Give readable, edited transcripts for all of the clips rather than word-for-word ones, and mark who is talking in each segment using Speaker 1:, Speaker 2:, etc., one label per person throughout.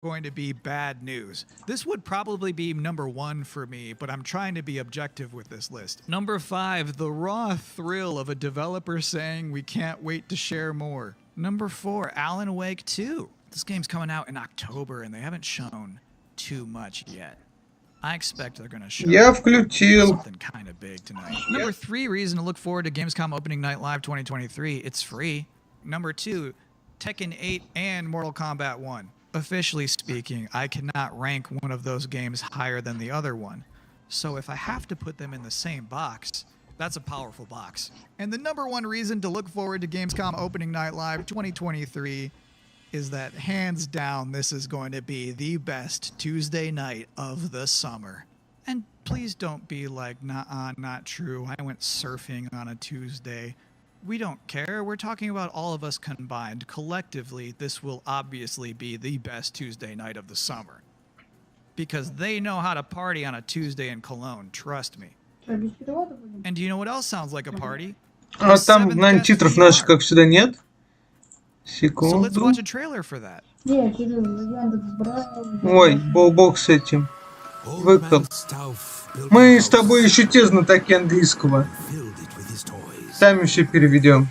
Speaker 1: going to be bad news. This would probably be number 1 for me, but I'm trying to be objective with this list. Number 5, the raw thrill of a developer saying we can't wait to share more. Number 4, Alan Wake 2. This game's coming out in October and they haven't shown too much yet. I expect they're going to show something kind of big tonight. Number 3 reason to look forward to Gamescom Opening Night Live 2023. It's free. Number 2, Tekken 8 and Mortal Kombat 1. Officially speaking, I cannot rank one of those games higher than the other one. So if I have to put them in the same box, that's a powerful box. And the number 1 reason to look forward to Gamescom Opening Night Live 2023 is that hands down this is going to be the best Tuesday night of the summer. And please don't be like, nah, not true. I went surfing on a Tuesday. We don't care. We're talking about all of us combined. Collectively, this will obviously be the best Tuesday night of the summer. Because they know how to party on a Tuesday in Cologne, trust me. And do you know what else sounds like a party?
Speaker 2: А там, наверное, титров наших, как всегда, нет.
Speaker 1: So let's watch a trailer for that.
Speaker 2: Ой, бог с этим. Выкл. Мы с тобой еще те знатоки английского. Сами все переведем.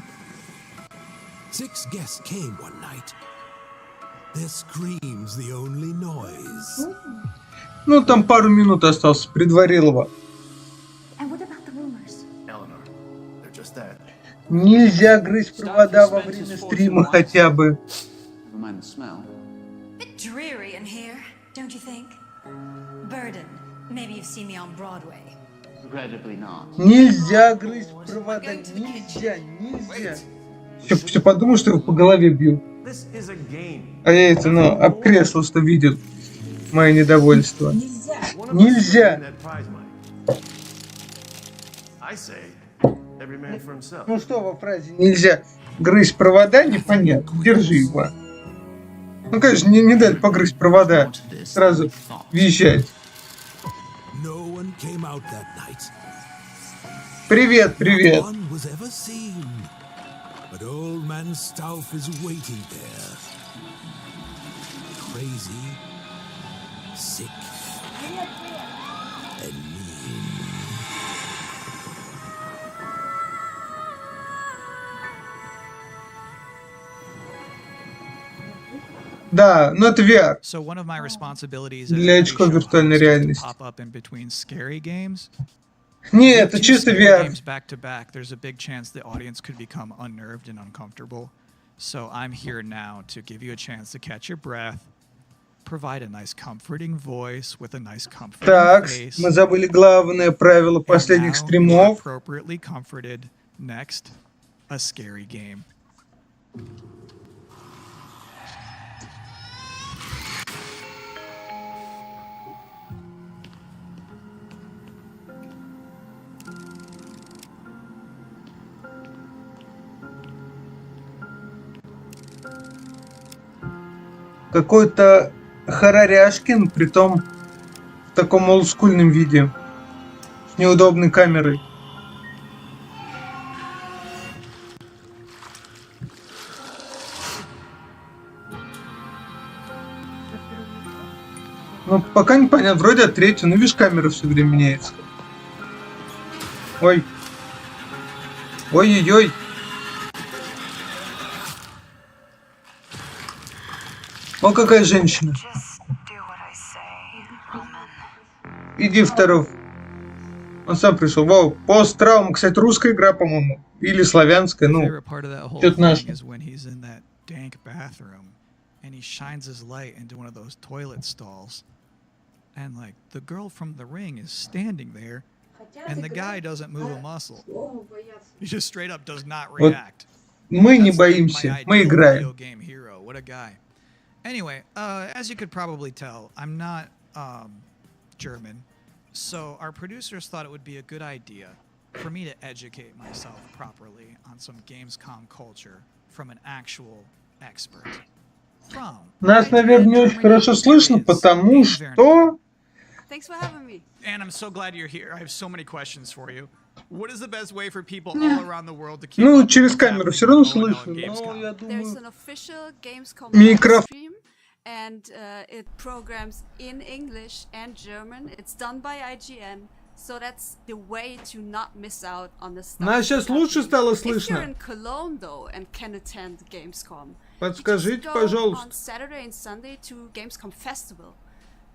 Speaker 2: Ну, там пару минут осталось, предварил его. Нельзя грызть провода во время стрима хотя бы. Нельзя грызть провода, нельзя. Все подумал, что его по голове бью. А я это, об кресло, что видят мое недовольство. Нельзя. Ну что во фразе нельзя грызть провода, непонятно. Держи его. Ну, конечно, не дать погрызть провода, сразу въезжать. Привет, привет. Да, но это VR. Для очков виртуальной реальности. Нет, это чисто VR. Так, мы забыли главное правило последних стримов. Какой-то Хараряшкин, притом в таком олдскульном виде, с неудобной камерой. Ну, пока непонятно, вроде от третьего, но видишь, камера все время меняется. Ой. Ой-ой-ой. О, какая женщина. Иди, второй. Он сам пришел. Вау, посттравма, кстати, русская игра, по-моему. Или славянская, ну, что-то наше. Вот мы не боимся, мы играем.
Speaker 1: Anyway, as you could probably tell, I'm not German, so our producers thought it would be a good idea for me to educate myself properly on some Gamescom culture from an actual expert.
Speaker 2: Нас, наверное, не очень хорошо слышно, потому что...
Speaker 1: And I'm so glad you're here. I have so many questions for you. What is the best way for people all around the world to keep
Speaker 2: через камеру все равно слышно, но я думаю... Микрофон
Speaker 3: and it programs in English and German. It's done by IGN, so that's the way to not miss out on the stuff.
Speaker 2: Нас сейчас лучше стало
Speaker 3: If you're
Speaker 2: слышно.
Speaker 3: in Cologne though and can attend Gamescom,
Speaker 2: Подскажите,
Speaker 3: you just go
Speaker 2: пожалуйста.
Speaker 3: on Saturday and Sunday to Gamescom Festival.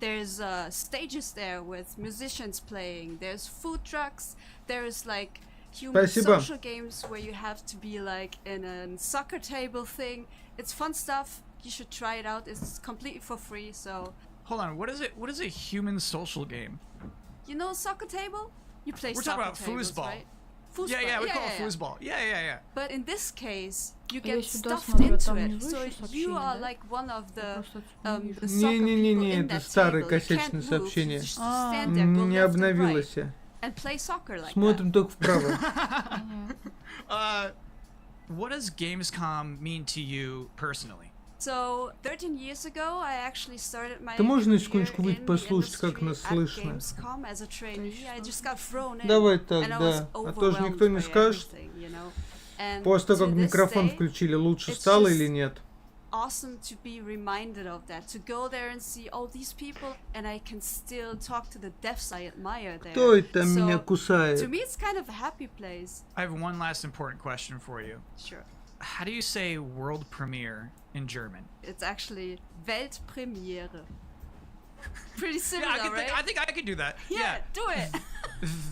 Speaker 3: There's stages there with musicians playing. There's food trucks. There's like human
Speaker 2: Спасибо.
Speaker 3: social games where you have to be like in a soccer table thing. It's fun stuff. You should try it out. It's completely for free. So
Speaker 1: Hold on, what is it? What is a human social game?
Speaker 3: you know soccer table? You play
Speaker 1: We're
Speaker 3: soccer
Speaker 1: talking about
Speaker 3: tables,
Speaker 1: foosball.
Speaker 3: right?
Speaker 1: Yeah, we call it
Speaker 3: yeah.
Speaker 1: foosball. Yeah.
Speaker 3: But in this case, you
Speaker 4: Я
Speaker 3: get
Speaker 4: сюда
Speaker 3: stuffed
Speaker 4: смотрю,
Speaker 3: into
Speaker 4: там
Speaker 3: it.
Speaker 4: внизу
Speaker 3: So
Speaker 4: ещё
Speaker 3: you
Speaker 4: сообщение,
Speaker 3: are
Speaker 4: да?
Speaker 3: like one of the
Speaker 4: Просто
Speaker 3: soccer people
Speaker 2: Не-не-не,
Speaker 3: in
Speaker 2: это
Speaker 3: that
Speaker 2: старое
Speaker 3: table. You
Speaker 2: косячное
Speaker 3: can't move,
Speaker 2: сообщение.
Speaker 3: you just stand there, go
Speaker 2: Не
Speaker 3: left and right,
Speaker 2: обновилось.
Speaker 3: and play soccer like
Speaker 2: Смотрим только вправо.
Speaker 1: What does Gamescom mean to you personally?
Speaker 3: that. So 13 years ago, I actually started my
Speaker 2: Ты можешь на
Speaker 3: career
Speaker 2: секундочку выйти
Speaker 3: in the
Speaker 2: послушать, как
Speaker 3: industry
Speaker 2: нас
Speaker 3: at
Speaker 2: слышно?
Speaker 3: Gamescom as a trainee. I just got thrown in,
Speaker 2: Давай так,
Speaker 3: and I was
Speaker 2: да. А то же никто не
Speaker 3: overwhelmed by
Speaker 2: скажет.
Speaker 3: everything, you know. And
Speaker 2: После того,
Speaker 3: to
Speaker 2: как
Speaker 3: this
Speaker 2: микрофон
Speaker 3: day,
Speaker 2: включили, лучше
Speaker 3: it's
Speaker 2: стало
Speaker 3: just
Speaker 2: или нет?
Speaker 3: awesome to be reminded of that, to go there and see all these people, and I can still talk to the devs I admire there.
Speaker 2: Кто это
Speaker 3: So,
Speaker 2: меня
Speaker 3: to
Speaker 2: кусает?
Speaker 3: me, it's kind of a happy place.
Speaker 1: I have one last important question for you.
Speaker 3: Sure.
Speaker 1: How do you say world premiere in German?
Speaker 3: It's actually Weltpremiere. Pretty similar,
Speaker 1: Yeah,
Speaker 3: right?
Speaker 1: I think I could do that.
Speaker 3: Yeah, do it.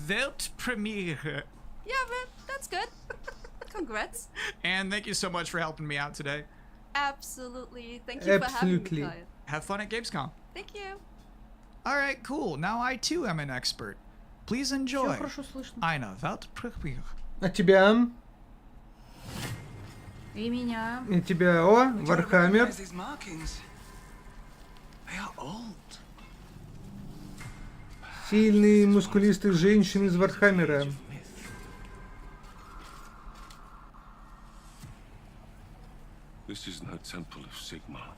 Speaker 1: Weltpremiere.
Speaker 3: Yeah, but that's good. Congrats.
Speaker 1: And thank you so much for helping me out today.
Speaker 3: Absolutely. Thank you for having
Speaker 2: Absolutely.
Speaker 3: me, Kyle.
Speaker 1: Have fun at Gamescom.
Speaker 3: Thank you.
Speaker 1: All right, cool. Now I too am an expert. Please
Speaker 4: Всё
Speaker 1: enjoy.
Speaker 4: хорошо слышно.
Speaker 1: Eine Weltpremiere.
Speaker 2: А тебя?
Speaker 4: И меня.
Speaker 2: И тебя, о, Вархаммер.
Speaker 5: These markings. They are old.
Speaker 2: Сильные, мускулистые женщины из Вархаммера.
Speaker 6: This isn't a temple of Sigma.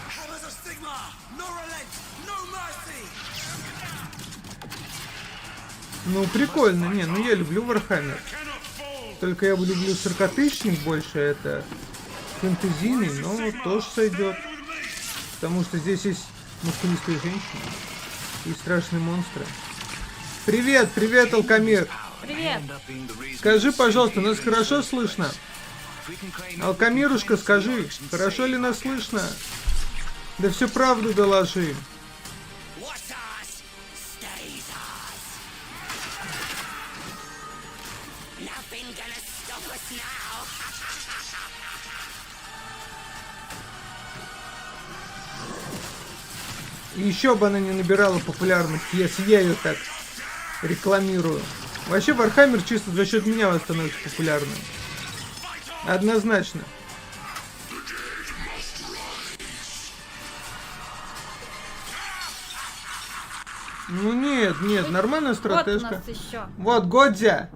Speaker 5: Hammers of Sigma! No relent! No mercy!
Speaker 2: Ну, прикольно. Не, ну я люблю Вархаммер. Только я люблю 40-тысячник больше. Это фэнтезийный, но тоже сойдет. Потому что здесь есть мускулистые женщины и страшные монстры. Привет, привет, Алкамир.
Speaker 4: Привет.
Speaker 2: Скажи, пожалуйста, нас хорошо слышно? Алкамирушка, скажи, хорошо ли нас слышно? Да всю правду доложи.
Speaker 5: What's us stays us. Nothing gonna stop us now.
Speaker 2: И еще бы она не набирала популярности, если я ее так рекламирую. Вообще Вархаммер чисто за счет меня становится популярным. Однозначно. Ну нет, нет, нормальная
Speaker 4: Вот у
Speaker 2: стратежка.
Speaker 4: нас еще.
Speaker 2: Вот, Годзя.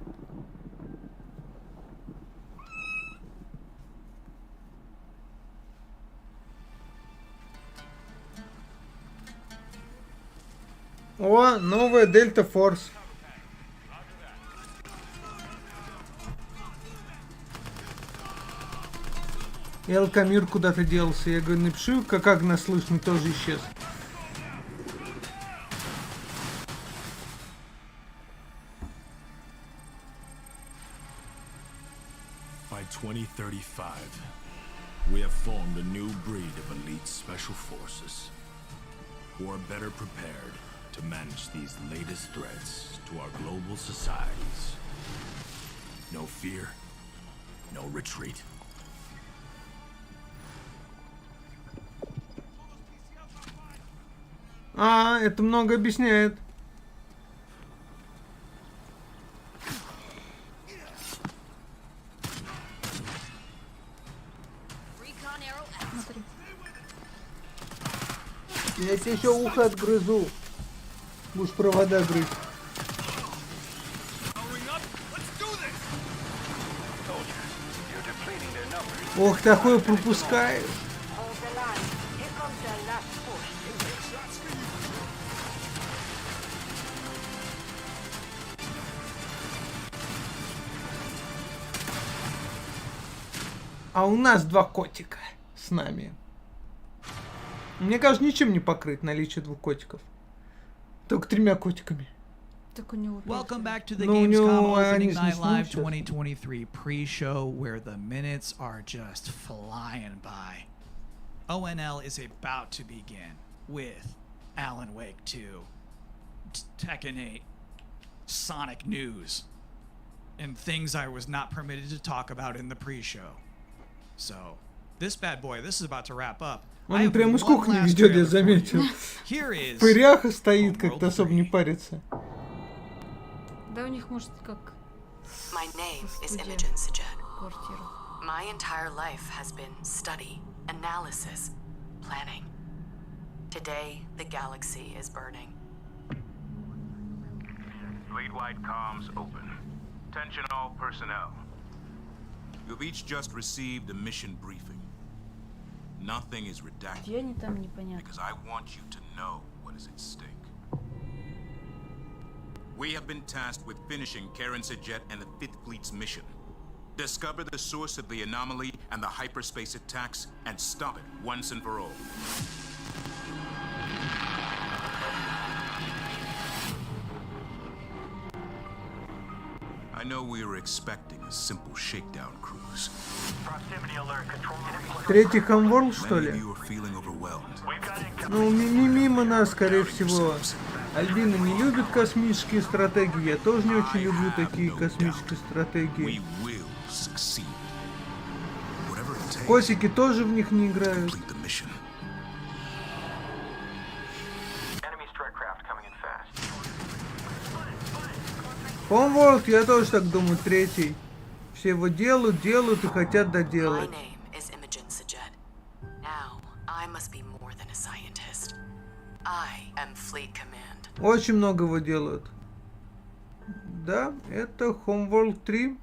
Speaker 2: О, новая Дельта Форс. И Алкамир куда-то делся. Я говорю, напиши, как нас слышно, тоже исчез.
Speaker 7: By 2035, we have formed a new breed of elite special forces who are better prepared to manage these latest threats to our global societies. No fear, no retreat.
Speaker 2: А, это много объясняет.
Speaker 4: Смотри.
Speaker 2: Я тебе еще ухо отгрызу. Будешь провода грызть. Ох, такое пропускаешь. А у нас 2 котика с нами. Мне кажется, ничем не покрыть наличие 2 котиков. Только 3 котиками.
Speaker 4: Так у него
Speaker 1: Welcome back to the
Speaker 2: Ну, у него
Speaker 1: Gamescom
Speaker 2: они
Speaker 1: Opening
Speaker 2: же
Speaker 1: Night
Speaker 2: не
Speaker 1: Live
Speaker 2: слушают.
Speaker 1: 2023 pre-show where the minutes are just flying by. ONL is about to begin with Alan Wake 2, Tekken 8, Sonic news, and things I was not permitted to talk about in the pre-show. So, this bad boy, this is about to wrap up. I
Speaker 2: Он
Speaker 1: have
Speaker 2: прямо из
Speaker 1: one
Speaker 2: кухни
Speaker 1: last
Speaker 2: ведет, я
Speaker 1: trailer for you.
Speaker 2: заметил.
Speaker 1: Here is
Speaker 2: Пыряха стоит,
Speaker 1: Homeworld
Speaker 2: как-то особо не
Speaker 1: 3.
Speaker 2: парится.
Speaker 4: Да, у них может как
Speaker 8: My name is
Speaker 4: Студия.
Speaker 8: Imogen Sajed.
Speaker 4: квартира.
Speaker 8: My entire life has been study, analysis, planning. Today, the galaxy is burning.
Speaker 9: Fleet-wide comms open. Attention all personnel.
Speaker 7: You've each just received a mission briefing. Nothing is redacted
Speaker 4: Где они там, непонятно.
Speaker 7: because I want you to know what is at stake. We have been tasked with finishing Karen Sajet and the 5th Fleet's mission. Discover the source of the anomaly and the hyperspace attacks and stop it once and for all. I know we were expecting a simple shakedown cruise.
Speaker 9: Proximity alert. Control room.
Speaker 2: Третий Homeworld, что
Speaker 7: Many of
Speaker 2: ли?
Speaker 7: you are feeling overwhelmed.
Speaker 9: We've got incoming.
Speaker 2: Ну, не мимо нас, скорее всего. Альбина не любит космические стратегии. Я тоже не очень люблю такие космические
Speaker 7: We
Speaker 2: стратегии.
Speaker 7: will succeed. Whatever it takes to
Speaker 2: Котики тоже в них не играют.
Speaker 7: complete the mission.
Speaker 9: Enemy strike craft coming in fast.
Speaker 2: Homeworld, я тоже так думаю, третий. Все его делают и хотят
Speaker 8: My
Speaker 2: доделать.
Speaker 8: name is Imogen Sajed. Now, I must be more than a scientist. I am Fleet Command.
Speaker 2: Очень много его делают. Да, это Homeworld 3.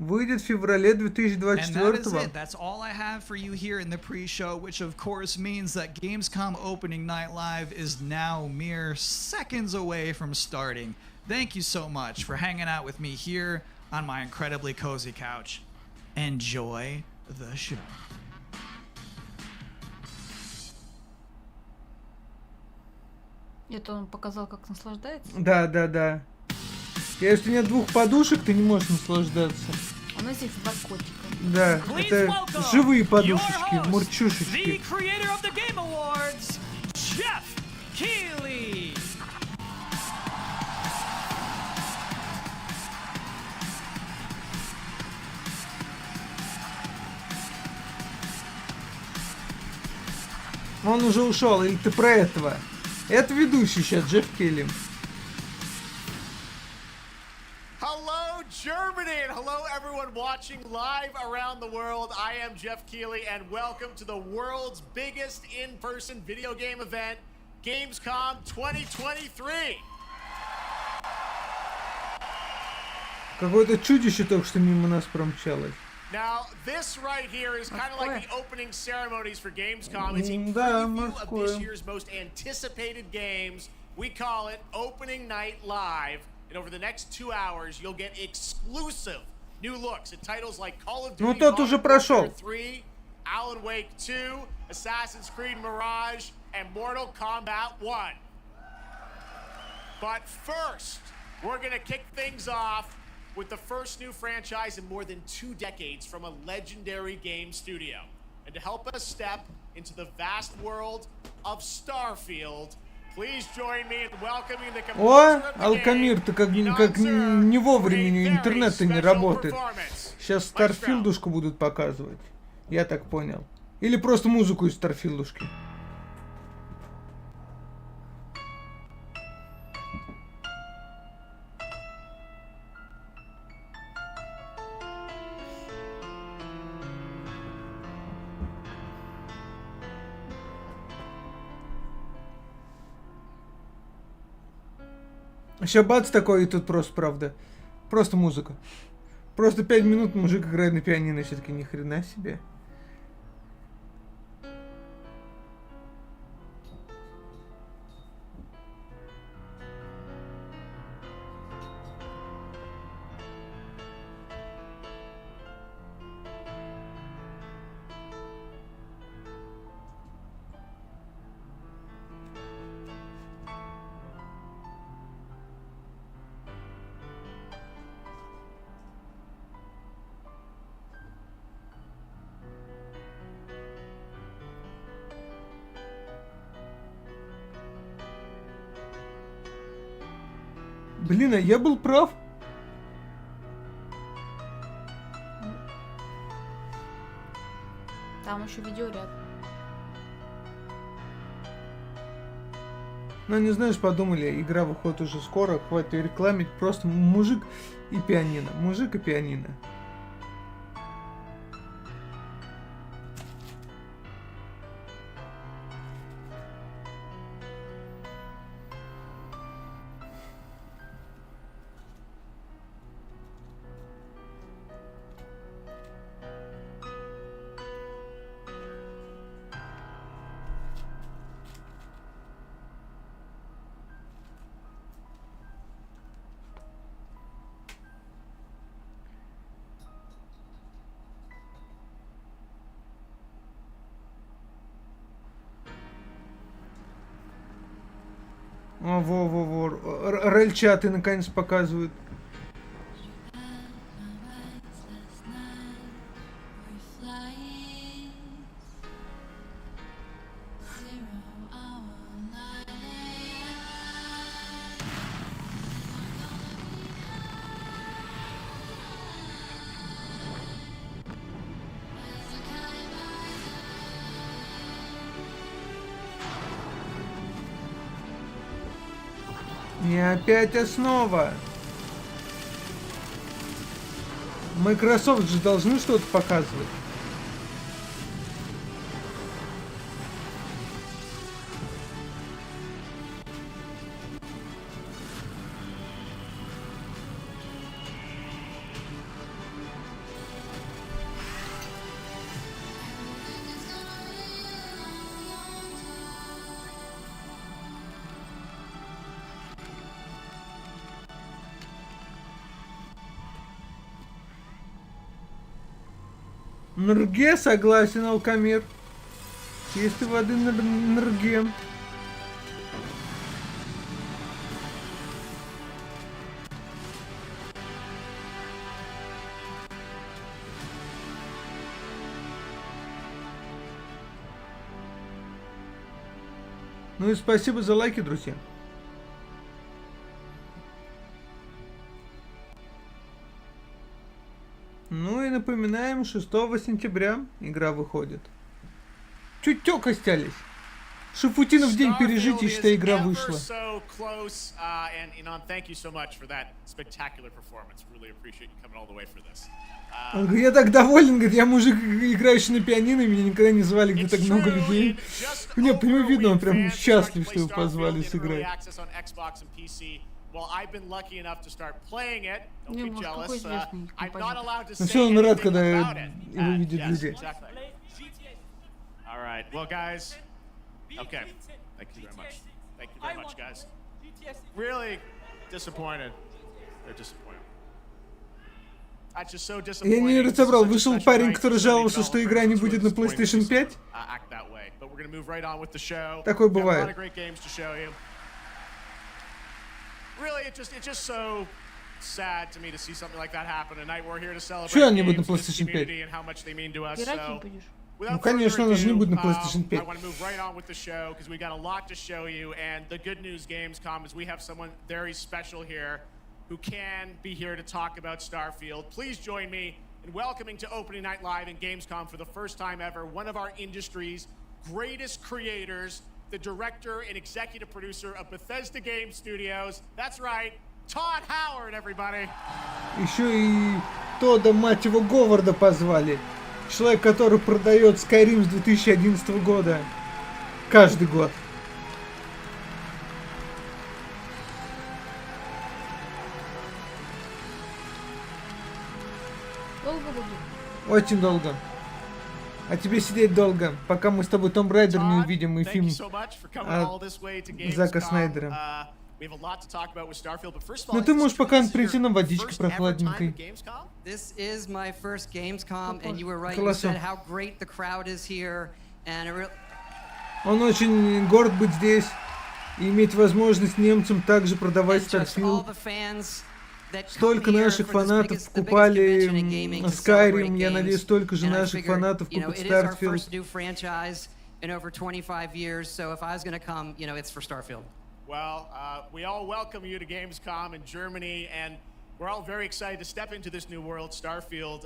Speaker 2: Выйдет в феврале
Speaker 1: And that is
Speaker 2: 2024.
Speaker 1: it. That's all I have for you here in the pre-show, which of course means that Gamescom Opening Night Live is now mere seconds away from starting. Thank you so much for hanging out with me here on my incredibly cozy couch. Enjoy the show.
Speaker 4: Это он показал, как наслаждается.
Speaker 2: Да. Если нет 2 подушек, ты не можешь наслаждаться.
Speaker 4: У нас есть 2 котика.
Speaker 2: Да,
Speaker 1: Please
Speaker 2: это
Speaker 1: welcome
Speaker 2: живые
Speaker 1: your
Speaker 2: подушечки,
Speaker 1: host, the
Speaker 2: мурчушечки.
Speaker 1: creator of the Game Awards, Jeff Keighley.
Speaker 2: Он уже ушел, или ты про этого? Это ведущий сейчас, Джефф Келли.
Speaker 10: Hello, Germany, and hello, everyone watching live around the world. I am Jeff Keighley, and welcome to the world's biggest in-person video game event, Gamescom 2023.
Speaker 2: Какое-то чудище только что мимо нас промчалось.
Speaker 10: Now, this right here is kind of like the opening ceremonies for Gamescom. It's a
Speaker 2: Да,
Speaker 10: preview of
Speaker 2: морское.
Speaker 10: this year's most anticipated games. We call it Opening Night Live. And over the next 2 hours, you'll get exclusive new looks at titles like Call of Duty
Speaker 2: Ну, тот уже
Speaker 10: Modern
Speaker 2: прошел.
Speaker 10: Warfare 3, Alan Wake 2, Assassin's Creed Mirage, and Mortal Kombat 1. But first, we're going to kick things off with the first new franchise in more than 2 decades from a legendary game studio. And to help us step into the vast world of Starfield, please join me in welcoming the
Speaker 2: О,
Speaker 10: composer of the
Speaker 2: Алкамир-то как
Speaker 10: game,
Speaker 2: не вовремя
Speaker 10: for a
Speaker 2: интернет-то не
Speaker 10: very
Speaker 2: работает.
Speaker 10: special performance.
Speaker 2: Сейчас
Speaker 10: Maestro.
Speaker 2: Старфилдушку будут показывать. Я так понял. Или просто музыку из Старфилдушки. Еще бац такой, и тут просто, правда. Просто музыка. Просто 5 минут мужик играет на пианино, все-таки ни хрена себе. Блин, а я был прав.
Speaker 4: Там еще видеоряд.
Speaker 2: Ну, не знаешь, подумали, игра выходит уже скоро, хватит ее рекламить. Просто мужик и пианино. Мужик и пианино. О, во-во-во. Рельчаты наконец показывают. И опять основа. Microsoft же должны что-то показывать. Нрге, согласен, Алкамир. Чистой воды нрге. Ну и спасибо за лайки, друзья. Ну и напоминаем, 6 сентября игра выходит. Чуть остались. Шафутинов день пережить, и считай, игра вышла. Он говорит, я так доволен, говорит, я мужик, играющий на пианино, меня никогда не звали, где так много людей. Мне прямо видно, он прям счастлив, что его позвали сыграть.
Speaker 10: Well, I've been lucky enough to start playing it. Don't be
Speaker 4: Не,
Speaker 10: jealous. I'm not allowed to
Speaker 2: Ну
Speaker 10: say
Speaker 2: все, он рад,
Speaker 10: anything
Speaker 2: когда
Speaker 10: about it.
Speaker 2: его видит
Speaker 10: Yes,
Speaker 2: люди.
Speaker 10: exactly. All right. Well, guys. Okay. Thank you very much. Thank you very much, guys. Really disappointed. They're disappointed. That's just so disappointing.
Speaker 2: Я не разобрал, вышел парень, который жаловался, что игра не будет на PlayStation 5? Такое бывает.
Speaker 10: Really, it's just so sad to me to see something like that happen tonight. We're here to celebrate
Speaker 2: games
Speaker 10: with this community and how much they mean to us. So,
Speaker 2: Ну, конечно, она же не будет на PlayStation 5.
Speaker 10: I want to move right on with the show because we got a lot to show you. And the good news, Gamescom, is we have someone very special here who can be here to talk about Starfield. Please join me in welcoming to Opening Night Live in Gamescom for the first time ever one of our industry's greatest creators, the director and executive producer of Bethesda Game Studios. That's right, Todd Howard, everybody.
Speaker 2: Еще и Тодда, мать его, Говарда позвали. Человек, который продает Skyrim с 2011 года. Каждый год.
Speaker 4: Долго буду?
Speaker 2: Очень долго. А тебе сидеть долго, пока мы с тобой Tomb Raider не увидим и фильм Зака Снайдера. Ну ты можешь пока прийти на водички прохладненькой. Он очень горд быть здесь и иметь возможность немцам также продавать Starfield. Столько наших фанатов покупали Skyrim, я надеюсь, столько же наших фанатов купят Starfield.
Speaker 10: Well, we all welcome you to Gamescom in Germany, and we're all very excited to step into this new world, Starfield,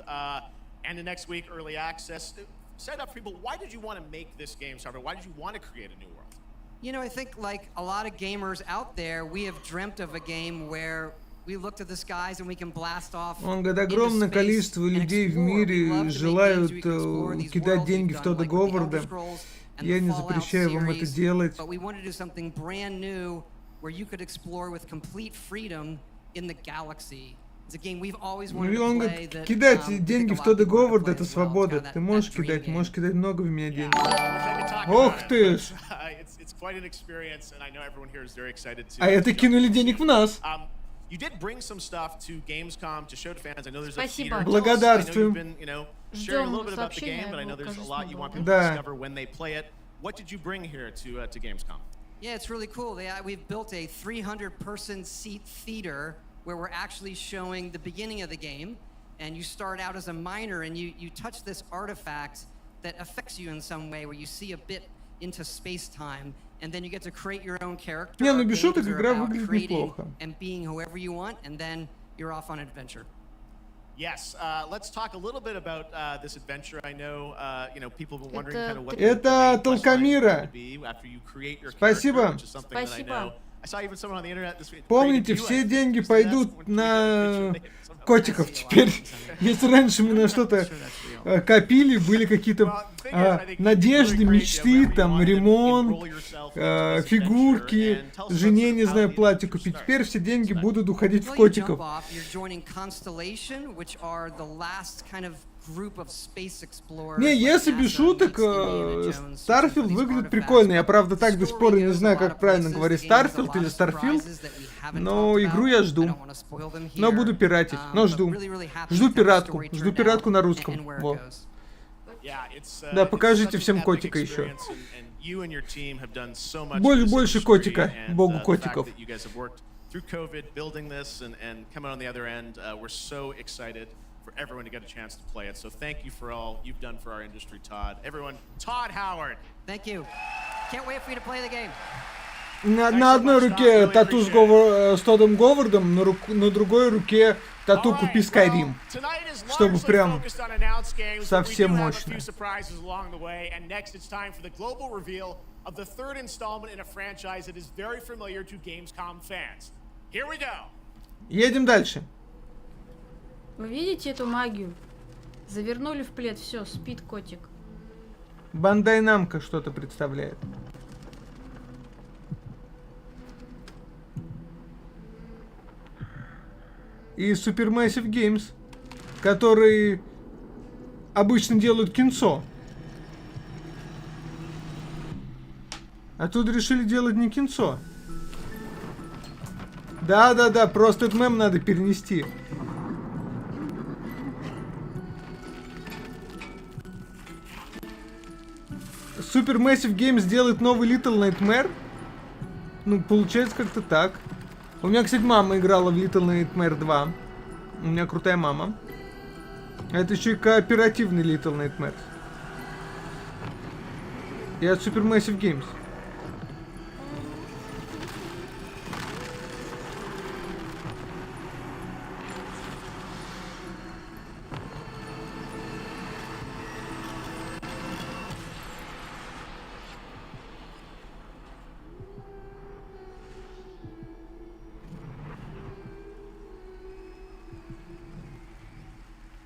Speaker 10: and the next week, early access. Set up for people, why did you want to make this game, Starfield? Why did you want to create a new world?
Speaker 11: You know, I think like a lot of gamers out there, we have dreamt of a game where we look to the skies and we can blast off.
Speaker 2: Он говорит, огромное количество людей в мире желают кидать деньги в Тодда Говарда. Я не запрещаю вам это делать.
Speaker 11: But we want to do something brand new where you could explore with complete freedom in the galaxy. It's a game we've always wanted to play.
Speaker 2: Кидать деньги в Тодда Говарда — это свобода. Ты можешь кидать много в меня денег. Ох ты ж! А это кинули денег в нас.
Speaker 4: Спасибо.
Speaker 2: Благодарствуем.
Speaker 4: Ждем сообщения.
Speaker 2: Да.
Speaker 10: What did you bring here to Gamescom?
Speaker 11: Yeah, it's really cool. We've built a 300-person seat theater where we're actually showing the beginning of the game, and you start out as a miner and you touch this artifact that affects you in some way, where you see a bit into space-time, and then you get to create your own character.
Speaker 2: Не, ну без шуток игра выглядит неплохо.
Speaker 11: And being whoever you want, and then you're off on an adventure.
Speaker 10: Yes, let's talk a little bit about this adventure. I know, people have been wondering kind of what
Speaker 2: Это Толкомира. Спасибо.
Speaker 4: Спасибо.
Speaker 2: Помните, все деньги пойдут на котиков теперь. Если раньше мы на что-то копили, были какие-то надежды, мечты, там, ремонт, фигурки, жене, не знаю, платье купить. Теперь все деньги будут уходить в котиков. Не, если без шуток, Starfield выглядит прикольно. Я, правда, так до сих пор не знаю, как правильно говорить, Starfield или Starfield. Но игру я жду. Но буду пиратить. Но жду. Жду пиратку. Жду пиратку на русском. Во. Да, покажите всем котика еще. Больше котика. Богу котиков.
Speaker 10: For everyone to get a chance to play it. So thank you for all you've done for our industry, Todd. Everyone, Todd Howard.
Speaker 11: Thank you. Can't wait for you to play the game.
Speaker 2: На одной руке тату с Тоддом Говардом, на другой руке тату «Купи Skyrim», чтобы прям совсем мощно. Едем дальше.
Speaker 4: Вы видите эту магию? Завернули в плед, все, спит котик.
Speaker 2: Бандай Намко что-то представляет. И Supermassive Games, которые обычно делают кинцо. А тут решили делать не кинцо. Да, просто этот мем надо перенести. Supermassive Games делает новый Little Nightmare. Ну, получается как-то так. У меня, кстати, мама играла в Little Nightmare 2. У меня крутая мама. Это еще и кооперативный Little Nightmare. И от Supermassive Games.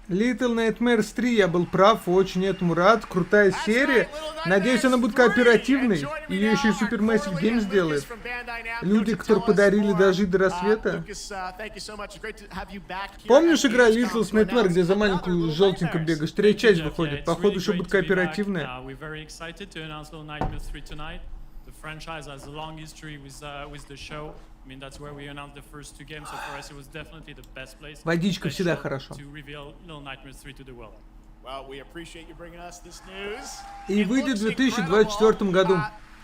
Speaker 2: Little Nightmares 3, я был прав, очень этому рад. Крутая серия. Надеюсь, она будет кооперативной. Ее еще и Supermassive Games сделает. Люди, которые подарили «Дожить до рассвета». Помнишь, игра Little Nightmares, где за маленькую желтенькую бегаешь? Третья часть выходит. Походу, еще будет кооперативная. Водичка всегда хорошо. И выйдет в 2024 году.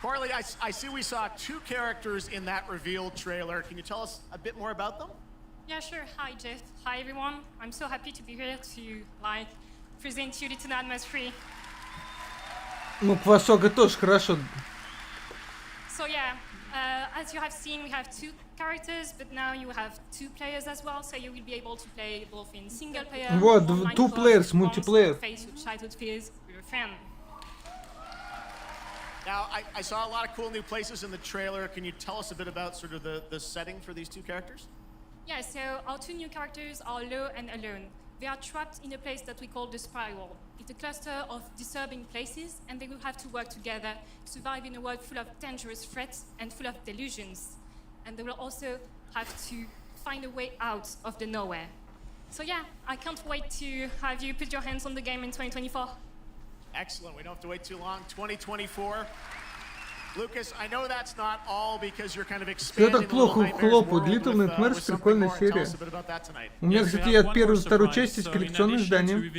Speaker 10: Carly, I see we saw 2 characters in that reveal trailer. Can you tell us a bit more about them?
Speaker 12: Yeah, sure. Hi, Jeff. Hi, everyone. I'm so happy to be here to present you Little Nightmares 3.
Speaker 2: Ну, Квасога тоже хорошо.
Speaker 12: So yeah, as you have seen, we have 2 characters, but now you have 2 players as well, so you will be able to play both in single player,
Speaker 2: Вот,
Speaker 12: online
Speaker 2: 2
Speaker 12: co-op,
Speaker 2: players,
Speaker 12: or
Speaker 2: multiplayer.
Speaker 12: face your childhood fears with a friend.
Speaker 10: Now, I saw a lot of cool new places in the trailer. Can you tell us a bit about sort of the setting for these 2 characters?
Speaker 12: Yeah, so our 2 new characters are Lo and Alone. They are trapped in a place that we call the Spiral. It's a cluster of disturbing places, and they will have to work together to survive in a world full of dangerous threats and full of delusions. And they will also have to find a way out of the nowhere. So yeah, I can't wait to have you put your hands on the game in 2024.
Speaker 10: Excellent. We don't have to wait too long. 2024. Lucas, I know that's not all because you're kind of expanding
Speaker 2: так плохо хлопают. Little Nightmares — прикольная серия. У меня, кстати, от первой и второй части есть коллекционное издание. И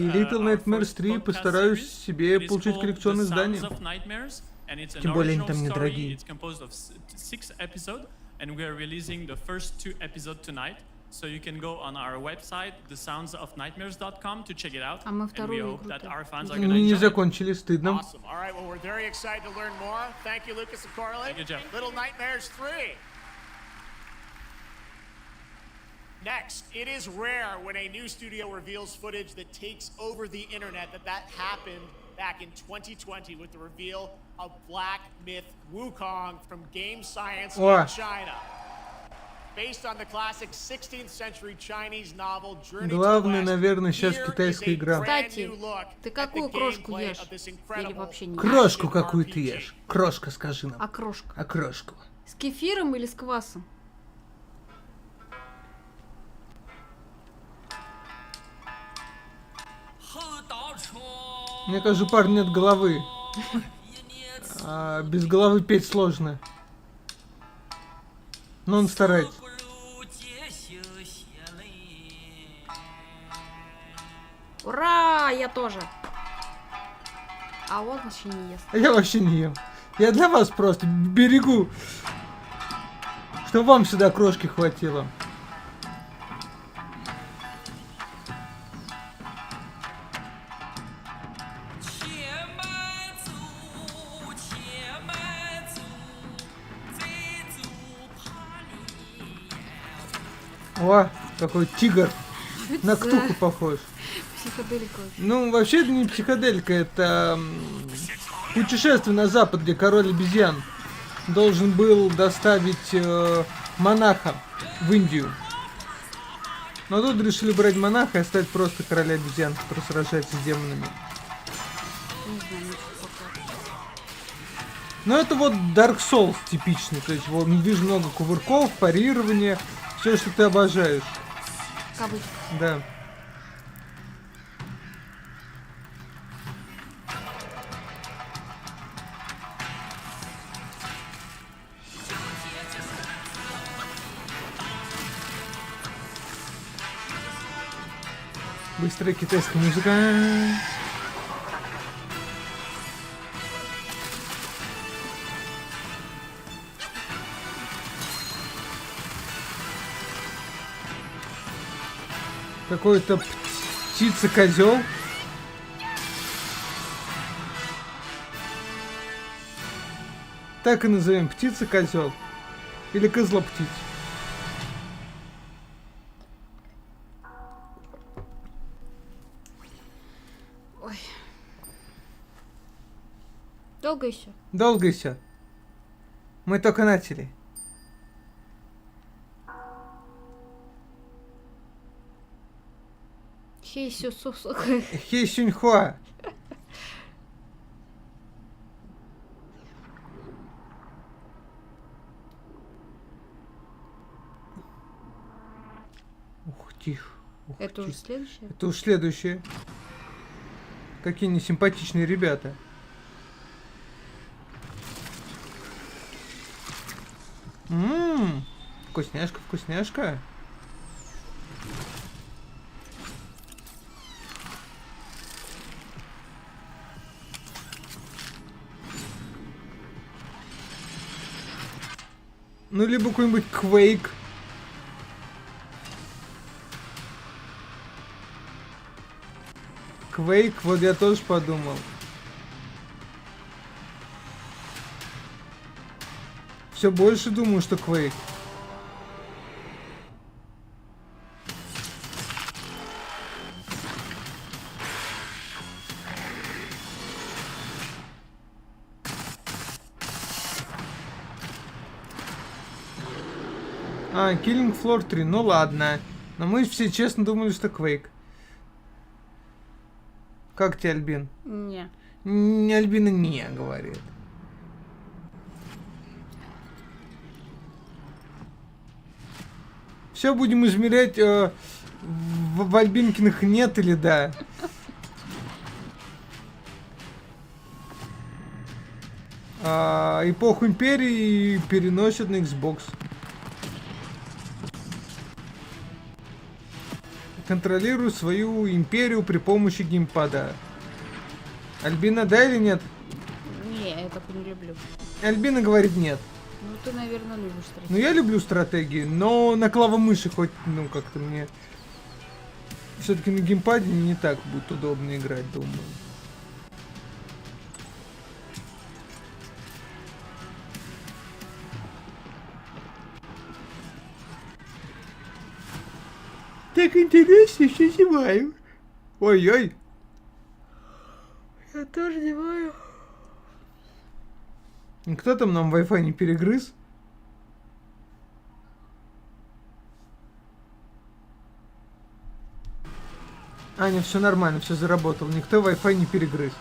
Speaker 2: Little Nightmares 3 постараюсь себе получить коллекционное издание. Тем более они там недорогие.
Speaker 13: So you can go on our website, thesoundsofnightmares.com, to check it out.
Speaker 4: And we
Speaker 13: hope that our fans are
Speaker 2: Мы
Speaker 13: going to
Speaker 2: не
Speaker 13: enjoy it.
Speaker 2: закончили, стыдно.
Speaker 10: Awesome. All right, well, we're very excited to learn more. Thank you, Lucas and Coralie.
Speaker 13: Thank you, Jeff.
Speaker 10: Little Nightmares 3. Next, it is rare when a new studio reveals footage that takes over the internet that happened back in 2020 with the reveal of Black Myth Wukong from Game Science in China. Based on the classic 16th century Chinese novel Journey to the
Speaker 2: Главное,
Speaker 10: West,
Speaker 2: наверное, сейчас
Speaker 10: here
Speaker 2: китайская
Speaker 10: is a
Speaker 2: игра.
Speaker 10: brand
Speaker 4: Кстати,
Speaker 10: new look
Speaker 4: ты
Speaker 10: at the
Speaker 4: какую крошку
Speaker 10: gameplay
Speaker 4: ешь?
Speaker 10: of this
Speaker 4: Или
Speaker 10: incredible
Speaker 4: вообще не ешь?
Speaker 2: Крошку какую ты ешь? Крошка, скажи нам.
Speaker 4: А крошка?
Speaker 2: А крошку?
Speaker 4: С кефиром или с квасом?
Speaker 2: Мне кажется, у парня нет головы. А без головы петь сложно. Но он старается.
Speaker 4: Ура! Я тоже. А он вообще не ест.
Speaker 2: Я вообще не ем. Я для вас просто берегу. Чтобы вам сюда крошки хватило. О, какой тигр. На ктуху похож.
Speaker 4: Психоделика.
Speaker 2: Ну, вообще это не психоделика, это путешествие на запад, где король обезьян должен был доставить монаха в Индию. Но тут решили брать монаха и оставить просто короля обезьян, который сражается с демонами. Но это вот Dark Souls типичный, то есть вот вижу много кувырков, парирования, все, что ты обожаешь.
Speaker 4: Кабы.
Speaker 2: Да. Быстрая китайская музыка. Какой-то птица-козел. Так и назовем, птица-козел. Или козлоптиц.
Speaker 4: Ой. Долго еще?
Speaker 2: Долго еще. Мы только начали.
Speaker 4: Хей, сё,
Speaker 2: Хей, сюньхуа. Ух, тихо. Ух,
Speaker 4: это уже
Speaker 2: тихо.
Speaker 4: следующее?
Speaker 2: Это уж следующее. Какие несимпатичные ребята. Вкусняшка, вкусняшка. Ну, либо какой-нибудь Quake. Quake, вот я тоже подумал. все больше думаю, что Quake. Killing Floor 3, ну ладно. Но мы все честно думали, что Quake. Как тебе, Альбин?
Speaker 4: Не.
Speaker 2: Альбина не говорит. Все будем измерять в Альбинкиных нет или да. Эпоху Империи переносят на Xbox. Контролирую свою империю при помощи геймпада. Альбина, да или нет?
Speaker 4: Не, я такое не люблю.
Speaker 2: Альбина говорит нет.
Speaker 4: Ну, ты, наверное, любишь стратегии.
Speaker 2: Ну, я люблю стратегии, но на клавомыши хоть, ну, как-то мне... Все-таки на геймпаде не так будет удобно играть, думаю. Так интересно, что зеваю. Ой-ой.
Speaker 4: Я тоже зеваю.
Speaker 2: Кто там нам Wi-Fi не перегрыз? Аня, все нормально, все заработало. Никто Wi-Fi не перегрыз.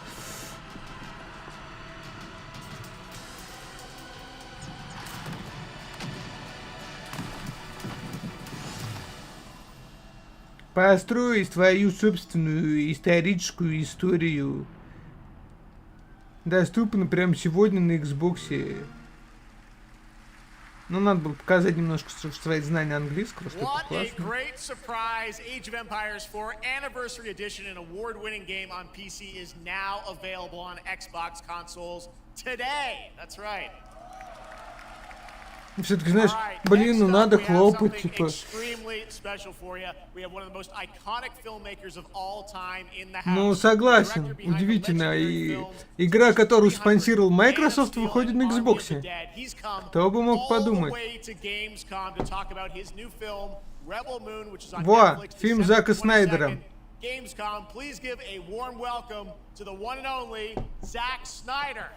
Speaker 2: Построй свою собственную историческую историю. Доступно прямо сегодня на Xbox. Ну, надо было показать немножко свои знания английского, что это классно.
Speaker 10: What a great surprise! Age of Empires 4 Anniversary Edition, an award-winning game on PC, is now available on Xbox consoles today. That's right.
Speaker 2: Все-таки, знаешь, блин, ну надо хлопать, типа. Ну, согласен, удивительно. И игра, которую спонсировал Microsoft, выходит на Xbox. Кто бы мог подумать. Во, фильм Зака Снайдера.
Speaker 10: Gamescom, please give a warm welcome to the one and only Zack Snyder.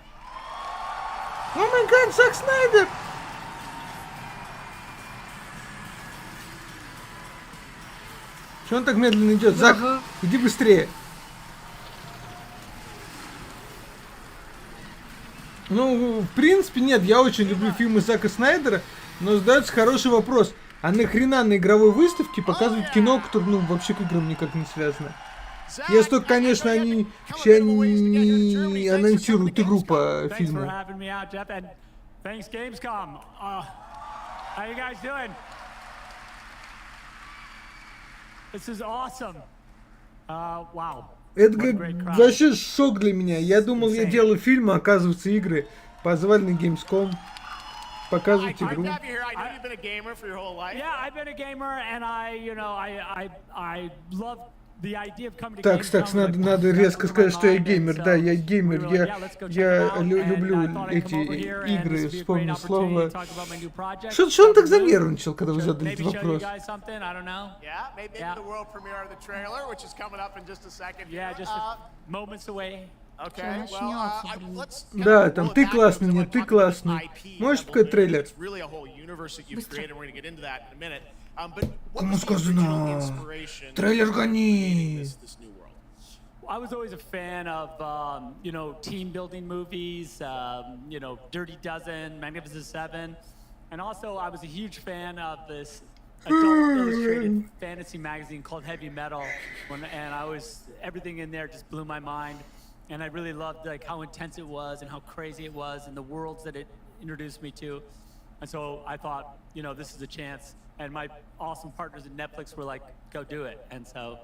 Speaker 2: О май гад, Зак Снайдер! Чего он так медленно идет? Зак, иди быстрее. Ну, в принципе, нет, я очень люблю фильмы Зака Снайдера, но задается хороший вопрос. А нахрена на игровой выставке показывают кино, которое, ну, вообще к играм никак не связано? Если только, конечно, они сейчас не анонсируют игру по фильму.
Speaker 14: Thanks, Gamescom. How you guys doing? This is awesome. Wow.
Speaker 2: Это вообще шок для меня. Я думал, я делаю фильмы, а оказывается, игры. Позвали на Gamescom. Показывать игру.
Speaker 14: Yeah, I've been a gamer, and I love the idea of coming to Gamescom.
Speaker 2: Надо резко сказать, что я геймер. Да, я геймер. Я люблю эти игры. Вспомнил слово. Что он так занервничал, когда вы задали этот вопрос? Да, там ты классный, нет, ты классный. Можешь показать трейлер? Кому сказано? Трейлер гони!
Speaker 14: I was always a fan of, team building movies, Dirty Dozen, Magnificent Seven, and also I was a huge fan of this adult illustrated fantasy magazine called Heavy Metal, and everything in there just blew my mind, and I really loved how intense it was and how crazy it was and the worlds that it introduced me to, and so I thought, this is a chance, and my awesome partners at Netflix were like, go do it, and so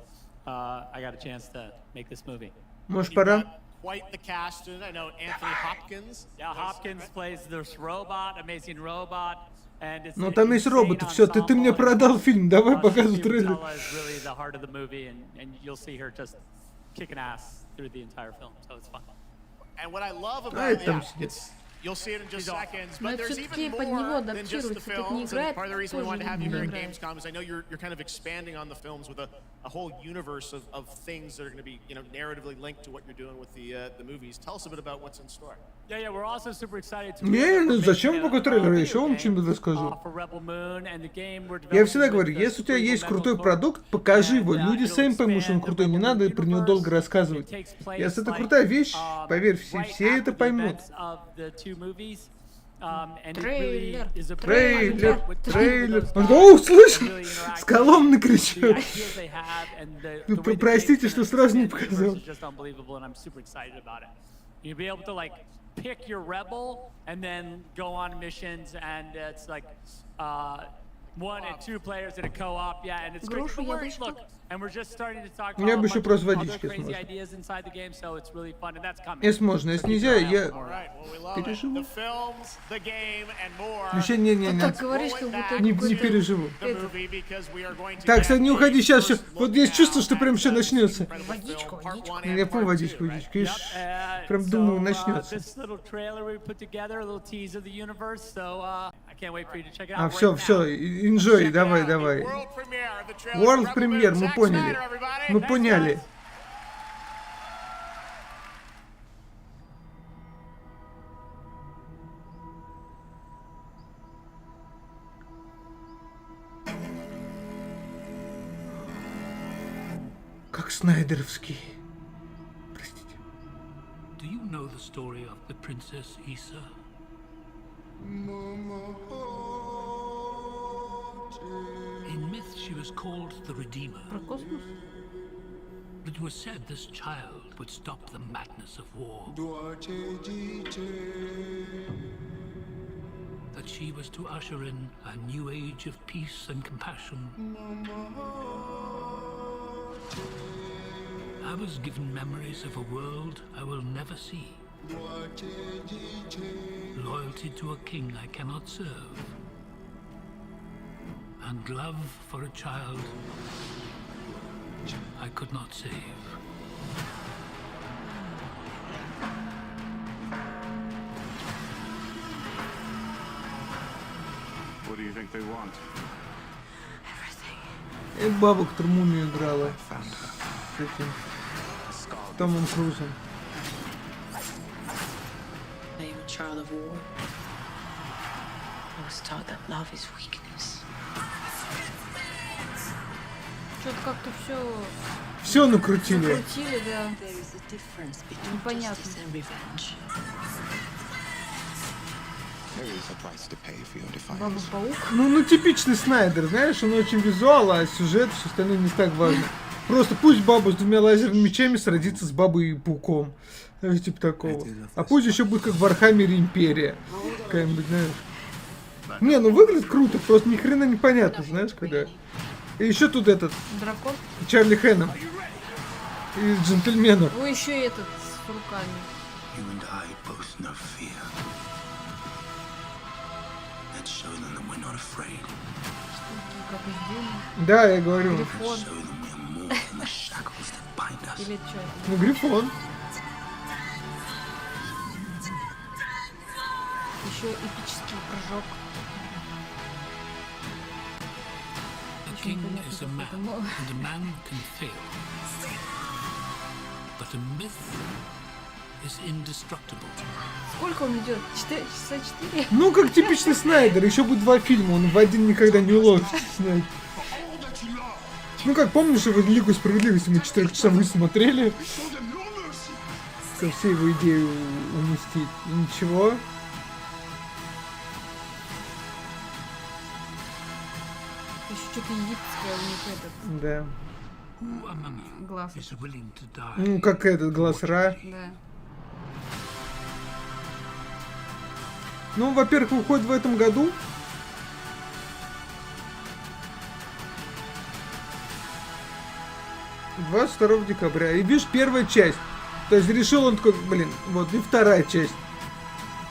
Speaker 14: I got a chance to make this movie.
Speaker 2: Может, пора?
Speaker 10: Quite the cast, and I know Anthony Hopkins.
Speaker 14: Yeah, Hopkins plays this robot, amazing robot, and it's.
Speaker 2: Ну там есть роботы, все, ты мне продал фильм, давай показывай трейлер.
Speaker 14: Really the heart of the movie, and you'll see her just kicking ass through the entire film, so it's fun.
Speaker 10: And what I love about You'll see it in just seconds,
Speaker 4: Но
Speaker 10: but
Speaker 4: это
Speaker 10: there's
Speaker 4: все-таки
Speaker 10: even
Speaker 4: под него
Speaker 10: more than just the
Speaker 4: адаптируется. Тут не
Speaker 10: films.
Speaker 4: играет,
Speaker 10: And part of the reason we
Speaker 4: тоже
Speaker 10: wanted to have you
Speaker 4: не
Speaker 10: here at
Speaker 4: играет.
Speaker 10: Gamescom is I know you're kind of expanding on the films with a whole universe of things that are going to be, you know, narratively linked to what you're doing with the movies. Tell us a bit about what's in store.
Speaker 14: Yeah, we're also super excited to
Speaker 2: Не, ну зачем пока трейлер? Еще вам что-нибудь расскажу. Я всегда говорю, если у тебя есть крутой продукт, покажи его. Люди сами поймут, что он крутой, не надо про него долго рассказывать. Если это крутая вещь, поверь, все это поймут. Трейлер. О, слышь, с колонны кричу. Простите, что сразу не показал.
Speaker 14: You'll be able to like pick your rebel and then go on missions, and it's like 1 and 2 players in a co-op, yeah, and it's great. Look, and we're just starting to talk about
Speaker 2: бы еще про водички,
Speaker 14: crazy
Speaker 2: если
Speaker 14: ideas inside the game, so it's really fun, and that's coming.
Speaker 2: Если можно, если нельзя, я переживу. Еще не
Speaker 4: Так говоришь, как будто
Speaker 2: не переживу. Так, кстати, не уходи, сейчас еще. Вот есть чувство, что прям все начнется.
Speaker 4: Водичку.
Speaker 2: Я помню водичку. Прям думаю, начнется. А, все, enjoy, давай. World Premiere, мы поняли. Как снайдеровский. Простите.
Speaker 15: Do you know the story of the Princess Issa? In myth, she was called the Redeemer. It was said this child would stop the madness of war. That she was to usher in a new age of peace and compassion. I was given memories of a world I will never see. Loyalty to a king I cannot serve. And love for a child I could not save.
Speaker 6: What do you think they want?
Speaker 2: Это баба, которая мумию играла. С этим. С Томом Крузом.
Speaker 16: I am a child of war. I was taught that love is weakness.
Speaker 4: Что-то как-то
Speaker 2: все накрутили.
Speaker 4: Накрутили, да. Непонятно. Баба-паук.
Speaker 2: Ну типичный Снайдер, знаешь, он очень визуал, а сюжет, все остальное не так важно. Просто пусть баба с 2 лазерными мечами сродится с бабой и пауком. Типа такого. А пусть еще будет как в Вархаммере Империя. Какая-нибудь, знаешь. Не, ну выглядит круто, просто ни хрена непонятно, знаешь, когда. И еще тут этот.
Speaker 4: Дракон.
Speaker 2: Чарли Хэном. И джентльменов.
Speaker 4: Ой, еще этот с руками.
Speaker 2: Да, я говорю.
Speaker 4: Грифон. Или что?
Speaker 2: Ну, Грифон.
Speaker 4: Еще эпический прыжок.
Speaker 15: A king is a man, and a man can fail. But a myth is indestructible.
Speaker 4: Сколько он идет? 4 часа 4?
Speaker 2: Ну, как типичный Снайдер. Еще будет 2 фильма, он в один никогда не уложится снять. Ну, как помнишь, его Лигу Справедливости мы 4-часовую смотрели? Все его идею уместить. И ничего.
Speaker 4: Еще что-то египетское у них этот.
Speaker 2: Да.
Speaker 4: Глаз.
Speaker 2: Ну, как этот глаз Ра.
Speaker 4: Да.
Speaker 2: Ну, во-первых, выходит в этом году. — 22 декабря. И видишь, первая часть. То есть решил он такой, блин, вот и вторая часть.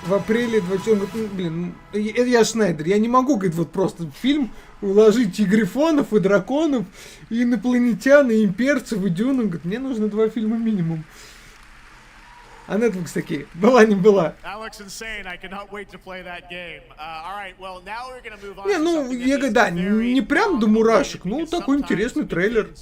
Speaker 2: В апреле 20... Он говорит, блин, я Шнайдер, я не могу, говорит, вот просто фильм уложить и грифонов, и драконов, и инопланетян, и имперцев, и Дюну. Он говорит, мне нужно 2 фильма минимум. А Netflix такие, была не была. Не, ну, я говорю, да, не прям до мурашек, ну, такой интересный трейлер.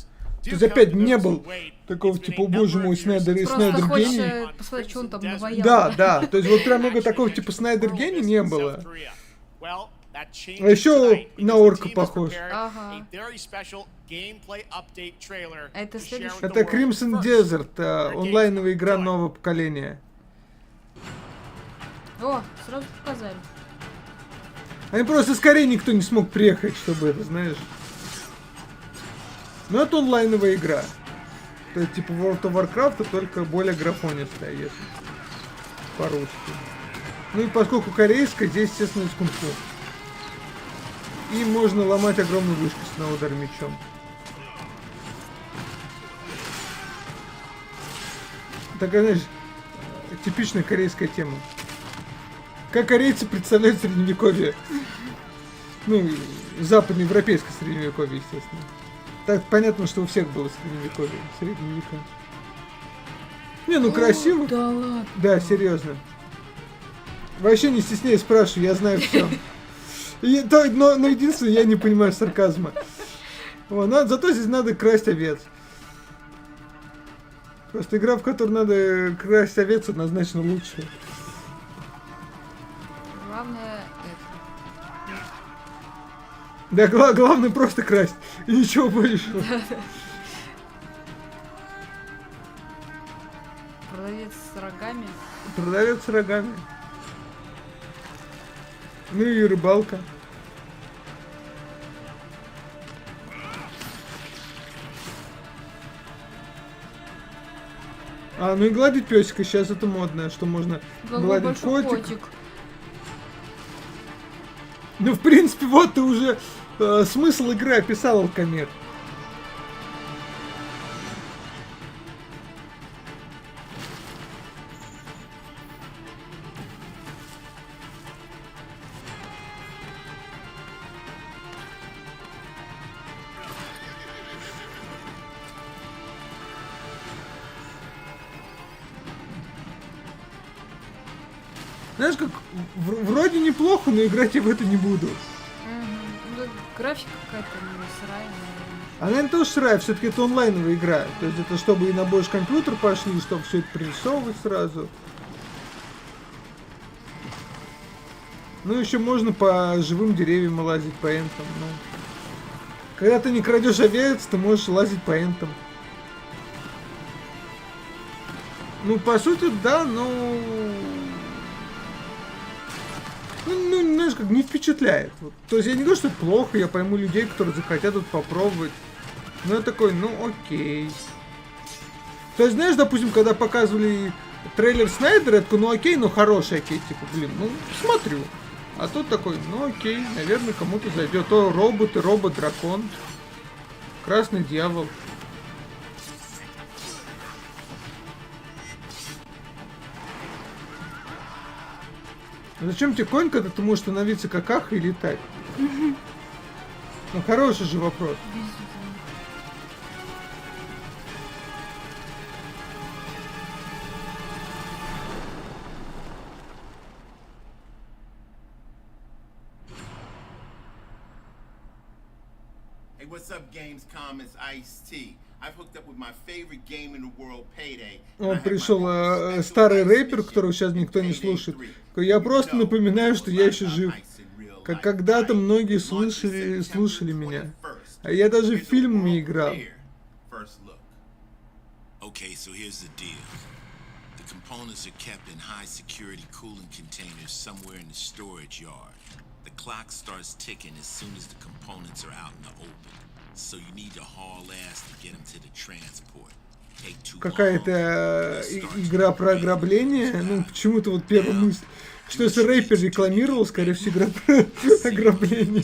Speaker 2: То есть опять не был такого типа, о боже мой, Снайдер и Снайдер гений.
Speaker 4: Посмотреть, что он там наваял.
Speaker 2: Да, то есть вот прям много такого типа Снайдер гений не было. А еще на орка похож.
Speaker 4: Ага. Это следующий.
Speaker 2: Это Crimson Desert, онлайновая игра нового поколения.
Speaker 4: О, сразу показали.
Speaker 2: Они просто скорее никто не смог приехать, чтобы это, знаешь. Ну это онлайновая игра. То есть типа World of Warcraft, только более графонистая, если по-русски. Ну и поскольку корейская, здесь, естественно, из кунг-фу. И можно ломать огромную вышку на удар мечом. Такая, знаешь, типичная корейская тема. Как корейцы представляют средневековье. Ну, западноевропейское средневековье, естественно. Так понятно, что у всех было средневековье, средние века. Не, ну красиво.
Speaker 4: Да ладно.
Speaker 2: Да, серьезно. Вообще не стесняюсь, спрашиваю, я знаю все. Но единственное, я не понимаю сарказма. Зато здесь надо красть овец. Просто игра, в которой надо красть овец, однозначно лучше.
Speaker 4: Главное это.
Speaker 2: Да, главное просто красть. И ничего больше.
Speaker 4: Продавец с рогами.
Speaker 2: Продавец с рогами. Ну и рыбалка. Ну и гладить песика, сейчас это модно, что можно гладить котик. Ну, в принципе, вот ты уже смысл игры описал, Алкамир. Знаешь, как вроде неплохо, но играть я в это не буду.
Speaker 4: Ну, графика какая-то сырая, наверное.
Speaker 2: Она, наверное, тоже сырая, все-таки это онлайновая игра. То есть это чтобы и на больше компьютер пошли, чтобы все это прорисовывать сразу. Ну, еще можно по живым деревьям лазить, по энтам. Ну. Когда ты не крадешь овец, ты можешь лазить по энтам. Ну, по сути, да, но... Ну, знаешь, как не впечатляет. Вот. То есть я не говорю, что это плохо, я пойму людей, которые захотят это попробовать. Но я такой, ну окей. То есть, знаешь, допустим, когда показывали трейлер Снайдера, я такой, ну окей, ну хороший окей, типа, блин, ну смотрю. А тут такой, ну окей, наверное, кому-то зайдет. О, роботы, робот-дракон. Красный дьявол. Зачем тебе конь, когда ты можешь становиться как Аха и летать? Ну, хороший же вопрос.
Speaker 17: Hey, what's up, Gamescom? It's Ice-T. I've hooked up with my favorite game in the world, Payday.
Speaker 2: Пришел старый рэпер, которого сейчас никто не слушает. Я просто напоминаю, что я еще жив. Как когда-то многие слушали меня. А я даже в фильмами играл.
Speaker 7: Okay, so here's the deal. The components are kept in high security cooling containers somewhere in the storage yard. The clock starts ticking as soon as the components are out in the open. So you need to haul ass to get them to the transport.
Speaker 2: Какая-то игра про ограбление. Ну, почему-то вот первая мысль, что если рэпер рекламировал, скорее всего, игра про ограбление.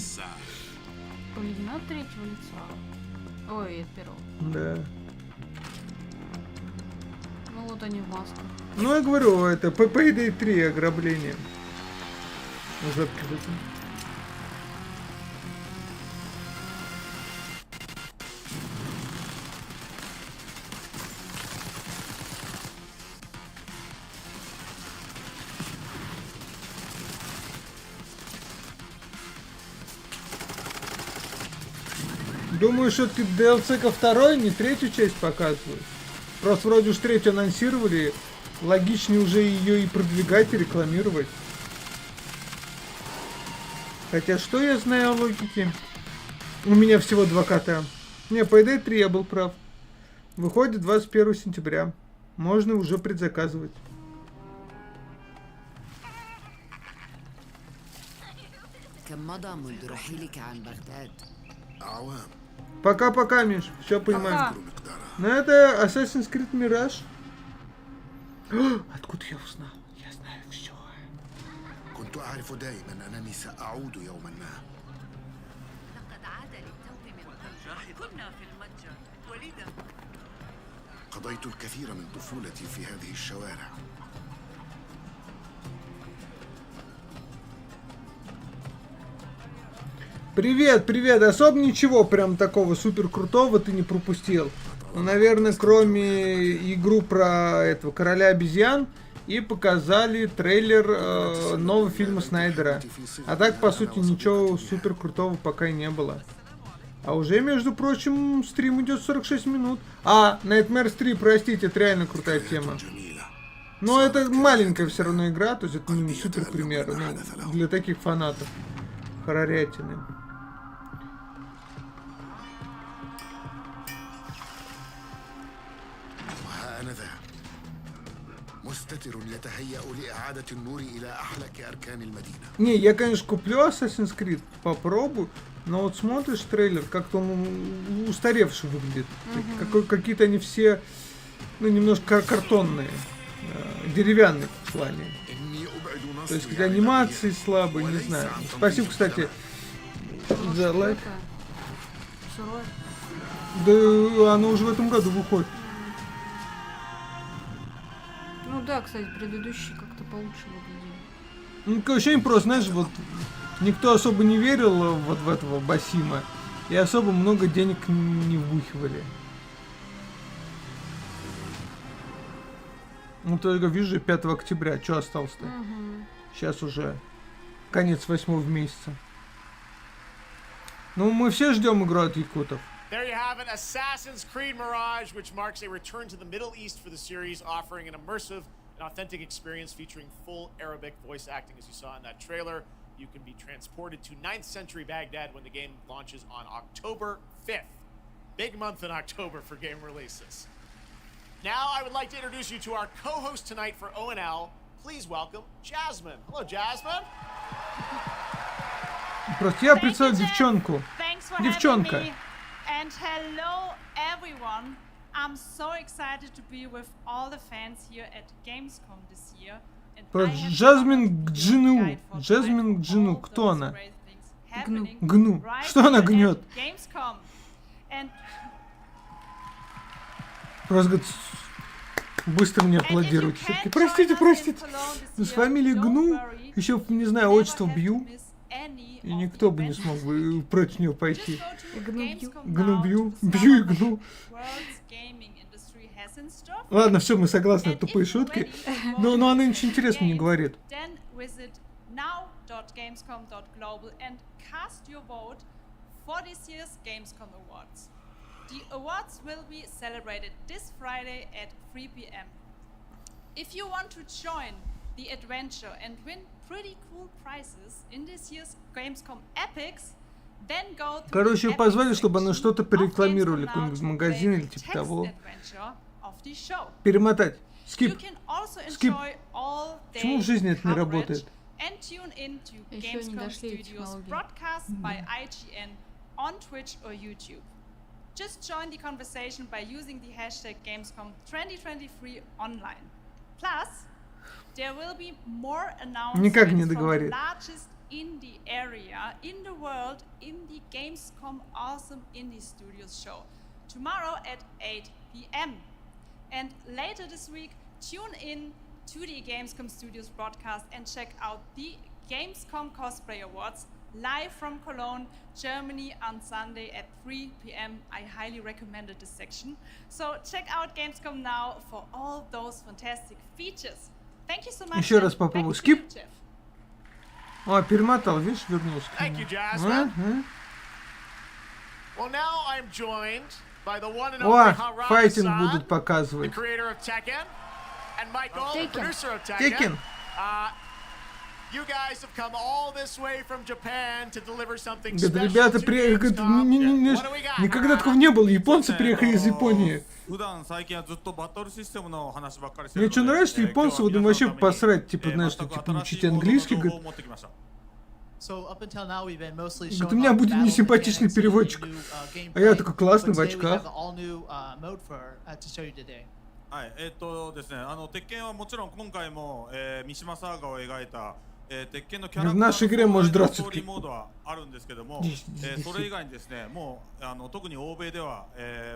Speaker 4: Блин, от третьего лица. Ой, от первого.
Speaker 2: Да.
Speaker 4: Ну вот они в масках.
Speaker 2: Ну, я говорю, это Payday 3 ограбление. Думаю, все-таки DLC ко второй, не третью часть показывают. Просто вроде уж третью анонсировали. Логичнее уже ее и продвигать, и рекламировать. Хотя что я знаю о логике? У меня всего 2 кота. Не, по идее 3 я был прав. Выходит 21 сентября. Можно уже предзаказывать. Пока-пока, Миш. Все понимаю. Но это Assassin's Creed Mirage. Откуда я узнал? Я знаю все.
Speaker 18: كنت أعرف دائما أنني سأعود يوما ما. قضيت الكثير من طفولتي في هذه الشوارع.
Speaker 2: Привет, привет. Особо ничего прям такого супер крутого ты не пропустил. Ну, наверное, кроме игру про этого короля обезьян и показали трейлер нового фильма Снайдера. А так, по сути, ничего супер крутого пока и не было. А уже, между прочим, стрим идет 46 минут. А, Nightmares 3, простите, это реально крутая тема. Но это маленькая все равно игра, то есть это не супер пример, ну, для таких фанатов хоррорятины. Не, я, конечно, куплю Assassin's Creed, попробую, но вот смотришь трейлер, как-то он устаревший выглядит. Какие-то они все, ну, немножко картонные, деревянные в плане. То есть, где анимации слабые, не знаю. Спасибо, кстати, за лайк. Да, оно уже в этом году выходит.
Speaker 4: Ну да, кстати, предыдущий как-то получше выглядел.
Speaker 2: Ну, ощущение просто, знаешь, вот никто особо не верил вот в этого Басима, и особо много денег не вбухивали. Ну, только вижу, 5 октября, что осталось-то? Сейчас уже конец 8 месяца. Ну, мы все ждем игру от якутов.
Speaker 10: There you have it, Assassin's Creed Mirage, which marks a return to the Middle East for the series, offering an immersive and authentic experience featuring full Arabic voice acting, as you saw in that trailer. You can be transported to 9th century Baghdad when the game launches on October 5th. Big month in October for game releases. Now I would like to introduce you to our co-host tonight for ONL. Please welcome Jasmine. Hello, Jasmine.
Speaker 2: Просто я представляю девчонку. Девчонка.
Speaker 19: And hello everyone. I'm so excited to be with all the fans here at Gamescom this year.
Speaker 2: Джазмин Гджину. Джазмин Гджину. Кто она? Гну. Что она гнет? Просто говорит, быстро мне аплодируют. Простите, простите. С фамилией Гну, еще, не знаю, отчество Бью. И никто бы не смог бы против нее пойти. Гну Бью. Бью и Гну. Ладно, все, мы согласны, это тупые шутки. Но она ничего интересного не говорит.
Speaker 19: The awards will be celebrated this Friday at 3 p.m. If you want to join the adventure and win pretty cool prizes in this year's Gamescom Epics, then go to
Speaker 2: Короче, позвали, чтобы она что-то порекламировали, какой-нибудь магазин или типа того. Перемотать. Скип. Скип. Почему в жизни это не работает?
Speaker 4: Еще не дошли технологии.
Speaker 19: Just join the conversation by using the hashtag Gamescom 2023 online. Plus, there will be more announcements from the largest indie area in the world in the Gamescom Awesome Indie Studios show tomorrow at 8 p.m. And later this week, tune in to the Gamescom Studios broadcast and check out the Gamescom Cosplay Awards live from Cologne, Germany on Sunday at 3 p.m. I highly recommended this section. So check out Gamescom now for all those fantastic features. Thank you so much.
Speaker 2: Еще раз попробую. Скип. О, перемотал, видишь, вернулся.
Speaker 10: Thank you, Jasmine. Well, Well, now I'm joined by the one and
Speaker 2: О,
Speaker 10: only Harada-san,
Speaker 2: файтинг будут
Speaker 10: the
Speaker 2: показывать.
Speaker 10: creator of Tekken, and Michael, the
Speaker 4: Tekken.
Speaker 10: producer of Tekken.
Speaker 2: Tekken.
Speaker 10: You guys have come all this way from Japan to deliver something
Speaker 2: Говорит,
Speaker 10: special
Speaker 2: ребята,
Speaker 10: to Gamescom. What do we got?
Speaker 2: никогда такого не было. Японцы приехали из Японии.
Speaker 20: 普段最近はずっとバトルシステムの話ばっかりして
Speaker 2: Мне
Speaker 20: る
Speaker 2: что
Speaker 20: ので
Speaker 2: нравится, что японцы вот им вообще посрать, типа, знаешь, что типа учить английский, говорит.
Speaker 21: So up until now we've been mostly
Speaker 2: Говорит, у
Speaker 21: showing
Speaker 2: меня
Speaker 21: off
Speaker 2: будет
Speaker 21: battle
Speaker 2: несимпатичный
Speaker 21: mechanics and
Speaker 2: переводчик.
Speaker 21: new,
Speaker 2: А я
Speaker 21: gameplay.
Speaker 2: такой классный в
Speaker 21: But today we
Speaker 2: очках.
Speaker 21: have an all-new mode to show you today.
Speaker 20: はい、ですね、鉄拳はもちろん今回も、三島サーガを描いた、鉄拳のキャラクターのストーリーモードはあるんですけども、それ以外にですね、もう特に欧米では、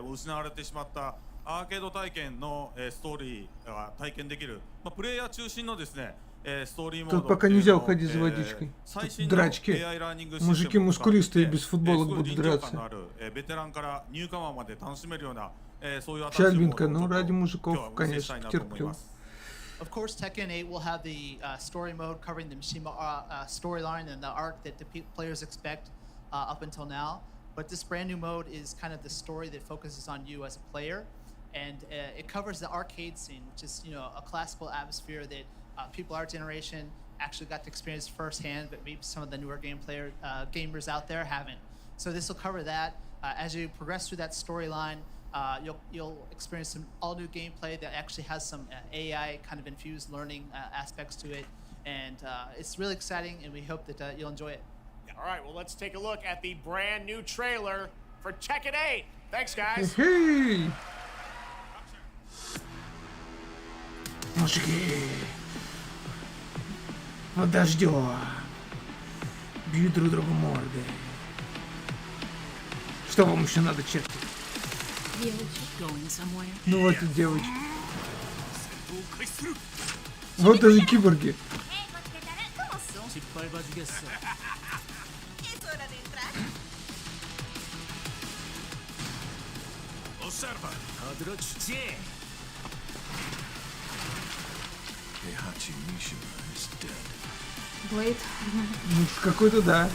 Speaker 20: 失われてしまったアーケード体験の、ストーリーが体験できる、プレイヤー中心のですね、ストーリーモード
Speaker 2: Тут пока нельзя уходить за водичкой. Тут драчки. Мужики мускулистые без футболок будут драться. Чальбинка, ну ради мужиков, конечно, терплю.
Speaker 21: Of course, Tekken 8 will have the story mode covering the Mishima storyline and the arc that the players expect up until now. But this brand new mode is kind of the story that focuses on you as a player, and it covers the arcade scene, which is a classical atmosphere that people our generation actually got to experience firsthand, but maybe some of the newer gamers out there haven't. So this will cover that. As you progress through that storyline, you'll experience some all-new gameplay that actually has some AI kind of infused learning aspects to it, and it's really exciting, and we hope that you'll enjoy it.
Speaker 10: All right, well, let's take a look at the brand new trailer for Tekken 8. Thanks, guys.
Speaker 2: Hey. Мужики. Вот дождё. Бьют друг другу морды. Что вам еще надо чекать? Ну вот и девочки. Вот даже киборги.
Speaker 4: Блейд.
Speaker 2: Ну, какой-то да.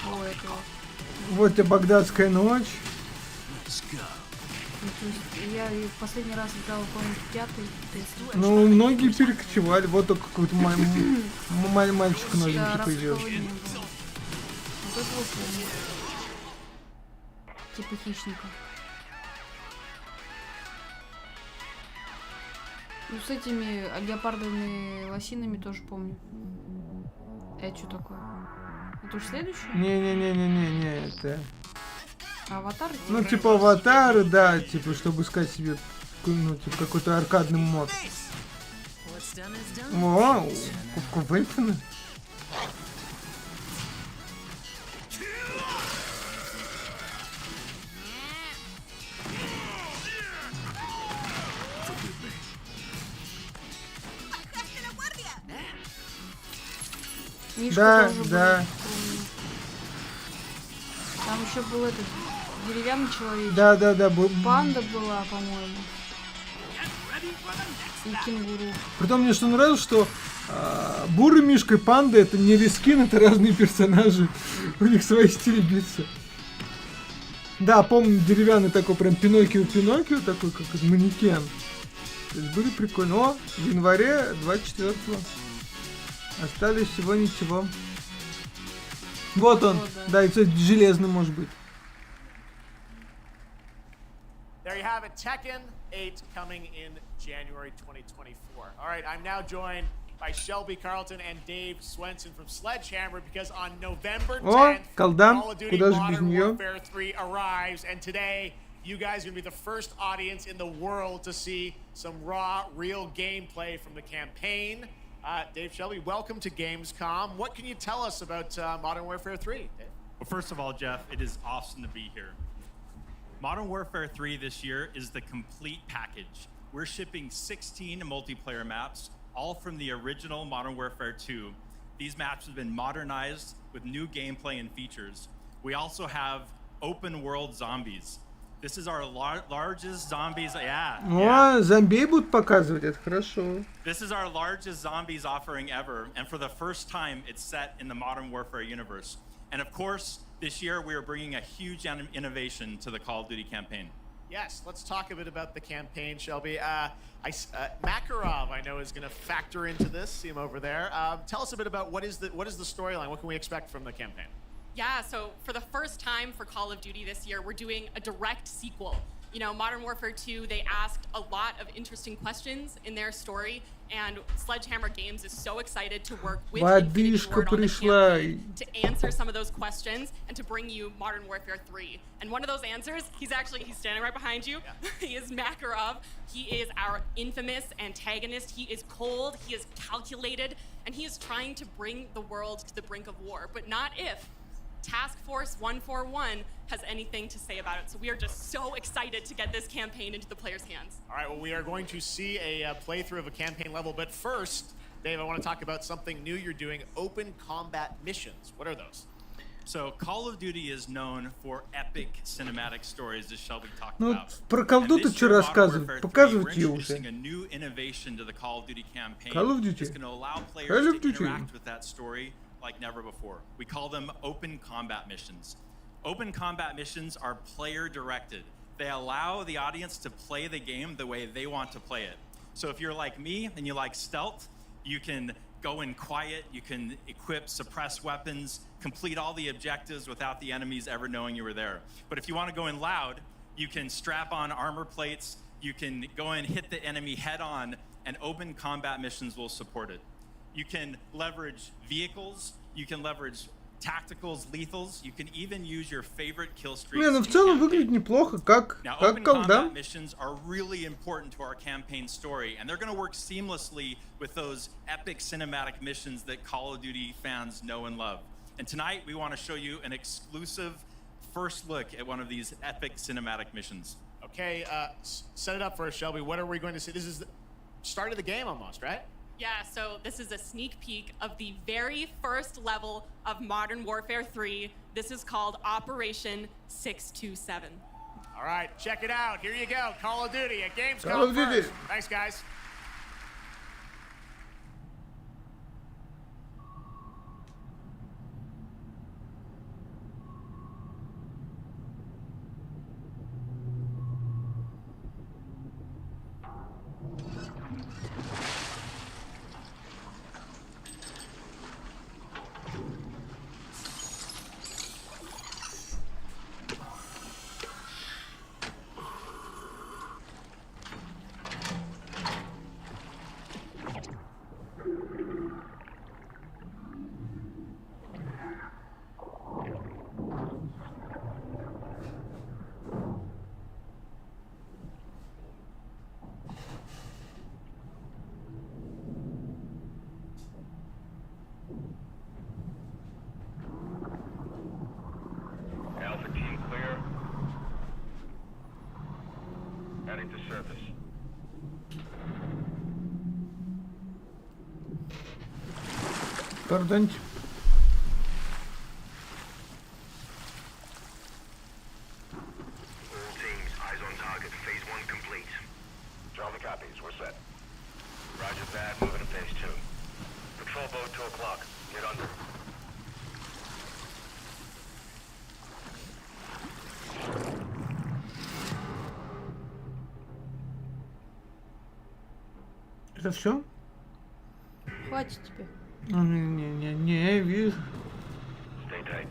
Speaker 4: О, это...
Speaker 2: Вот тебе багдадская ночь.
Speaker 4: Я в последний раз играл, по-моему, в 5-й.
Speaker 2: Ну, многие перекочевали. Вот только какой-то мальчик новенький появился.
Speaker 4: Вот это вот помню. Типа хищника. Ну, с этими леопардовыми лосинами тоже помню. Это что такое? Это уж следующее?
Speaker 2: Не, это...
Speaker 4: Аватар?
Speaker 2: Ну, типа аватары, да, типа, чтобы искать себе, ну, типа, какой-то аркадный мод. Вау, кубка Вейфена.
Speaker 4: Мишка тоже
Speaker 2: да.
Speaker 4: Был. Там еще был этот деревянный человечек.
Speaker 2: Да.
Speaker 4: Панда была, по-моему. И кенгуру.
Speaker 2: Притом мне что нравилось, что бурый мишка и панда это не рискин, это разные персонажи. У них свои стили лица. Да, помню, деревянный такой прям Пиноккио, такой как манекен. То есть были прикольно. О, в январе 24-го. Остались всего ничего. Вот он. Да, и кстати, железный может быть.
Speaker 10: There you have it, Tekken 8 coming in January 2024. All right, I'm now joined by Shelby Carlton and Dave Swenson from Sledgehammer because on November 10th, Call of Duty Modern Warfare 3 arrives, and today you guys are going to be the first audience in the world to see some raw, real gameplay from the campaign. Dave, Shelby, welcome to Gamescom. What can you tell us about Modern Warfare 3? Dave?
Speaker 22: Well, first of all, Jeff, it is awesome to be here. Modern Warfare 3 this year is the complete package. We're shipping 16 multiplayer maps, all from the original Modern Warfare 2. These maps have been modernized with new gameplay and features. We also have open world zombies. This is our largest zombies. Yeah.
Speaker 2: О, зомби будут показывать, это хорошо.
Speaker 22: This is our largest zombies offering ever, and for the first time, it's set in the Modern Warfare universe. And of course, this year we are bringing a huge innovation to the Call of Duty campaign.
Speaker 10: Yes, let's talk a bit about the campaign, Shelby. Makarov, I know, is going to factor into this. See him over there. Tell us a bit about what is the storyline. What can we expect from the campaign?
Speaker 3: Yeah, so for the first time for Call of Duty this year, we're doing a direct sequel. You know, Modern Warfare 2, they asked a lot of interesting questions in their story, and Sledgehammer Games is so excited to work with Infinity Ward on the campaign to answer some of those questions and to bring you Modern Warfare 3. And one of those answers, he's standing right behind you. Yeah. He is Makarov. He is our infamous antagonist. He is cold, he is calculated, and he is trying to bring the world to the brink of war, but not if Task Force 141 has anything to say about it. So we are just so excited to get this campaign into the players' hands.
Speaker 10: All right, well, we are going to see a playthrough of a campaign level, but first, Dave, I want to talk about something new you're doing, open combat missions. What are those?
Speaker 22: So Call of Duty is known for epic cinematic stories, as Shelby talked
Speaker 2: Ну,
Speaker 22: about.
Speaker 2: про Call of Duty что рассказывать? Показывайте уже.
Speaker 22: A new innovation to the Call of Duty campaign.
Speaker 2: Call of Duty.
Speaker 22: It's going to allow players to interact with that story like never before. We call them open combat missions. Open combat missions are player directed. They allow the audience to play the game the way they want to play it. So if you're like me and you like stealth, you can go in quiet, you can equip, suppress weapons, complete all the objectives without the enemies ever knowing you were there. But if you want to go in loud, you can strap on armor plates, you can go in, hit the enemy head on, and open combat missions will support it. You can leverage vehicles, you can leverage tacticals, lethals, you can even use your favorite kill streaks.
Speaker 2: Не, ну в целом выглядит неплохо, как колда.
Speaker 22: Missions are really important to our campaign story, and they're going to work seamlessly with those epic cinematic missions that Call of Duty fans know and love. And tonight we want to show you an exclusive first look at one of these epic cinematic missions.
Speaker 10: Okay, set it up for us, Shelby. What are we going to see? This is the start of the game almost, right?
Speaker 3: Yeah, so this is a sneak peek of the very first level of Modern Warfare 3. This is called Operation 627.
Speaker 10: All right, check it out. Here you go. Call of Duty at Gamescom.
Speaker 2: Call of Duty.
Speaker 10: Thanks, guys.
Speaker 9: Alpha team clear. Heading to surface.
Speaker 2: Pardonьте.
Speaker 9: All teams, eyes on target. Phase 1 complete. Charlie copies. We're set. Roger that. Moving to phase 2. Patrol boat 2 o'clock. Get under.
Speaker 2: Это все?
Speaker 4: Хватит тебе.
Speaker 2: Не, вижу.
Speaker 9: Stay tight.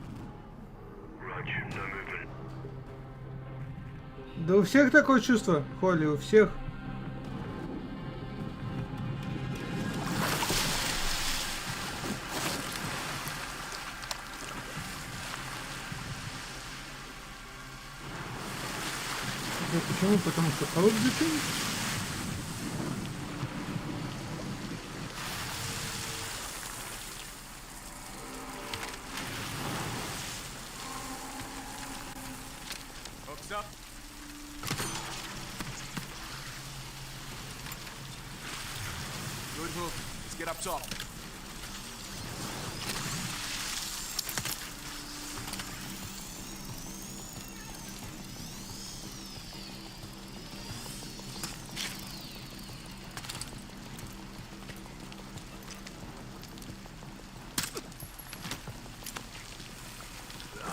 Speaker 9: Roger. No movement.
Speaker 2: Да у всех такое чувство, Холли, у всех. Да почему? Потому что Call of Duty?
Speaker 10: Hooks up. Good hook. Let's get up top.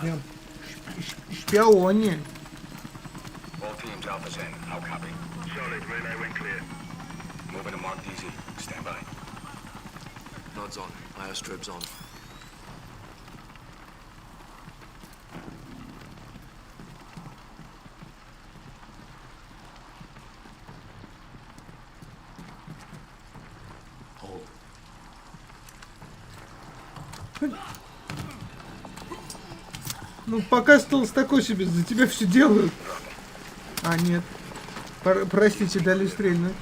Speaker 2: Прям шпионе.
Speaker 9: All teams, Alpha's in. How copy? Solid. Relay went clear. Moving to Mark DZ. Stand by.
Speaker 5: Nods on. Airstrip's on. Hold.
Speaker 2: Ну, пока стол такой себе, за тебя все делают. А, нет. Простите, дали стрельнуть.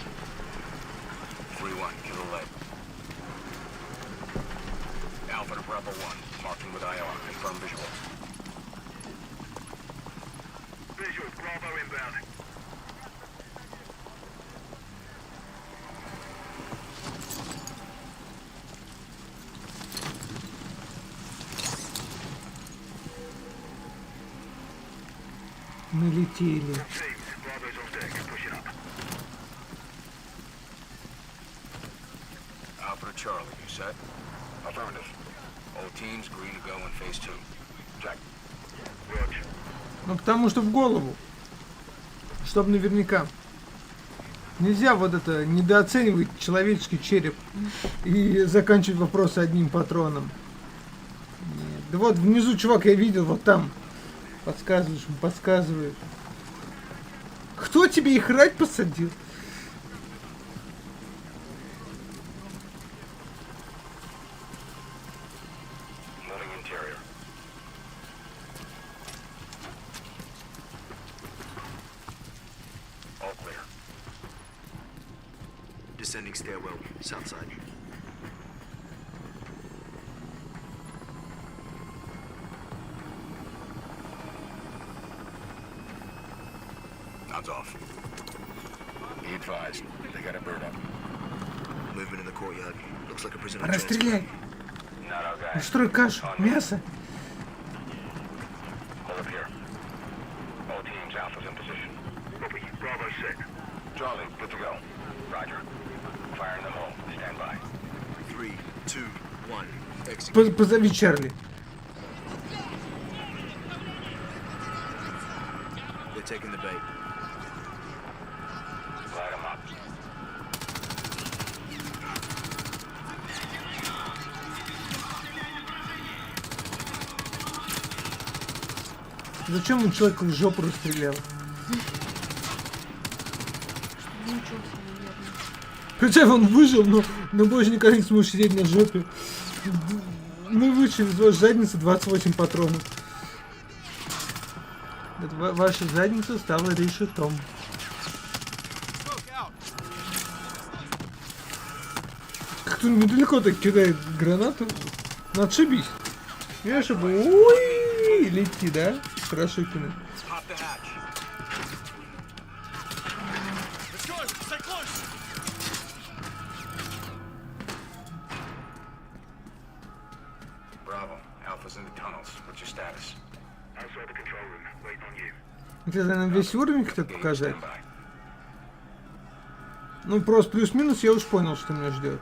Speaker 2: Налетели.
Speaker 9: Alpha to Charlie, you set? Affirmative. All teams agree to go in phase 2. Jack. Roger.
Speaker 2: Ну, потому что в голову. Чтоб наверняка. Нельзя вот это недооценивать человеческий череп и заканчивать вопросы одним патроном. Нет. Да вот внизу, чувак, я видел, вот там. Подсказываешь, он подсказывает. Кто тебе их рать посадил?
Speaker 5: Descending stairwell, south side.
Speaker 9: Nods off. Be advised, they got a bird up.
Speaker 5: Movement in the courtyard. Looks like a prisoner.
Speaker 2: Расстреляй! Устрой кашу, мясо.
Speaker 9: Hold up here. All teams, Alpha's in position. Copy. Bravo set. Charlie, good to go. Roger. Fire in the hole. Stand by.
Speaker 5: 3, 2, 1. Execute.
Speaker 2: Позови Чарли.
Speaker 5: They're taking the bait.
Speaker 9: Light them up.
Speaker 2: Зачем он человека в жопу расстрелял? Хотя он выжил, но больше никогда не сможет сидеть на жопе. Мы вышли из вашей задницы 28 патронов. Ваша задница стала решетом. Кто недалеко так кидает гранату? Ну отшибись. Я чтобы уи лети, да? Хорошо кинуть. Это нам весь уровень хотят показать. Ну просто плюс-минус я уж понял, что меня ждет.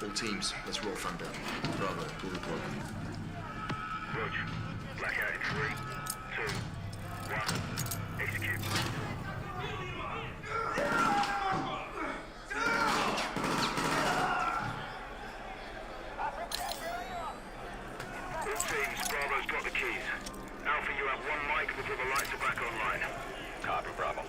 Speaker 5: All teams, let's roll thunder. Bravo, pull the plug.
Speaker 9: Roger. Blackout in 3, 2, 1. Execute. All teams, Bravo's got the keys. Alpha, you have one mic before the lights are back online. Copy, Bravo.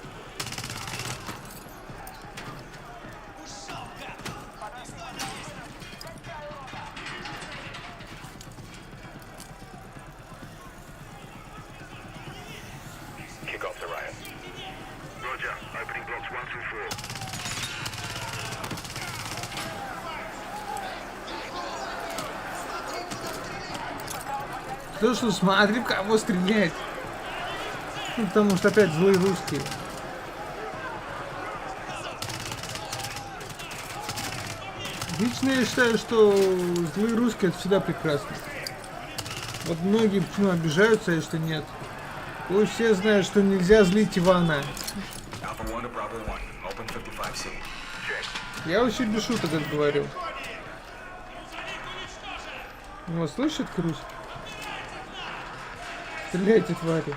Speaker 9: Kick off the riot. Roger. Opening blocks 1 through 4.
Speaker 2: Слушай, смотри, кого стрелять. Ну, потому что опять злые русские. Лично я считаю, что злые русские это всегда прекрасно. Вот многие почему обижаются, а что нет. Пусть все знают, что нельзя злить Ивана. Я вообще без шуток это говорю. Вот, слышит Круз? Стреляйте, твари.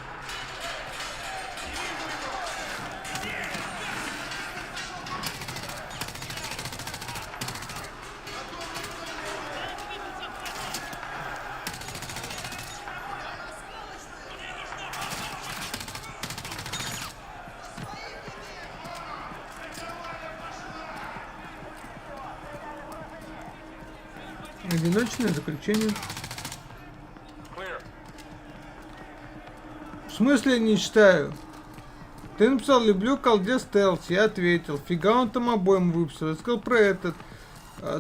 Speaker 2: Одиночное заключение. В смысле не читаю? Ты написал, люблю колде стелс. Я ответил. Фига он там обоим выписал. Я сказал про этот.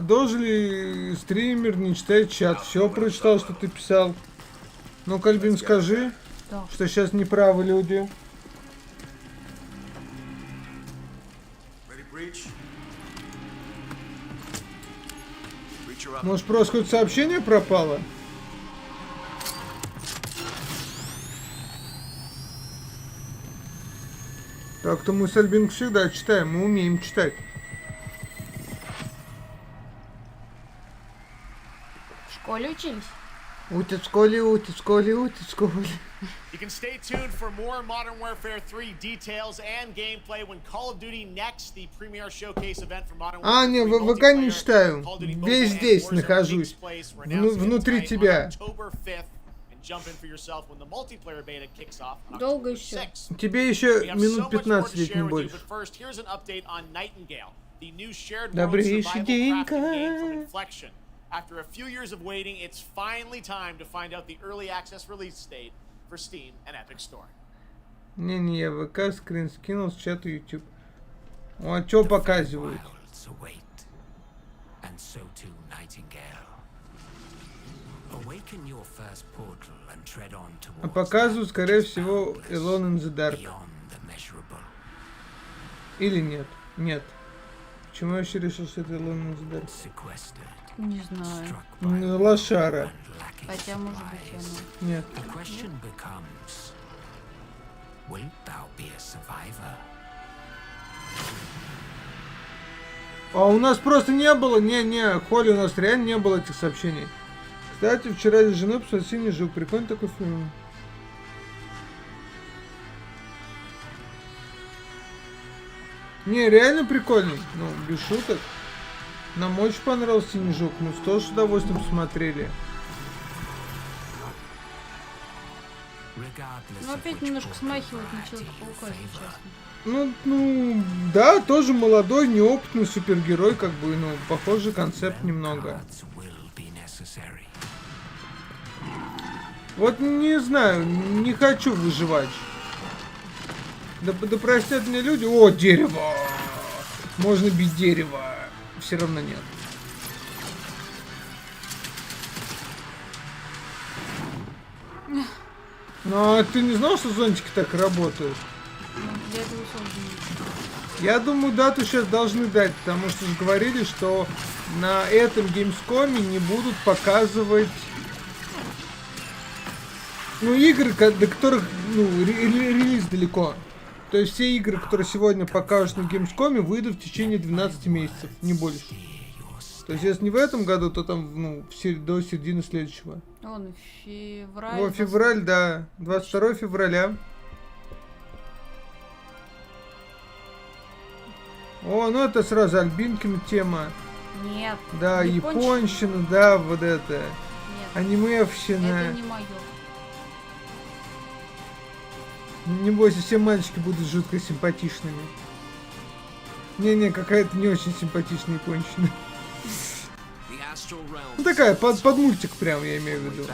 Speaker 2: Должен ли стример не читать чат? Все прочитал, что ты писал. Ну, Кальбин, скажи, что сейчас неправы люди. Может, просто хоть сообщение пропало? Так-то мы с Альбин всегда читаем, мы умеем читать.
Speaker 4: В школе учились?
Speaker 2: Утят в школе, утят в школе, утят в школе.
Speaker 10: You can stay tuned for more Modern Warfare 3 details and gameplay when Call of Duty Next, the premier showcase event for Modern Warfare 3
Speaker 2: не, в ВК не читаю. Весь здесь нахожусь. Внутри тебя.
Speaker 4: Долго еще.
Speaker 2: Тебе еще минут 15 ведь не больше. Добрейший денька.
Speaker 10: After a few years of waiting, it's finally time to find out the early access release date for Steam and Epic Store.
Speaker 2: Не, я ВК скрин скинул с чата YouTube. А что показывают? А показывают, скорее всего, Alone in the Dark. Или нет? Нет. Почему я вообще решил, что это Alone in the Dark?
Speaker 4: Не знаю.
Speaker 2: Лошара.
Speaker 4: Хотя, может быть, оно.
Speaker 2: Нет. А у нас просто не было, Холли, у нас реально не было этих сообщений. Кстати, вчера с женой посмотрел «Синий жук». Прикольный такой фильм. Не, реально прикольный. Ну, без шуток. Нам очень понравился «Синий жук». Мы тоже с удовольствием смотрели.
Speaker 4: Ну, опять немножко смахивает на Человека-паука, если честно.
Speaker 2: Ну, да, тоже молодой, неопытный супергерой, как бы, ну, похожий концепт немного. Вот не знаю, не хочу выживать. Да простят меня люди. О, дерево! Можно бить дерево. Все равно нет. Ну, а ты не знал, что зонтики так работают? Я думаю, дату сейчас должны дать, потому что же говорили, что на этом Gamescom не будут показывать, ну, игры, до которых, ну, релиз далеко. То есть все игры, которые сегодня покажут на Gamescom, выйдут в течение 12 месяцев, не больше. То есть если не в этом году, то там, ну, до середины следующего.
Speaker 4: Он февраль.
Speaker 2: О, февраль, да. 22 февраля. О, ну это сразу Альбинкина тема.
Speaker 4: Нет.
Speaker 2: Да, японщина, да, вот это. Нет. Анимевщина.
Speaker 4: Это не мое.
Speaker 2: Не бойся, все мальчики будут жутко симпатичными. Не, какая-то не очень симпатичная японщина. Ну такая, под мультик прям, я имею в виду.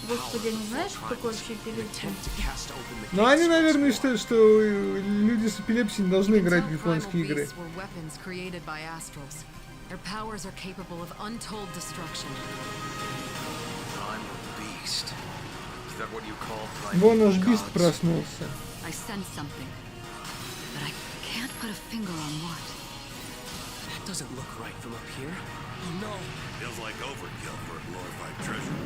Speaker 4: Господи, не знаешь, что такое вообще эпилепсия?
Speaker 2: Ну они, наверное, считают, что люди с эпилепсией не должны играть в японские игры. Вон наш Бист проснулся.
Speaker 1: Put a finger on what? That doesn't look right from up here. Oh no.
Speaker 7: Feels like overkill for a glorified treasure.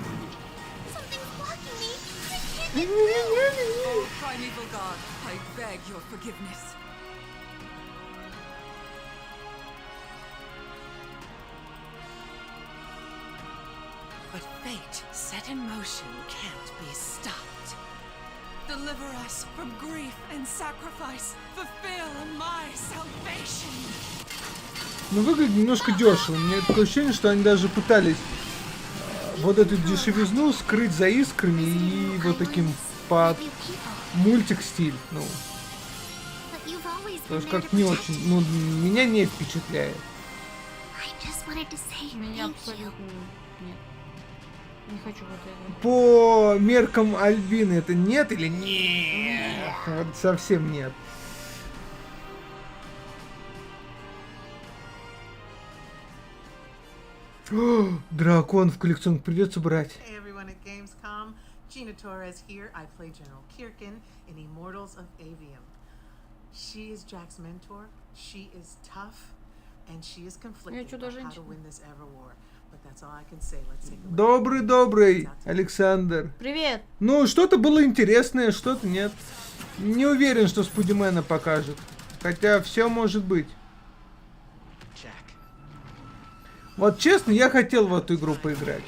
Speaker 1: Something's blocking me. I can't Oh, primeval god, I beg your forgiveness. But fate set in motion can't be stopped. Deliver us from grief and sacrifice. Fulfill my salvation.
Speaker 2: Ну, выглядит немножко дешево. У меня такое ощущение, что они даже пытались вот эту дешевизну скрыть за искрами и вот таким под мультик стиль. Ну, тоже как не очень, ну, меня не впечатляет.
Speaker 4: Меня абсолютно нет. Не хочу вот это.
Speaker 2: По меркам Альбины это нет или нет? Вот совсем нет. О, дракон в коллекцион придется брать.
Speaker 8: Hey everyone at Gamescom, Gina Torres here. I play General Kirkin in Immortals of Avium. She is Jack's mentor. She is tough, and she is conflicted about how to win this ever war. But that's all I can say. Let's take a look.
Speaker 2: Добрый, Александр.
Speaker 4: Привет.
Speaker 2: Ну, что-то было интересное, что-то нет. Не уверен, что Спудимена покажет. Хотя все может быть. Вот честно, я хотел в эту игру поиграть.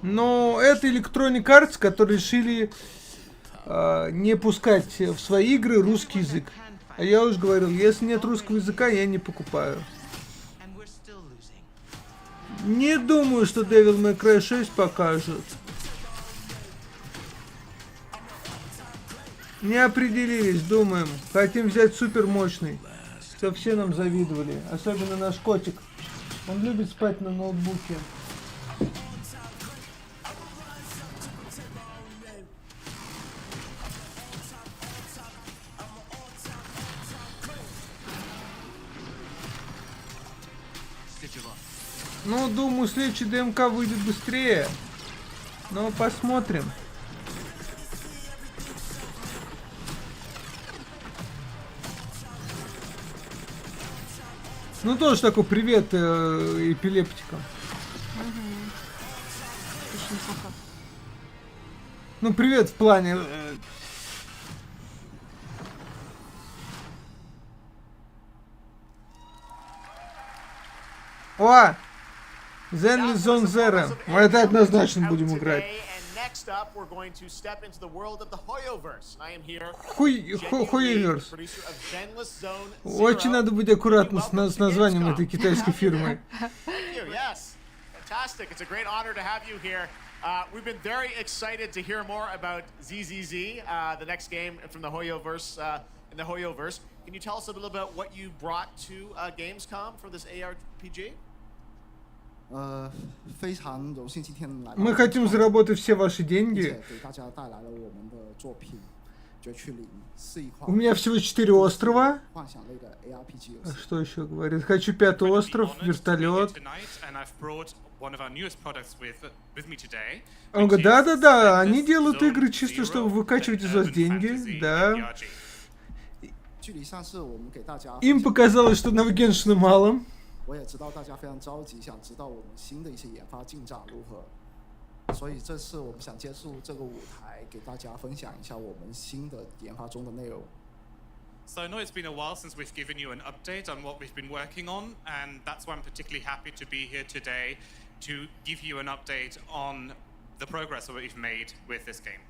Speaker 2: Но это Electronic Arts, которые решили не пускать в свои игры русский язык. А я уже говорил, если нет русского языка, я не покупаю. Не думаю, что Devil May Cry 6 покажут. Не определились, думаем. Хотим взять супер мощный. Что все нам завидовали. Особенно наш котик. Он любит спать на ноутбуке. Ну, думаю, следующий ДМК выйдет быстрее. Но посмотрим. Ну, тоже такой привет эпилептикам. Ну, привет в плане... О! Zenless Zone Zero. Мы это однозначно будем играть. Хуйверс. Очень надо быть аккуратным с названием этой китайской фирмы.
Speaker 10: We've been very excited to hear more about ZZZ, the next game from the Hoyoverse, in the Hoyoverse. Can you tell us a little about what you brought to Gamescom for this ARPG?
Speaker 2: Мы хотим заработать все ваши деньги. У меня всего 4 острова. Что еще говорит? Хочу 5-й остров, вертолет. Он говорит, да-да-да, они делают игры чисто, чтобы выкачивать из вас деньги, да. Им показалось, что Навгеншина мало.
Speaker 11: 我也知道大家非常着急，想知道我们新的一些研发进展如何，所以这次我们想借助这个舞台，给大家分享一下我们新的研发中的内容。
Speaker 23: So I know it's been a while since we've given you an update on what we've been working on, and that's why I'm particularly happy to be here today to give you an update on the progress that we've made with this game.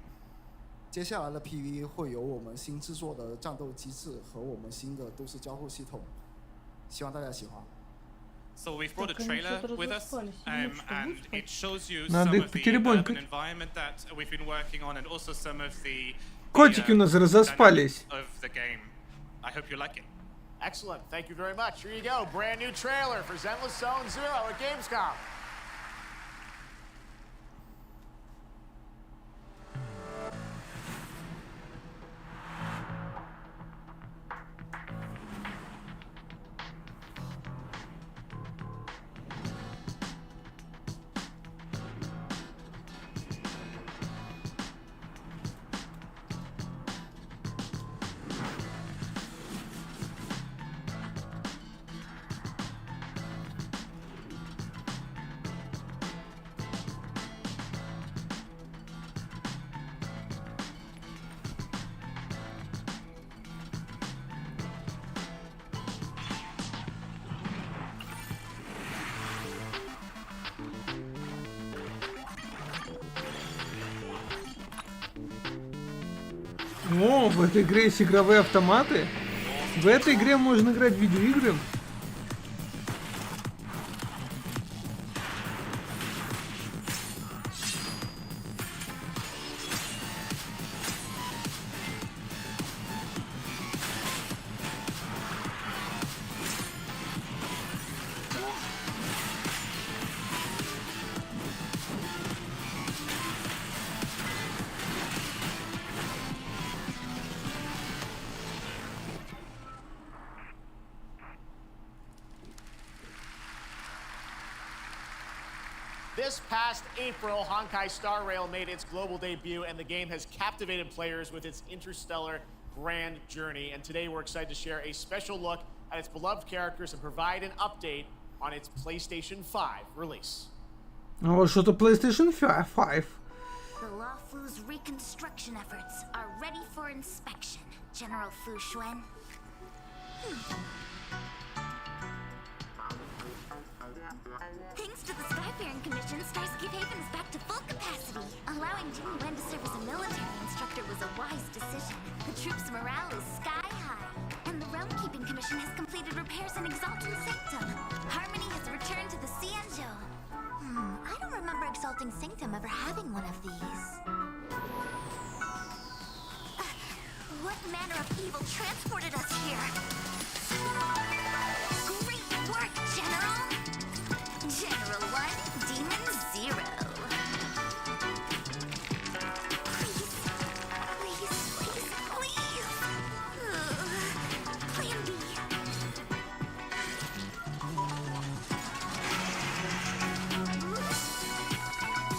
Speaker 11: 接下来的 PV 会有我们新制作的战斗机制和我们新的都市交互系统，希望大家喜欢。
Speaker 23: So we've brought a trailer with us, and it shows you some of the urban environment that we've been working on, and also some of the
Speaker 2: Котики у нас разоспались.
Speaker 23: of the game. I hope you like it.
Speaker 10: Excellent, thank you very much. Here you go, brand new trailer for Zenless Zone Zero at Gamescom.
Speaker 2: О, в этой игре есть игровые автоматы. В этой игре можно играть в видеоигры.
Speaker 10: This past April, Honkai Star Rail made its global debut, and the game has captivated players with its interstellar grand journey. And today we're excited to share a special look at its beloved characters and provide an update on its PlayStation 5 release.
Speaker 2: Oh, что-то PlayStation 5.
Speaker 12: The Law Fu's reconstruction efforts are ready for inspection, General Fu Xuan. Thanks to the Skyfaring Commission, Starscape Haven is back to full capacity. Allowing Jin Yuan to serve as a military instructor was a wise decision. The troops' morale is sky high. And the Realm Keeping Commission has completed repairs in Exalted Sanctum. Harmony has returned to the Xianzhou. I don't remember Exalting Sanctum ever having one of these. What manner of evil transported us here? Great work, General! General 1, Demon 0. Please. Plan B.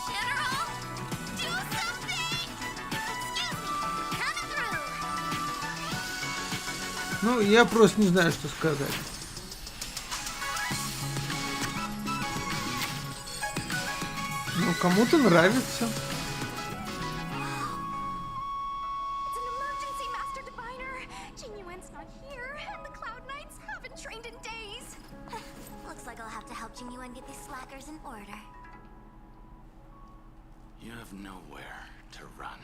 Speaker 12: General, do something! Excuse me, coming through.
Speaker 2: Ну, я просто не знаю, что сказать. Ну, кому-то нравится.
Speaker 12: It's an emergency, Master Diviner. Jin Yuan's not here, and the Cloud Knights haven't trained in days. Looks like I'll have to help Jin Yuan get these slackers in order.
Speaker 15: You have nowhere to run.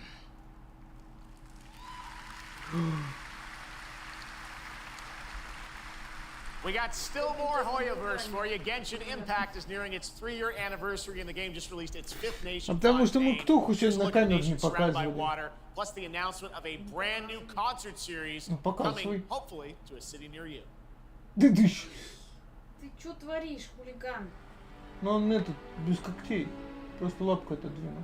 Speaker 10: We got still more Hoyoverse for you. Genshin Impact is nearing its 3-year anniversary, and the game just released its 5th nation.
Speaker 2: Потому что мы ктуху сегодня на камеру не показывали.
Speaker 10: Plus the announcement of a brand new concert series coming, hopefully, to a city near you.
Speaker 2: Да ты ж.
Speaker 4: Ты чё творишь, хулиган?
Speaker 2: Ну он этот, без когтей. Просто лапку отодвинул.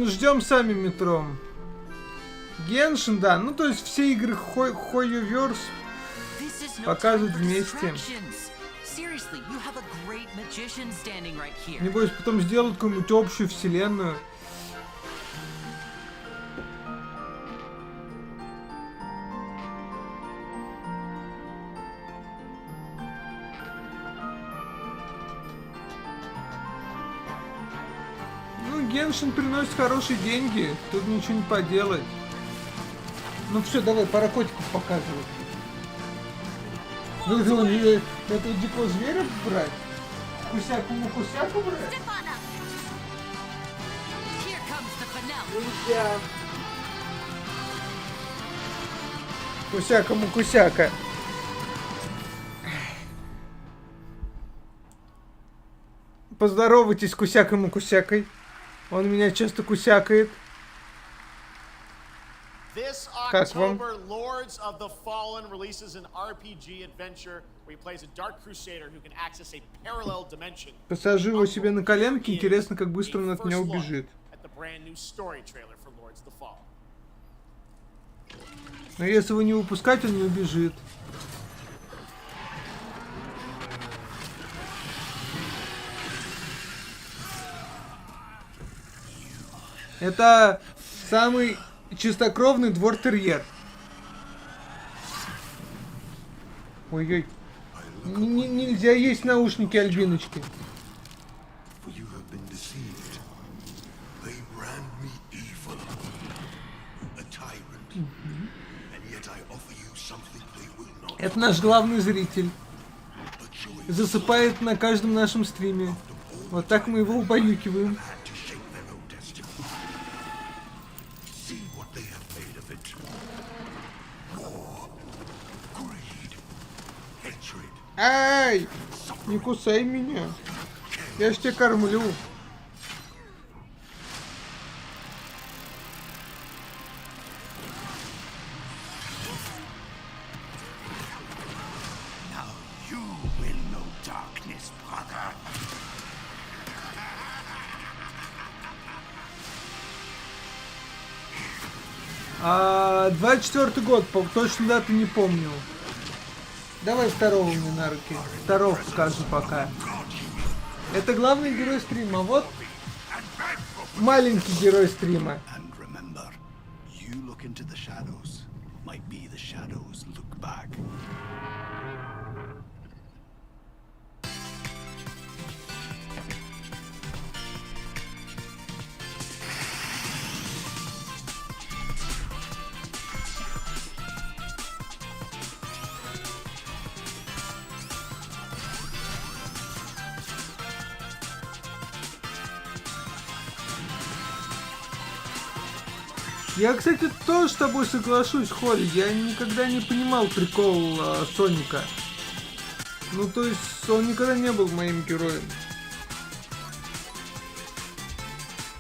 Speaker 2: Ждем сами метро. Геншин, да. Ну, то есть все игры Hoyoverse показывают вместе. Небось, потом сделают какую-нибудь общую вселенную. Геншин приносит хорошие деньги, тут ничего не поделать. Ну все, давай, пора котиков показывать. Ну этого дикого зверя брать? Кусяку брать? Нельзя. Кусяка. Поздоровайтесь с Кусякой. Он меня часто кусякает.
Speaker 10: This
Speaker 2: Как вам?
Speaker 10: October, Lords of the Fallen releases an RPG adventure where he plays a dark crusader who can access a parallel dimension.
Speaker 2: Посажу его себе на коленки, интересно, как быстро он от меня убежит. Но если его не выпускать, он не убежит. Это самый чистокровный двор-терьер. Ой-ой. Нельзя есть наушники Альбиночки. Это наш главный зритель. Засыпает на каждом нашем стриме. Вот так мы его убаюкиваем. Ай! Не кусай меня. Я ж тебя кормлю. А 24-й год, точно дату не помню. Давай второго мне на руки. Второго покажу пока. Это главный герой стрима. Вот маленький герой стрима. Я, кстати, тоже с тобой соглашусь, Холли. Я никогда не понимал прикол Соника. Ну, то есть, он никогда не был моим героем.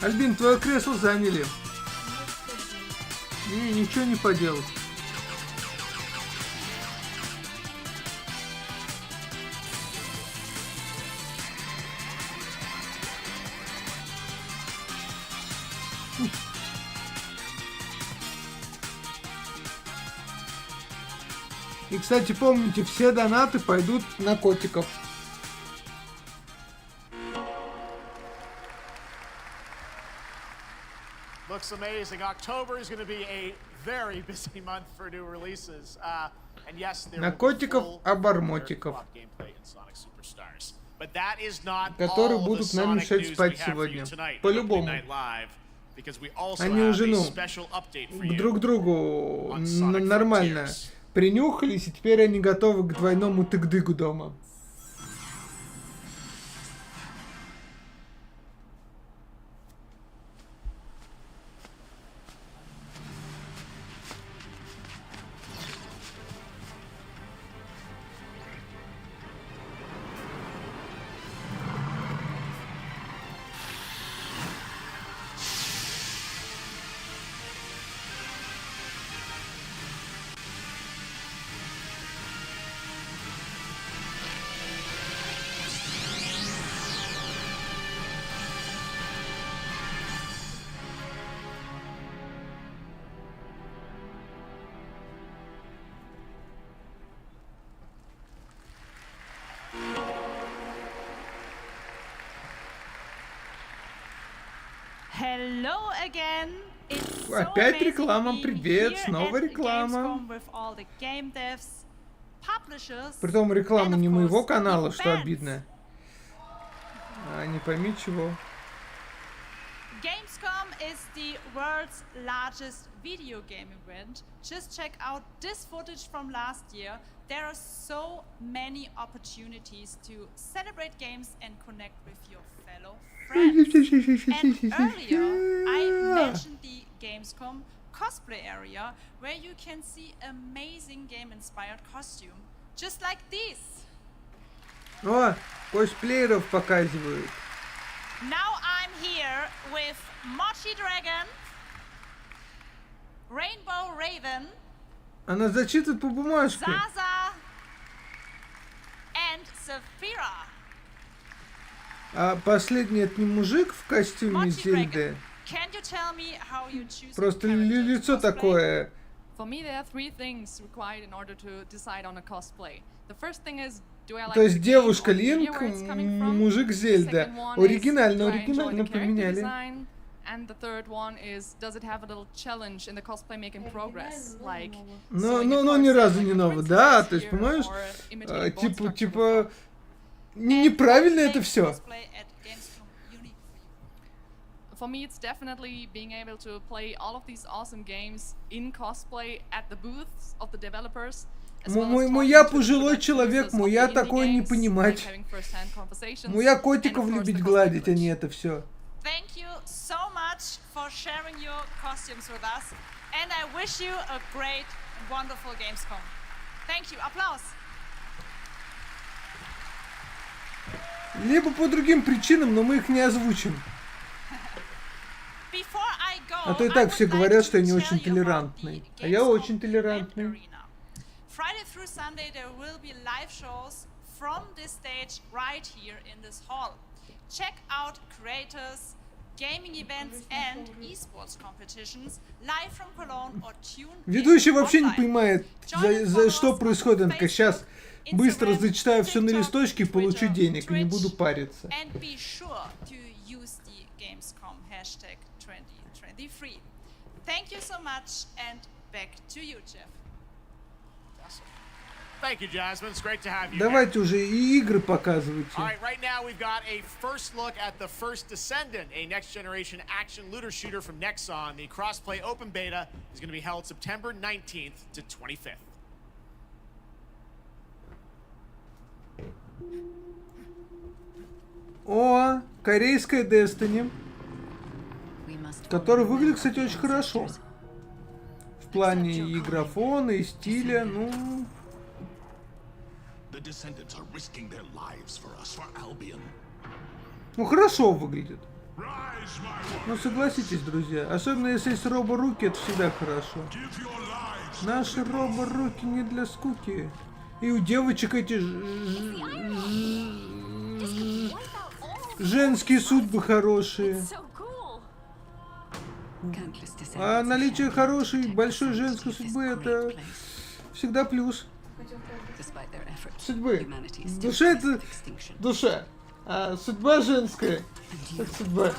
Speaker 2: Альбин, твое кресло заняли. Ничего не поделать. И, кстати, помните, все донаты пойдут на котиков.
Speaker 10: Looks amazing. October is going to be a very busy month for new releases. And yes, there
Speaker 2: на котиков, обормотиков, которые будут нам мешать спать сегодня. По-любому. Они уже, друг к другу нормально принюхались, и теперь они готовы к двойному тык-дыгу дома.
Speaker 19: Hello again.
Speaker 2: Опять реклама, привет, снова реклама. Притом реклама не моего канала, что обидно. Не пойми чего.
Speaker 19: Gamescom is the world's largest video game event. Just check out this footage from last year. There are so many opportunities to celebrate games and connect with your fellow friends. And earlier, I mentioned the Gamescom cosplay area, where you can see amazing game-inspired costume, just like this.
Speaker 2: О, косплееров показывают.
Speaker 19: Now I'm here with Mochi Dragon, Rainbow Raven,
Speaker 2: она зачитывает по бумажке.
Speaker 19: Zaza, and Saphira.
Speaker 2: А последний это не мужик в костюме Зельды. Просто лицо такое. То есть девушка Линк, мужик Зельда. Оригинально поменяли.
Speaker 6: And the third one is, does it have a little challenge in the cosplay making progress? Like,
Speaker 2: Ну, ни разу не ново, да, то есть, понимаешь, типа, неправильно это все.
Speaker 6: For me, it's definitely being able to play all of these awesome games in cosplay at the booths of the developers.
Speaker 2: Я пожилой человек, я такое не понимать. Я котиков любить гладить, а не это все.
Speaker 19: Thank you so much for sharing your costumes with us, and I wish you a great and wonderful Gamescom. Thank you. Applause.
Speaker 2: Либо по другим причинам, но мы их не озвучим. А то и так все говорят, что я не очень толерантный. А я очень толерантный.
Speaker 19: Friday through Sunday there will be live shows from this stage right here in this hall. Check out creators, gaming events and esports competitions live from Cologne or tune in.
Speaker 2: Ведущий вообще не понимает, за что происходит. Он как сейчас быстро зачитаю все на листочке и получу денег, и не буду париться.
Speaker 19: And be sure to use the Gamescom hashtag 2023. Thank you so much, and back to you, Jeff.
Speaker 10: Thank you, Jasmine. It's great to have you.
Speaker 2: Давайте уже и игры показывайте.
Speaker 10: All right, right now we've got a first look at the First Descendant, a next-generation action looter shooter from Nexon. The cross-play open beta is going to be held September 19th to 25th.
Speaker 2: О, корейская Destiny, который выглядит, кстати, очень хорошо. В плане и графона, и стиля, ну... Ну, хорошо выглядит. Ну, согласитесь, друзья. Особенно, если есть робо-руки, это всегда хорошо. Наши робо-руки не для скуки. И у девочек эти женские судьбы хорошие. А наличие хорошей, большой женской судьбы — это всегда плюс. Судьбы. Душа — это душа. А судьба женская — это судьба.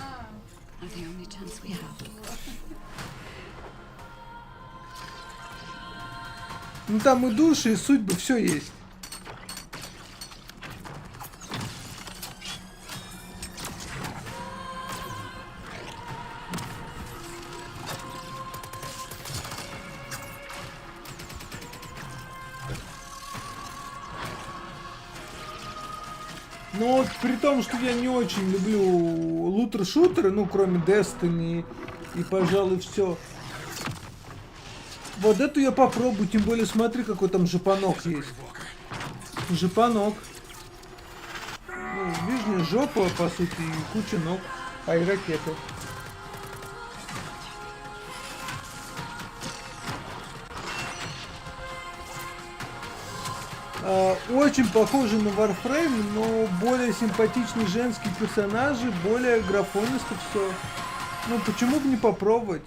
Speaker 2: Ну там и души, и судьбы, все есть. Но вот при том, что я не очень люблю лутер-шутеры, ну кроме Destiny и, пожалуй, все. Вот эту я попробую, тем более смотри, какой там жопанок есть. Жопанок. Ну, нижняя жопа, по сути, и куча ног, а и ракеты. Очень похожи на Warframe, но более симпатичные женские персонажи, более графонисто все. Ну почему бы не попробовать?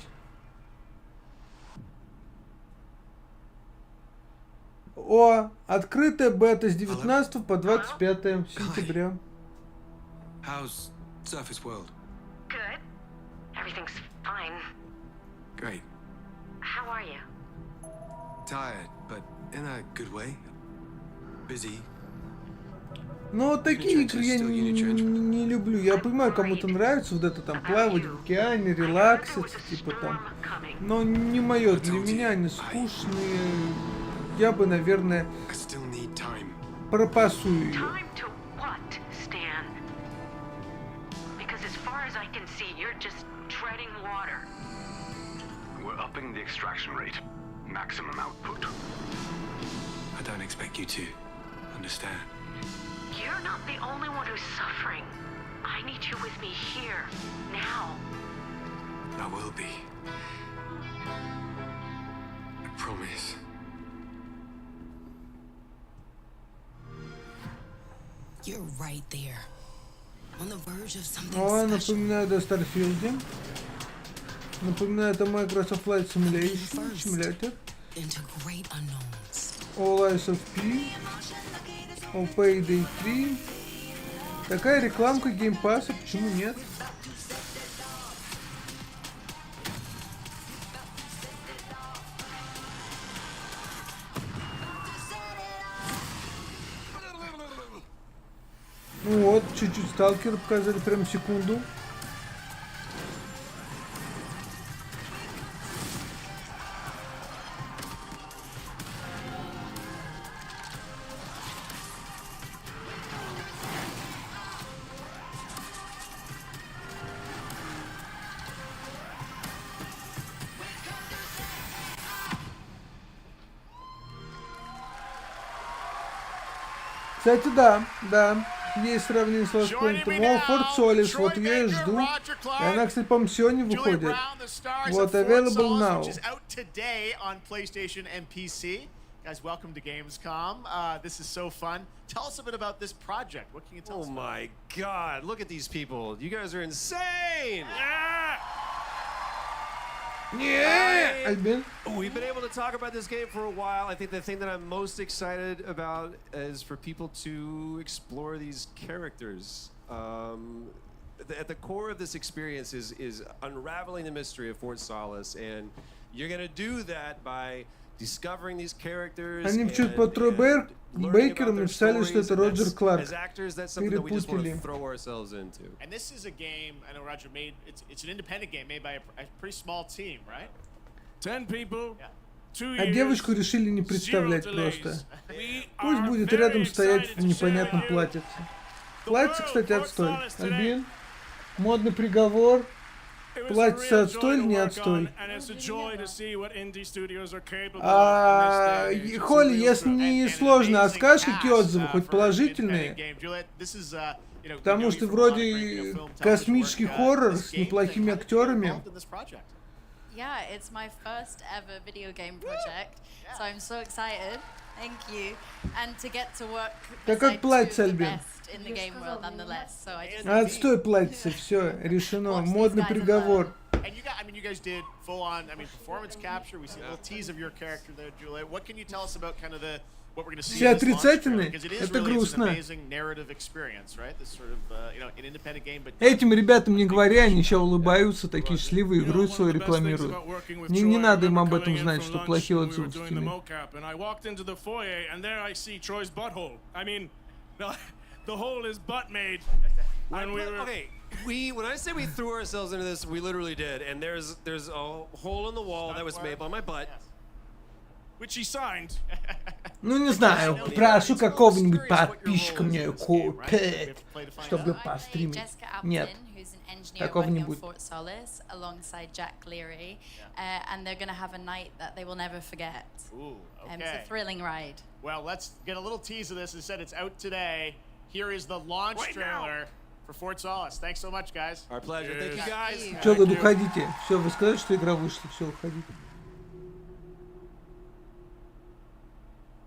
Speaker 2: О, открытая бета с 19 по 25 сентября.
Speaker 13: How's Surface World?
Speaker 12: Good. Everything's fine.
Speaker 13: Great.
Speaker 12: How are you?
Speaker 13: Tired, but in a good way. Busy.
Speaker 2: Но такие игры я не люблю. Я понимаю, кому-то нравится вот это там плавать в океане, релакситься, типа там. Но не мое, для меня они скучные. Я бы, наверное, пропасую ее.
Speaker 13: I don't expect you to understand.
Speaker 12: You're not the only one who's suffering. I need you with me here, now.
Speaker 13: I will be. I promise.
Speaker 16: You're right there. On the verge of something
Speaker 2: О,
Speaker 16: special.
Speaker 2: напоминает о Starfield. Напоминает о Microsoft Flight Simulator.
Speaker 16: Into great unknowns.
Speaker 2: All Eyes of P. О Payday 3. Такая рекламка геймпасса, почему нет? Вот, чуть-чуть сталкера показали, прям секунду. Кстати, да, есть сравнение с Лосконтом. О, Форт Солис, вот я и жду. И она, кстати, по-моему, сегодня выходит. Вот, available now.
Speaker 10: Guys, welcome to Gamescom. This is so fun. Tell us a bit about this project. What can you tell us?
Speaker 14: Oh my God, look at these people. You guys are insane.
Speaker 2: Yeah, Albin.
Speaker 14: We've been able to talk about this game for a while. I think the thing that I'm most excited about is for people to explore these characters. At the core of this experience is unraveling the mystery of Fort Solis, and you're going to do that by discovering these characters.
Speaker 2: Они чуть по Трой Бейкеру написали, что это Роджер Кларк. Перепутали.
Speaker 10: And this is a game, I know Roger made, it's an independent game made by a pretty small team, right?
Speaker 7: 10 people.
Speaker 2: А девочку решили не представлять просто. Пусть будет рядом стоять в непонятном платьице. Платьице, кстати, отстой. Альбин, модный приговор. Платьице отстой или не отстой? Холли, если не сложно, а скажешь, какие отзывы, хоть положительные? Потому что вроде космический хоррор с неплохими актерами.
Speaker 17: Yeah, it's my first ever video game project, so I'm so excited. Thank you, and to get to work
Speaker 2: как платье, Альбин?
Speaker 17: in the game world nonetheless. So I just
Speaker 2: отстой платьице, все решено, модный приговор.
Speaker 10: And you guys did full on, performance capture. We see a little tease of your character there, Juliet. What can you tell us about kind of what we're going to see?
Speaker 2: Все отрицательные, это грустно. Этим ребятам не говоря, они еще улыбаются, такие счастливые, игру свою рекламируют. Не надо им об этом знать, что плохие отзывы в Стиме.
Speaker 7: The hole is butt made.
Speaker 14: When I say we threw ourselves into this, we literally did. And there's a hole in the wall that was made by my butt.
Speaker 7: Which he signed.
Speaker 2: Ну не знаю, прошу какого-нибудь подписчика мне купить, чтобы постримить. Нет, какого-нибудь.
Speaker 17: Alongside Jack Leary, and they're going to have a night that they will never forget.
Speaker 10: Ooh, okay.
Speaker 17: It's a thrilling ride.
Speaker 10: Well, let's get a little tease of this. It said it's out today. Here is the launch trailer for Fort Solis. Thanks so much, guys.
Speaker 14: Our pleasure. Thank you, guys.
Speaker 2: Все, говорит, уходите. Все, вы сказали, что игра вышла. Все, уходите.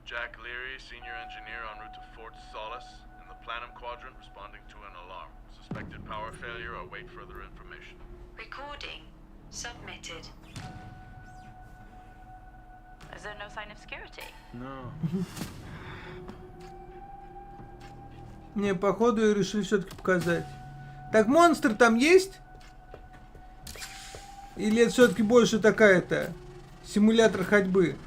Speaker 9: Jack Leary, senior engineer en route to Fort Solis in the Planum Quadrant, responding to an alarm. Suspected power failure. Await further information.
Speaker 18: Recording submitted. Is there no sign of security?
Speaker 9: No.
Speaker 2: Не, походу решили все-таки показать. Так, монстр там есть? Или это все-таки больше такая-то симулятор ходьбы?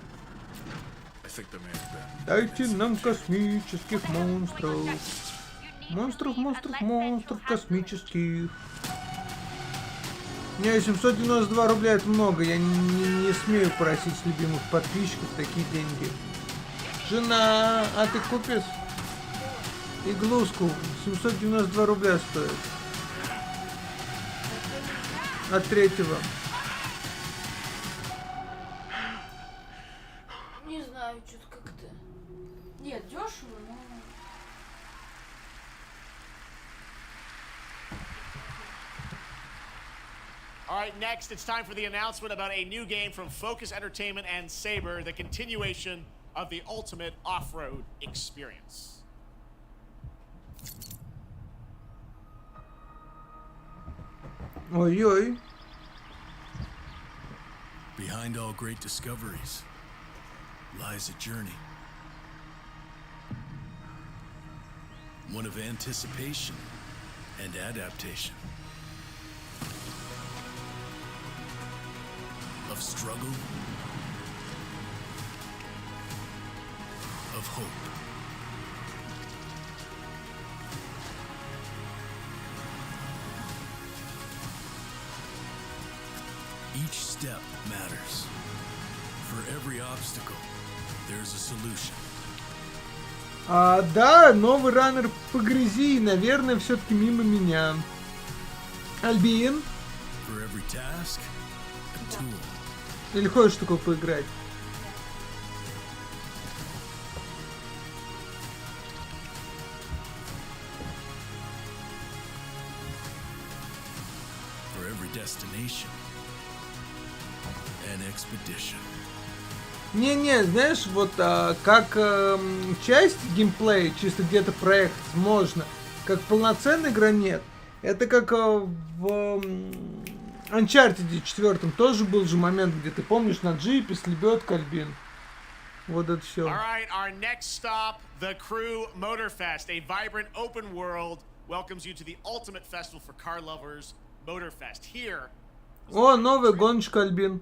Speaker 2: Дайте нам космических монстров. Монстров космических. Не, 792 рубля это много. Я не смею просить с любимых подписчиков такие деньги. Жена, а ты купишь? Иглуску 792 рубля стоит. От третьего.
Speaker 4: Не знаю, что-то как-то... Нет, дешево, но...
Speaker 10: All right, next it's time for the announcement about a new game from Focus Entertainment and Saber, the continuation of the ultimate off-road experience.
Speaker 2: Ой-ой.
Speaker 7: Behind all great discoveries lies a journey. One of anticipation and adaptation. Of struggle. Of hope. Each step matters. For every obstacle, there's a solution.
Speaker 2: Да, новый раннер по грязи, наверное, все-таки мимо меня. Альбин?
Speaker 7: For every task, a tool.
Speaker 2: Или хочешь такое поиграть?
Speaker 7: For every destination, an expedition.
Speaker 2: Не-не, знаешь, вот как часть геймплея, чисто где-то проект можно, как полноценная игра нет. Это как в Uncharted 4 тоже был же момент, где ты помнишь, на джипе с лебедкой, Альбин. Вот это все.
Speaker 10: All right, our next stop, the Crew Motorfest, a vibrant open world welcomes you to the ultimate festival for car lovers, Motorfest. Here.
Speaker 2: О, новая гоночка, Альбин.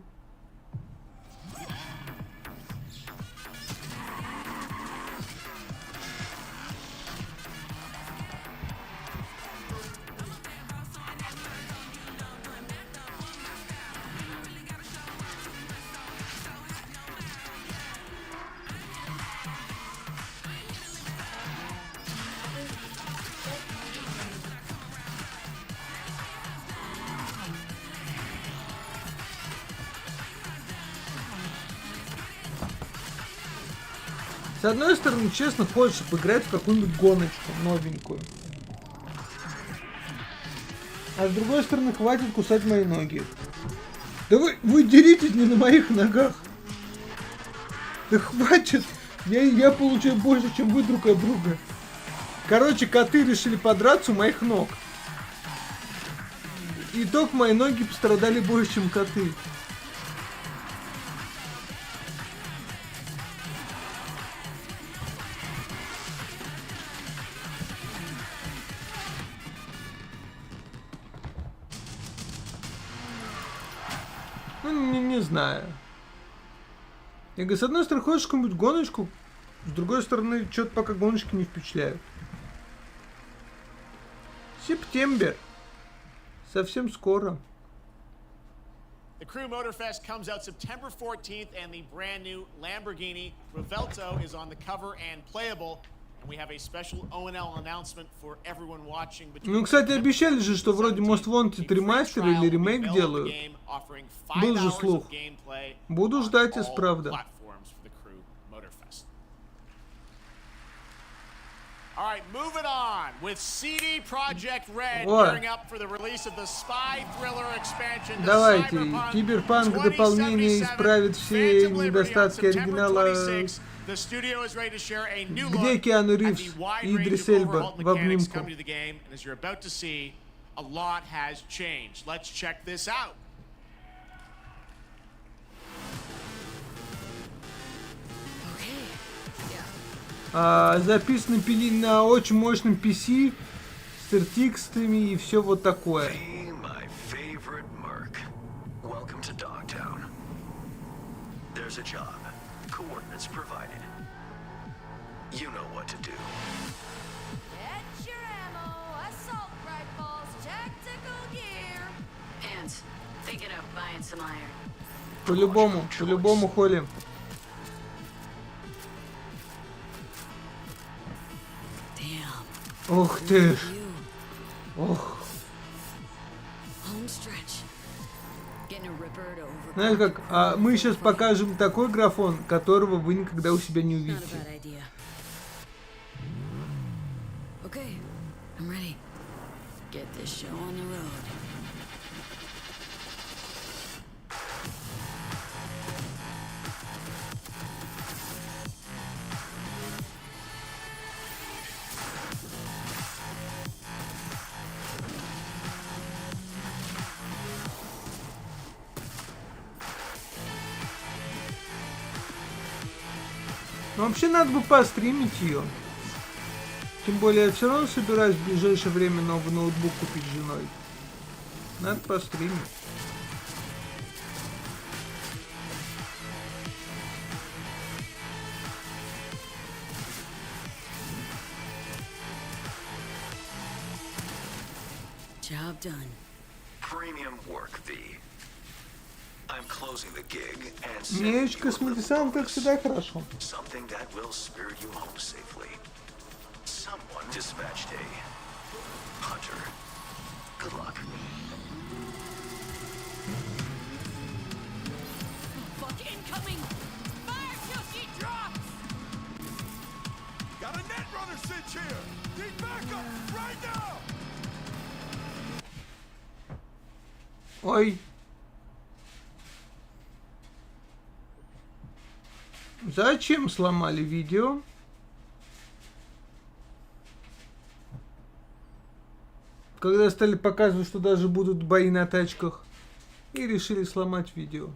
Speaker 2: С одной стороны, честно, хочется поиграть в какую-нибудь гоночку новенькую. А с другой стороны, хватит кусать мои ноги. Да вы деритесь не на моих ногах. Да хватит. Я получаю больше, чем вы друг от друга. Короче, коты решили подраться у моих ног. Итог, мои ноги пострадали больше, чем коты. Не знаю. Я говорю, с одной стороны, хочешь какую-нибудь гоночку, с другой стороны, что-то пока гоночки не впечатляют. Септембр. Совсем скоро.
Speaker 10: The Crew Motorfest comes out September 14th, and the brand new Lamborghini Revelto is on the cover and playable. And we have a special O&L announcement for everyone watching.
Speaker 2: Ну, кстати, обещали же, что вроде Most Wanted ремастер или ремейк делают. Был же слух. Буду ждать, если правда.
Speaker 10: All right, moving on with CD Projekt Red gearing up for the release of the spy thriller expansion.
Speaker 2: Давайте, Киберпанк дополнение исправит все недостатки оригинала. Где Киану Ривз и Идрис Эльба в обнимку? Записано на очень мощном PC с RTX-ами и все вот такое.
Speaker 9: You know what to do.
Speaker 12: Get your ammo, assault rifles, tactical gear.
Speaker 18: Hands, thinking of buying some iron.
Speaker 2: По-любому, Холли. Ух ты ж. Ох. Знаешь как, мы сейчас покажем такой графон, которого вы никогда у себя не увидите.
Speaker 16: Okay, I'm ready. Get this show on the road.
Speaker 2: Но вообще надо бы постримить ее. Тем более я все равно собираюсь в ближайшее время новый ноутбук купить с женой. Надо постримить.
Speaker 16: Job done.
Speaker 9: Premium work, V.
Speaker 20: I'm closing the gig and
Speaker 2: Меч космодесант, как всегда, хорошо.
Speaker 20: something that will spirit you home safely. Someone dispatched a hunter. Good luck.
Speaker 1: Fuck incoming! Fire till she drops!
Speaker 7: Got a net runner cinch here! Need backup right now!
Speaker 2: Ой. Зачем сломали видео? Когда стали показывать, что даже будут бои на тачках, и решили сломать видео.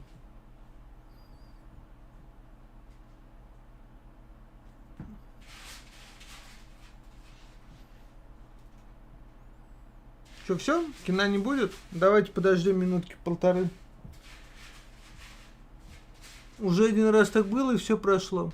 Speaker 2: Что, все? Кино не будет? Давайте подождем минутки полторы. Уже один раз так было, и все прошло.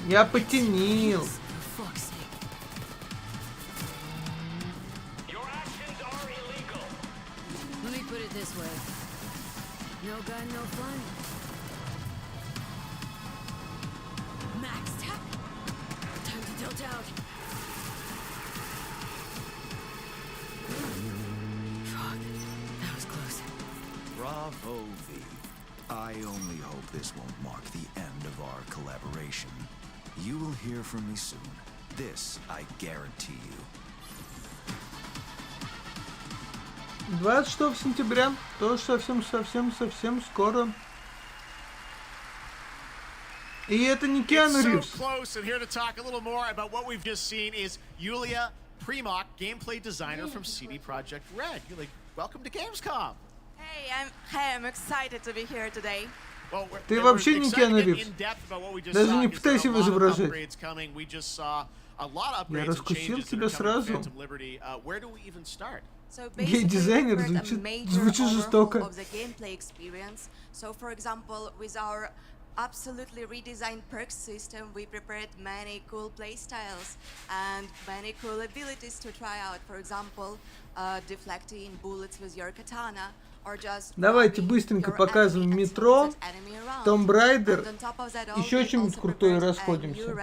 Speaker 2: Я потянил.
Speaker 16: Let me put it this way. No gun, no fun. Max, tap. Time to tilt out. Fuck, that was close.
Speaker 21: Bravo, V. I only hope this won't mark the end of our collaboration. You will hear from me soon. This I guarantee you.
Speaker 2: 26 сентября, тоже совсем скоро. И это не Киану Ривз.
Speaker 10: So close, and here to talk a little more about what we've just seen is Yulia Primok, gameplay designer from CD Projekt Red. Yulia, welcome to Gamescom.
Speaker 22: Hey, I'm excited to be here today.
Speaker 10: Well,
Speaker 2: Ты вообще не Киану Ривз. Даже не пытайся его изображать. Я раскусил тебя сразу.
Speaker 22: So
Speaker 2: Гей-дизайнер звучит жестоко.
Speaker 22: of the gameplay experience. So for example, with our absolutely redesigned perks system, we prepared many cool playstyles and many cool abilities to try out. For example, deflecting bullets with your katana.
Speaker 2: Давайте быстренько показываем метро, Tomb Raider, еще чем-нибудь крутое расходимся.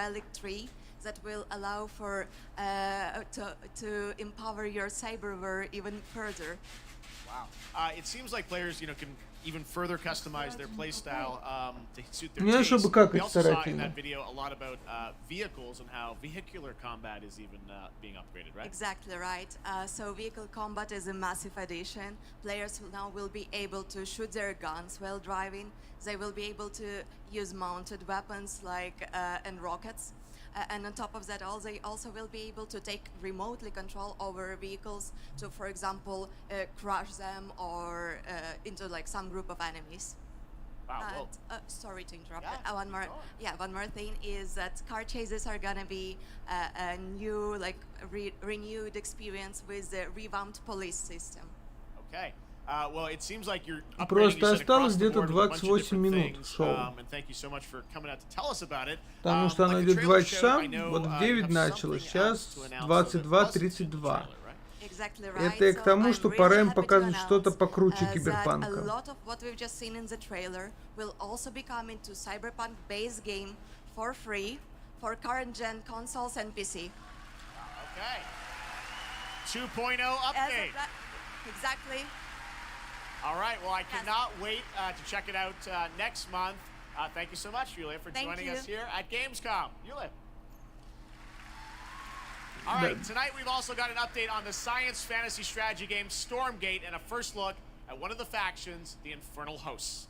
Speaker 22: That will allow for to empower your cyberware even further.
Speaker 10: Wow. It seems like players, can even further customize their playstyle to suit their taste. We also saw in that video a lot about vehicles and how vehicular combat is even being upgraded, right?
Speaker 22: Exactly right. So vehicle combat is a massive addition. Players will be able to shoot their guns while driving. They will be able to use mounted weapons like and rockets. And on top of that, they also will be able to take remotely control over vehicles to, for example, crush them or into like some group of enemies.
Speaker 10: Wow.
Speaker 22: Sorry to interrupt. One more thing is that car chases are gonna be a new, renewed experience with the revamped police system.
Speaker 10: Okay. Well, it seems like you're
Speaker 2: Просто осталось где-то 28 минут шоу. Потому что оно идет 2 часа, вот в 9 началось, сейчас 22:32. Это и к тому, что пора им показывать что-то покруче Киберпанка.
Speaker 22: Exactly.
Speaker 10: All right, well, I cannot wait to check it out next month. Thank you so much, Yulia, for joining us here at Gamescom. Yulia. All right, tonight we've also got an update on the science fantasy strategy game Stormgate and a first look at one of the factions, the Infernal Hosts.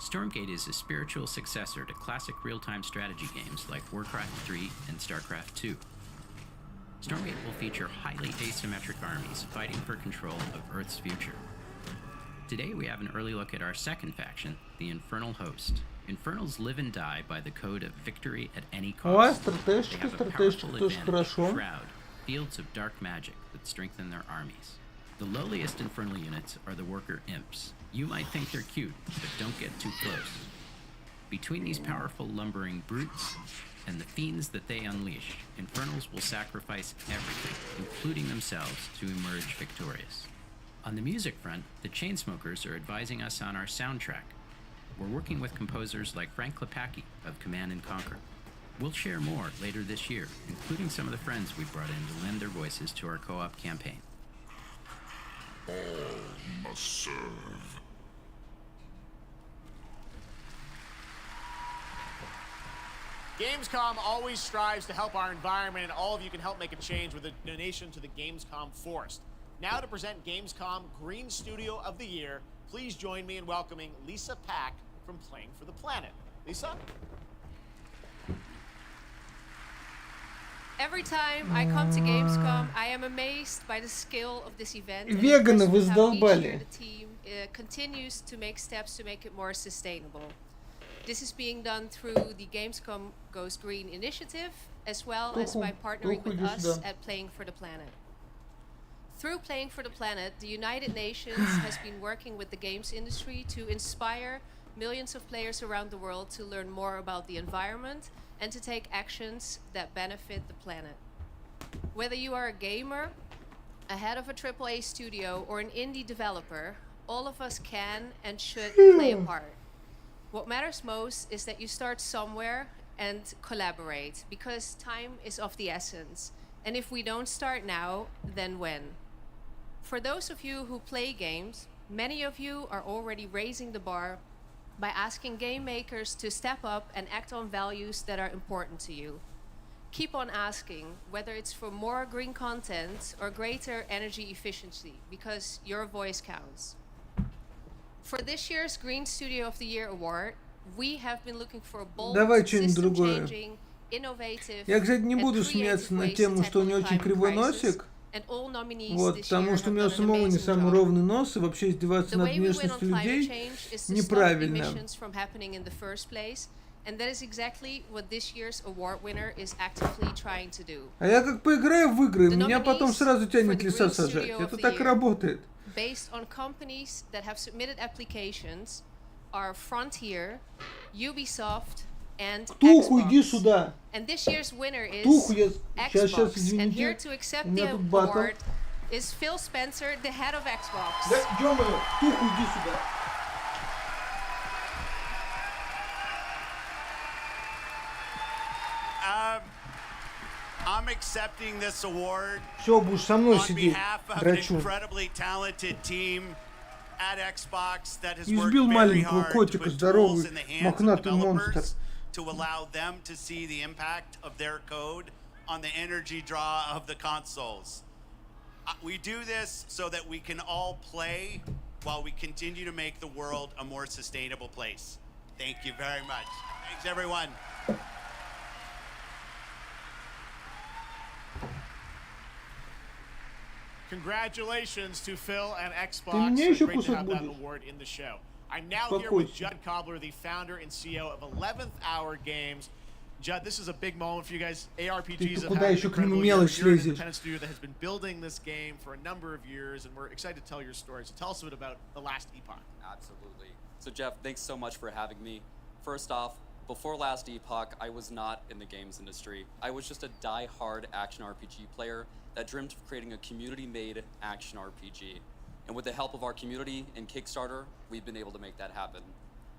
Speaker 24: Stormgate is a spiritual successor to classic real-time strategy games like Warcraft 3 and StarCraft 2. Stormgate will feature highly asymmetric armies fighting for control of Earth's future. Today we have an early look at our second faction, the Infernal Host. Infernals live and die by the code of victory at any cost. They have a powerful advantage, Shroud, fields of dark magic that strengthen their armies. The lowliest infernal units are the worker imps. You might think they're cute, but don't get too close. Between these powerful lumbering brutes and the fiends that they unleash, infernals will sacrifice everything, including themselves, to emerge victorious. On the music front, the Chainsmokers are advising us on our soundtrack. We're working with composers like Frank Klepacki of Command & Conquer. We'll share more later this year, including some of the friends we brought in to lend their voices to our co-op campaign.
Speaker 7: All must serve.
Speaker 10: Gamescom always strives to help our environment, and all of you can help make a change with a donation to the Gamescom Forest. Now to present Gamescom Green Studio of the Year, please join me in welcoming Lisa Pack from Playing for the Planet. Lisa?
Speaker 3: Every time I come to Gamescom, I am amazed by the scale of this event.
Speaker 2: Веганы, вы задолбали.
Speaker 3: The team continues to make steps to make it more sustainable. This is being done through the Gamescom Goes Green initiative, as well as by partnering with us at Playing for the Planet. Through Playing for the Planet, the United Nations has been working with the games industry to inspire millions of players around the world to learn more about the environment and to take actions that benefit the planet. Whether you are a gamer, a head of a AAA studio, or an indie developer, all of us can and should play a part. What matters most is that you start somewhere and collaborate, because time is of the essence. And if we don't start now, then when? For those of you who play games, many of you are already raising the bar by asking game makers to step up and act on values that are important to you. Keep on asking, whether it's for more green content or greater energy efficiency, because your voice counts. For this year's Green Studio of the Year award, we have been looking for a bold, system-changing, innovative,
Speaker 2: Я, кстати, не буду смеяться на тему, что у него очень кривой носик. Вот, потому что у меня у самого не самый ровный нос, и вообще издеваться над внешностью людей неправильно.
Speaker 3: And that is exactly what this year's award winner is actively trying to do.
Speaker 2: А я как поиграю в игры, меня потом сразу тянет леса сажать. Это так и работает.
Speaker 3: Based on companies that have submitted applications are Frontier, Ubisoft, and Xbox. And this year's winner is Xbox. And here to accept the award is Phil Spencer, the head of Xbox.
Speaker 5: I'm accepting this award
Speaker 2: on
Speaker 5: behalf of an incredibly talented team at Xbox that has worked very hard to put tools in the hands of developers to allow them to see the impact of their code on the energy draw of the consoles. We do this so that we can all play while we continue to make the world a more sustainable place. Thank you very much. Thanks, everyone.
Speaker 10: Congratulations to Phil and Xbox. It's great to have that award in the show. I'm now here with Judd Cobbler, the founder and CEO of 11th Hour Games. Judd, this is a big moment for you guys. ARPGs have had an incredible year. You're an independent studio that has been building this game for a number of years, and we're excited to tell your story. So tell us a bit about The Last Epoch.
Speaker 8: Absolutely. So Jeff, thanks so much for having me. First off, before Last Epoch, I was not in the games industry. I was just a die-hard action RPG player that dreamt of creating a community-made action RPG. And with the help of our community and Kickstarter, we've been able to make that happen.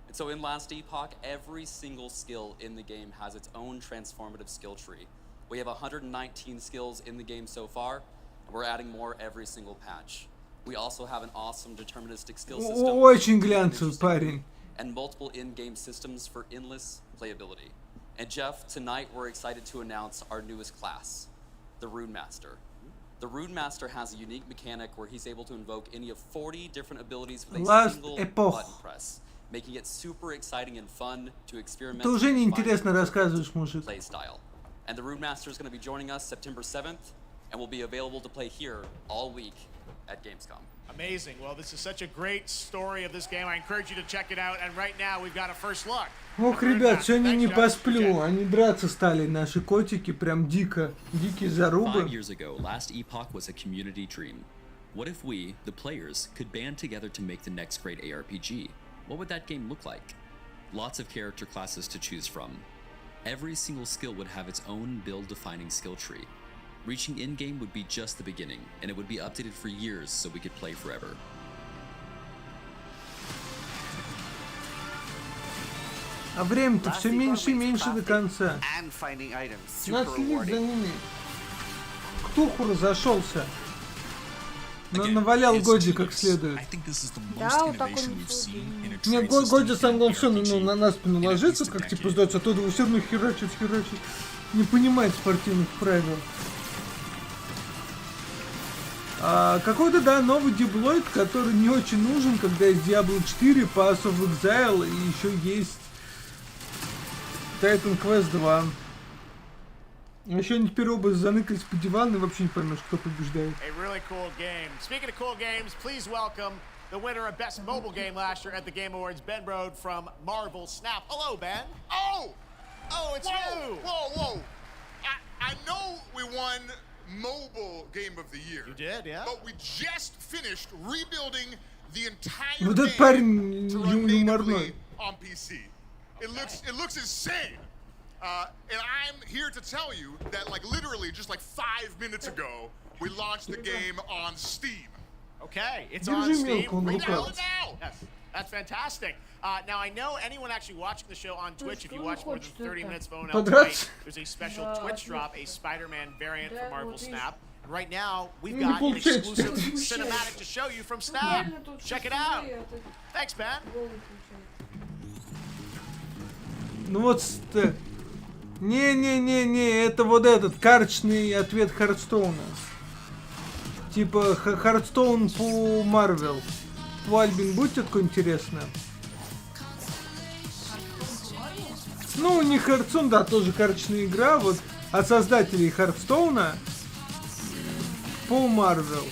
Speaker 8: And so in Last Epoch, every single skill in the game has its own transformative skill tree. We have 119 skills in the game so far, and we're adding more every single patch. We also have an awesome deterministic skill system.
Speaker 2: Очень глянцевый парень.
Speaker 8: And multiple in-game systems for endless playability. And Jeff, tonight we're excited to announce our newest class, the Rune Master. The Rune Master has a unique mechanic where he's able to invoke any of 40 different abilities with a single button press, making it super exciting and fun to experiment with play style. And the Rune Master is going to be joining us September 7th, and will be available to play here all week at Gamescom.
Speaker 10: Amazing. Well, this is such a great story of this game. I encourage you to check it out. And right now we've got a first look.
Speaker 2: Ох, ребят, сегодня не посплю. Они драться стали, наши котики, прям дико. Дикие зарубы.
Speaker 8: 5 years ago, Last Epoch was a community dream. What if we, the players, could band together to make the next great ARPG? What would that game look like? Lots of character classes to choose from. Every single skill would have its own build-defining skill tree. Reaching in-game would be just the beginning, and it would be updated for years so we could play forever.
Speaker 2: А время-то все меньше и меньше до конца. Надо следить за ними. Ктуху разошелся. Навалял Годи как следует.
Speaker 4: Да, вот так он.
Speaker 2: Нет, Годи сам главное все на спину ложится, как типа сдается, а тот его все равно херачит. Не понимает спортивных правил. Какой-то, да, новый деблойд, который не очень нужен, когда есть Diablo 4, Pass of Exile и еще есть Titan Quest 2. Еще они теперь оба заныкались по дивану и вообще не поймешь, кто побеждает.
Speaker 10: A really cool game. Speaking of cool games, please welcome the winner of Best Mobile Game last year at the Game Awards, Ben Brode from Marvel Snap. Hello, Ben.
Speaker 6: Oh,
Speaker 10: it's you.
Speaker 6: Whoa. I know we won Mobile Game of the Year.
Speaker 10: You did, yeah.
Speaker 6: But we just finished rebuilding the entire
Speaker 2: Вот этот
Speaker 6: game
Speaker 2: парень
Speaker 6: to run natively
Speaker 2: юморной.
Speaker 6: on PC. It looks insane. And I'm here to tell you that, like, literally just like 5 minutes ago, we launched the game on Steam.
Speaker 10: Okay, it's on Steam right now. Yes, that's fantastic. Now, I know anyone actually watching the show on Twitch, if you watch more than 30 minutes phone out tonight, there's a special Twitch drop, a Spider-Man variant for Marvel Snap. And right now, we've got an exclusive cinematic to show you from Snap. Check it out. Thanks, Ben.
Speaker 2: Ну вот, не, это вот этот карточный ответ Хардстоуна. Типа Хардстоун по Марвел. По Альбин будет такое интересное? Ну, не Хардстоун, да, тоже карточная игра, вот от создателей Хардстоуна по Марвел.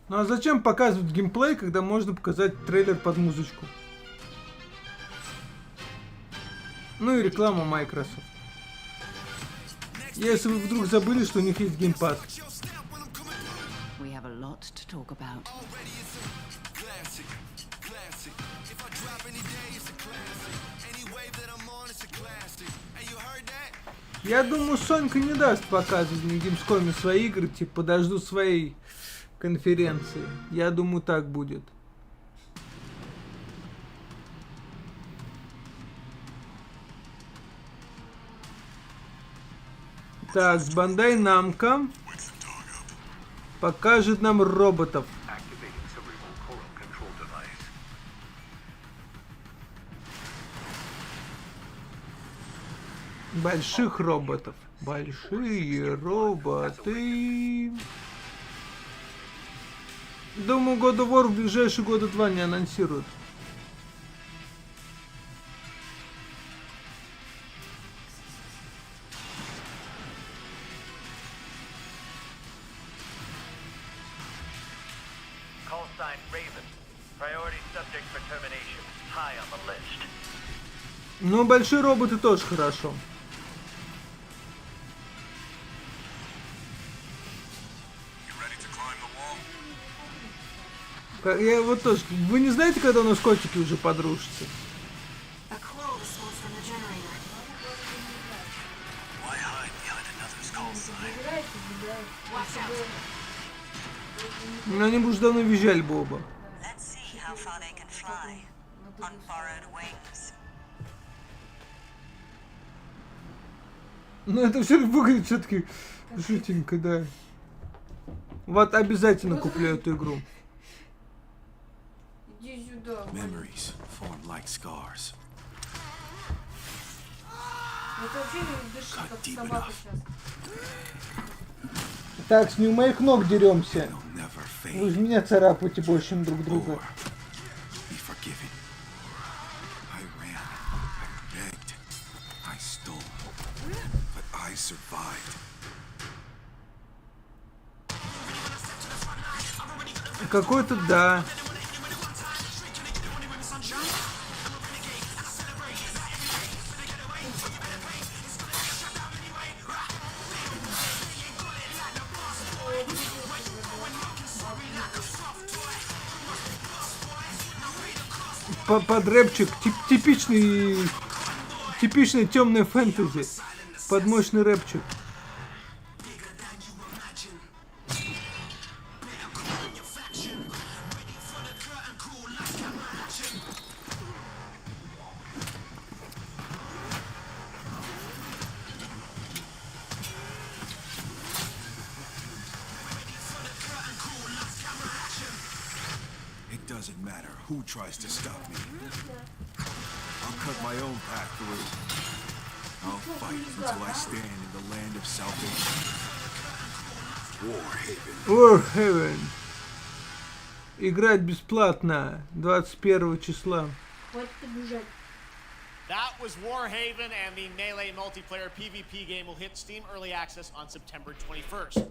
Speaker 2: Ну а зачем показывать геймплей, когда можно показать трейлер под музычку? Ну и реклама Microsoft. Если вы вдруг забыли, что у них есть геймпад. Я думаю, Сонька не даст показывать на Gamescom свои игры, типа подожду своей конференции. Я думаю, так будет. Так, Bandai Namco покажет нам роботов. Больших роботов. Большие роботы. Думаю, God of War в ближайшие года 2 не анонсируют. Ну, большие роботы тоже хорошо. Я вот тоже. Вы не знаете, когда у нас котики уже подружатся? Ну, они бы уже давно визжали бы оба. Ну, это все выглядит все-таки жутенько, да. Вот обязательно куплю эту игру.
Speaker 4: Иди сюда.
Speaker 21: Memories form like scars.
Speaker 4: Это вообще дышит, как собака сейчас.
Speaker 2: Так, с ним моих ног деремся. Вы же меня царапаете больше, чем друг друга. Какой-то да. Под рэпчик типичный темный фэнтези. Под мощный рэпчик.
Speaker 21: Doesn't matter who tries to stop me. I'll cut my own path through. I'll fight until I stand in the land of salvation.
Speaker 2: Warhaven. Играть бесплатно 21 числа.
Speaker 10: That was Warhaven, and the Melee multiplayer PvP game will hit Steam Early Access on September 21st.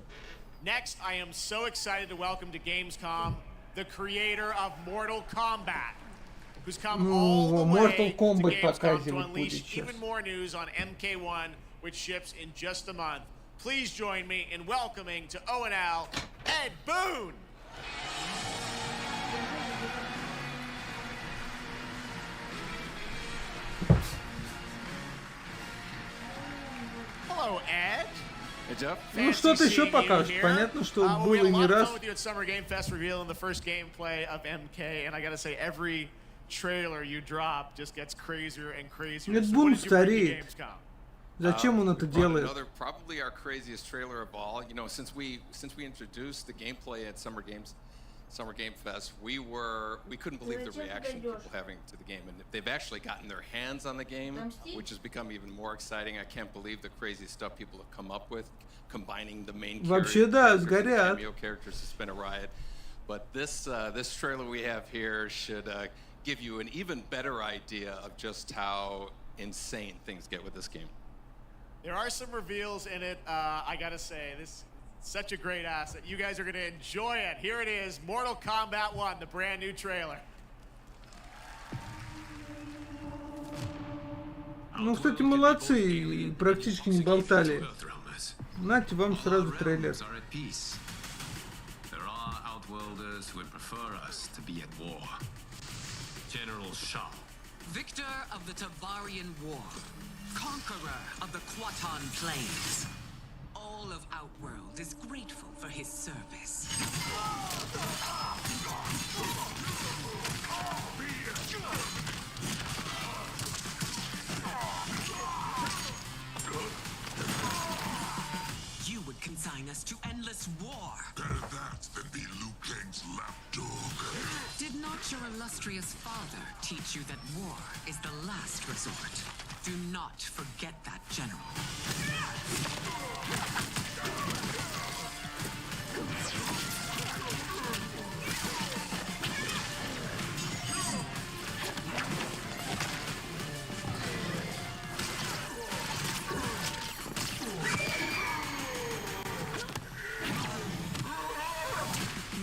Speaker 10: Next, I am so excited to welcome to Gamescom the creator of Mortal Kombat, who's come all the way to Gamescom to unleash even more news on MK1, which ships in just a month. Please join me in welcoming to ONL, Ed Boon! Hello, Ed.
Speaker 2: Ну что-то еще покажет. Понятно, что было не раз. Нет, Бун стареет. Зачем он это делает?
Speaker 11: Probably our craziest trailer of all. You know, since we introduced the gameplay at Summer Game Fest, we couldn't believe the reaction people having to the game, and they've actually gotten their hands on the game, which has become even more exciting. I can't believe the crazy stuff people have come up with, combining the main cameo characters. It's been a riot. But this trailer we have here should give you an even better idea of just how insane things get with this game.
Speaker 10: There are some reveals in it. I gotta say, this. Such a great asset. You guys are going to enjoy it. Here it is, Mortal Kombat 1, the brand new trailer.
Speaker 2: Ну, кстати, молодцы, практически не болтали. Нате вам сразу трейлер.
Speaker 15: Victor of the Tavarian War, conqueror of the Quatan Plains. All of Outworld is grateful for his service. You would consign us to endless war.
Speaker 19: Better that than be Liu Kang's lapdog.
Speaker 15: Did not your illustrious father teach you that war is the last resort? Do not forget that, General.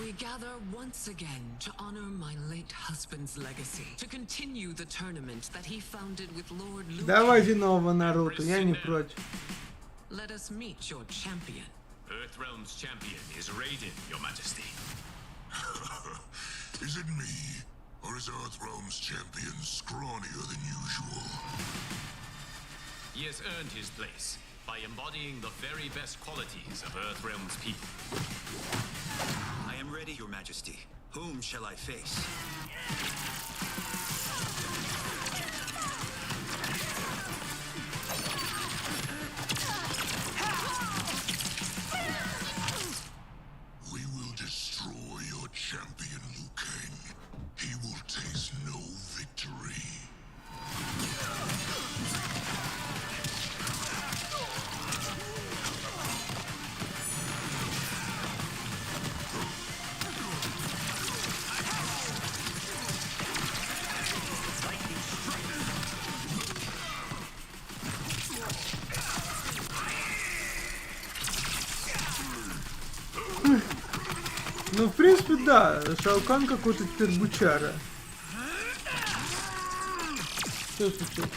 Speaker 15: We gather once again to honor my late husband's legacy, to continue the tournament that he founded with Lord Liu.
Speaker 2: Давайте нового Наруто, я не против.
Speaker 15: Let us meet your champion.
Speaker 7: Earthrealm's champion is Raiden, Your Majesty.
Speaker 19: Is it me, or is Earthrealm's champion scrawnier than usual?
Speaker 7: He has earned his place by embodying the very best qualities of Earthrealm's people.
Speaker 21: I am ready, Your Majesty. Whom shall I face?
Speaker 19: We
Speaker 2: Ну, в принципе, да. Шаукан какой-то теперь бучара. Что случилось?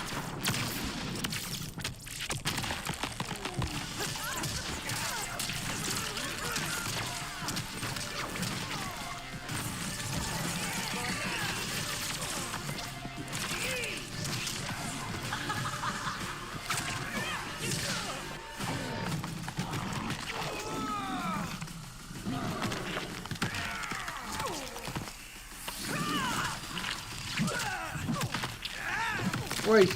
Speaker 2: Ой,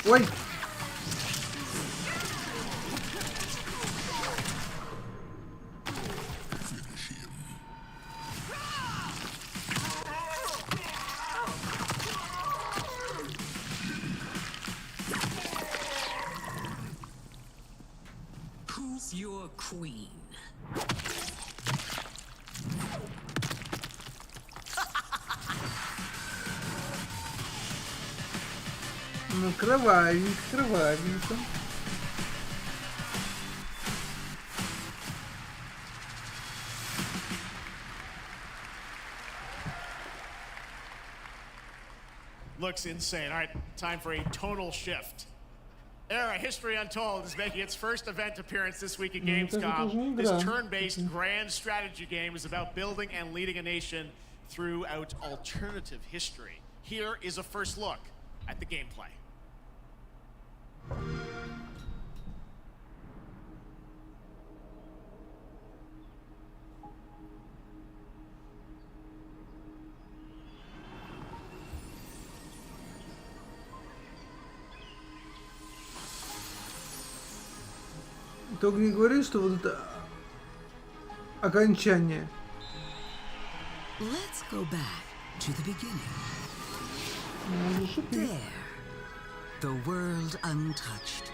Speaker 2: ой.
Speaker 15: Who's your queen?
Speaker 2: Ну, кровавенько, кровавенько.
Speaker 10: Looks insane. All right, time for a tonal shift. Era History Untold is making its first event appearance this week at Gamescom. This turn-based grand strategy game is about building and leading a nation throughout alternative history. Here is a first look at the gameplay.
Speaker 2: Только не говори, что вот это окончание.
Speaker 16: Let's go back to the beginning. There. The world untouched.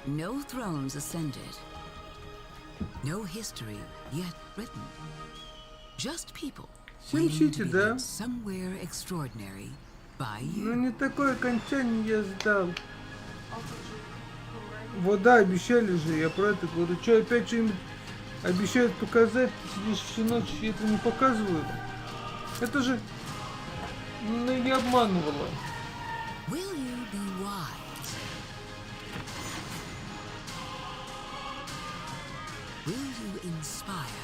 Speaker 16: No thrones ascended. No history yet written. Just people waiting to be somewhere extraordinary by you.
Speaker 2: Ну не такое окончание я ждал. Вот да, обещали же, я про это говорю. Что, опять что-нибудь обещают показать, ты сидишь всю ночь и это не показывают? Это же... Ну, не обманывала.
Speaker 16: Will you be wise? Will you inspire?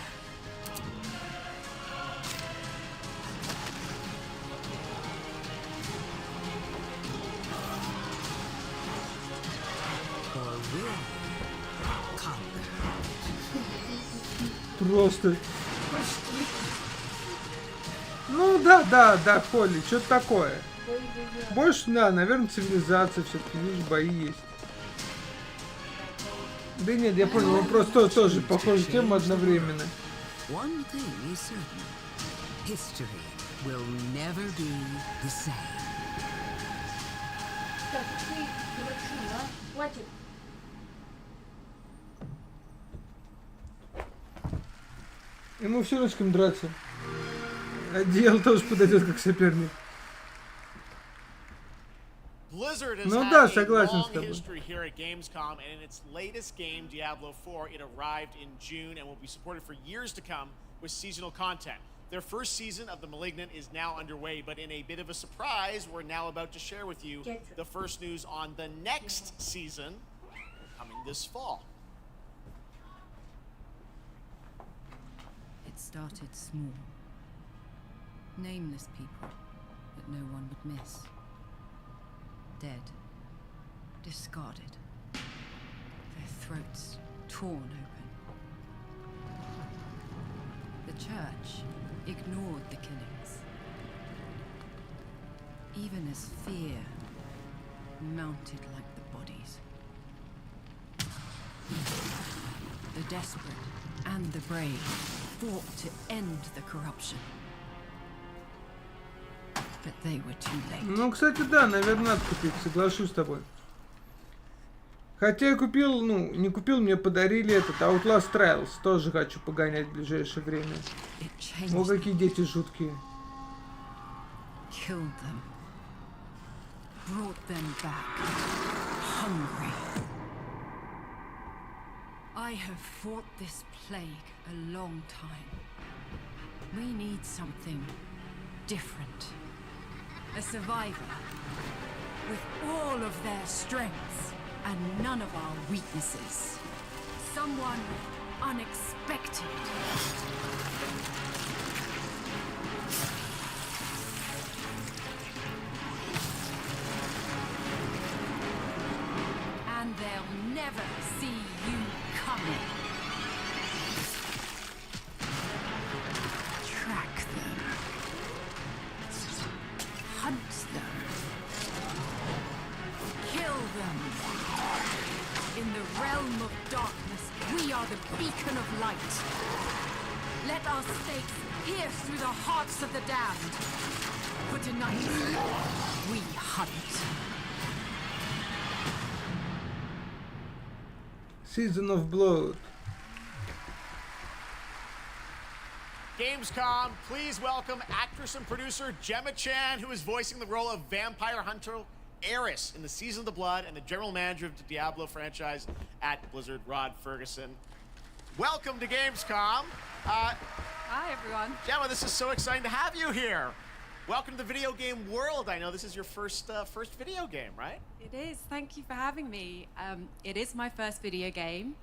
Speaker 16: Or will you conquer?
Speaker 2: Просто... Ну да, Холли, что-то такое. Больше, да, наверное, цивилизация все-таки, видишь, бои есть. Да нет, я понял, он просто тоже похожая тема одновременно.
Speaker 16: One thing is certain. History will never be the same.
Speaker 2: Ему все равно с кем драться. Одеяло тоже подойдет как соперник.
Speaker 10: Blizzard has
Speaker 2: Ну
Speaker 10: had
Speaker 2: да,
Speaker 10: a
Speaker 2: согласен с
Speaker 10: long
Speaker 2: тобой.
Speaker 10: history here at Gamescom, and in its latest game, Diablo 4, it arrived in June and will be supported for years to come with seasonal content. Their first season of The Malignant is now underway, but in a bit of a surprise, we're now about to share with you the first news on the next season coming this fall.
Speaker 13: It started small. Nameless people that no one would miss. Dead. Discarded. Their throats torn open. The church ignored the killings. Even as fear mounted like the bodies. The desperate and the brave fought to end the corruption. But they were too late.
Speaker 2: Ну, кстати, да, наверное, надо купить, соглашусь с тобой. Хотя я купил, ну, не купил, мне подарили этот Outlast Trials. Тоже хочу погонять в ближайшее время. О, какие дети жуткие.
Speaker 13: Killed them. Brought them back. Hungry. I have fought this plague a long time. We need something different. A survivor with all of their strengths and none of our weaknesses. Someone unexpected. And they'll never see you coming. Track them. Hunt them. Kill them. In the realm of darkness, we are the beacon of light. Let our stakes pierce through the hearts of the damned. For tonight, we hunt.
Speaker 2: Season of Blood.
Speaker 10: Gamescom, please welcome actress and producer Gemma Chan, who is voicing the role of vampire hunter Eris in the Season of the Blood, and the general manager of the Diablo franchise at Blizzard, Rod Ferguson. Welcome to Gamescom.
Speaker 12: Hi, everyone.
Speaker 10: Gemma, this is so exciting to have you here. Welcome to the video game world. I know this is your first video game, right?
Speaker 12: It is. Thank you for having me. It is my first video game.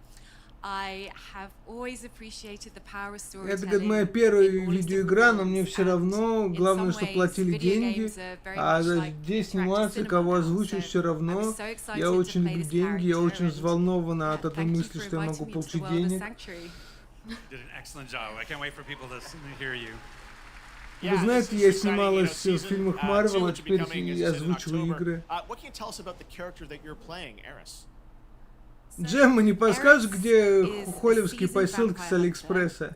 Speaker 12: I have always appreciated the power of storytelling.
Speaker 2: Это как моя первая видеоигра, но мне все равно, главное, что платили деньги, а здесь сниматься, кого озвучивать все равно. Я очень люблю деньги, я очень взволнована от одной мысли, что я могу получить денег. Вы знаете, я снималась в фильмах Марвел, а теперь я озвучиваю игры. Джемма, не подскажешь, где холливские посылки с Алиэкспресса?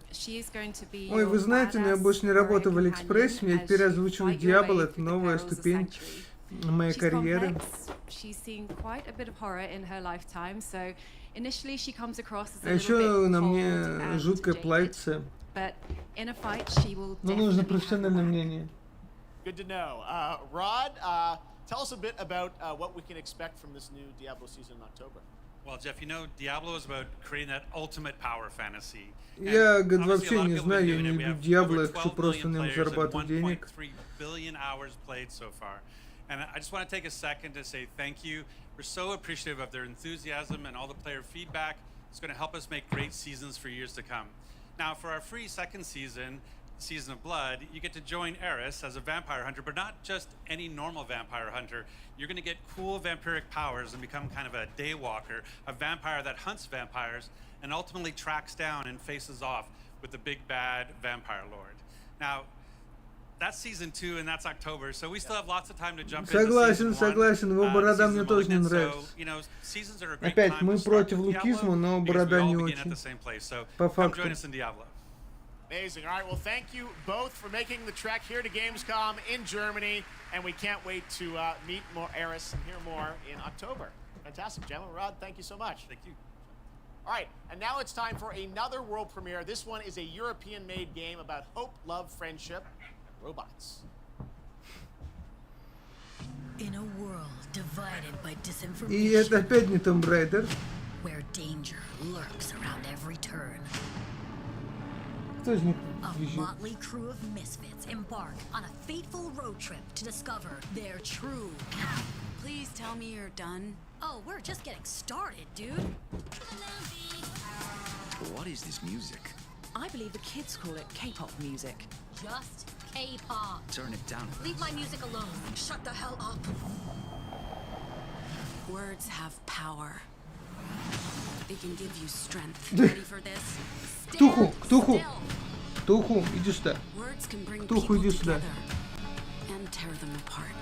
Speaker 2: Ой, вы знаете, но я больше не работаю в Алиэкспрессе, я теперь озвучиваю Диабло, это новая ступень моей карьеры. А еще на мне жуткое платье. Но нужно профессиональное мнение.
Speaker 10: Good to know. Rod, tell us a bit about what we can expect from this new Diablo season in October.
Speaker 14: Well, Jeff, you know, Diablo is about creating that ultimate power fantasy.
Speaker 2: Я, говорит, вообще не знаю, я не люблю Диабло, я хочу просто на нем зарабатывать денег.
Speaker 14: 1.3 billion hours played so far. And I just want to take a second to say thank you. We're so appreciative of their enthusiasm and all the player feedback. It's going to help us make great seasons for years to come. Now, for our free second season, Season of Blood, you get to join Eris as a vampire hunter, but not just any normal vampire hunter. You're going to get cool vampiric powers and become kind of a daywalker, a vampire that hunts vampires and ultimately tracks down and faces off with the big bad vampire lord. Now, that's Season 2 and that's October, so we still have lots of time to jump into Season 1.
Speaker 2: Согласен, его борода мне тоже не нравится. Опять, мы против лукизма, но борода не очень. По факту.
Speaker 10: Amazing. All right, well, thank you both for making the trek here to Gamescom in Germany, and we can't wait to meet more Eris and hear more in October. Fantastic. Gemma, Rod, thank you so much.
Speaker 14: Thank you.
Speaker 10: All right, and now it's time for another world premiere. This one is a European-made game about hope, love, friendship, robots.
Speaker 17: In a world divided by disinformation,
Speaker 2: И это опять не Tomb Raider.
Speaker 17: Where danger lurks around every turn.
Speaker 2: Кто из них
Speaker 17: A
Speaker 2: визжит?
Speaker 17: motley crew of misfits embark on a fateful road trip to discover their true path.
Speaker 18: Please tell me you're done.
Speaker 17: Oh, we're just getting started, dude.
Speaker 21: What is this music?
Speaker 18: I believe the kids call it K-pop music.
Speaker 17: Just K-pop.
Speaker 21: Turn it down.
Speaker 17: Leave my music alone.
Speaker 18: Shut the hell up. Words have power. They can give you strength. Ready for this?
Speaker 2: Ктуху, Ктуху, Ктуху, иди сюда.
Speaker 18: Words can bring
Speaker 2: Ктуху,
Speaker 18: people
Speaker 2: иди сюда.
Speaker 18: together and tear them apart.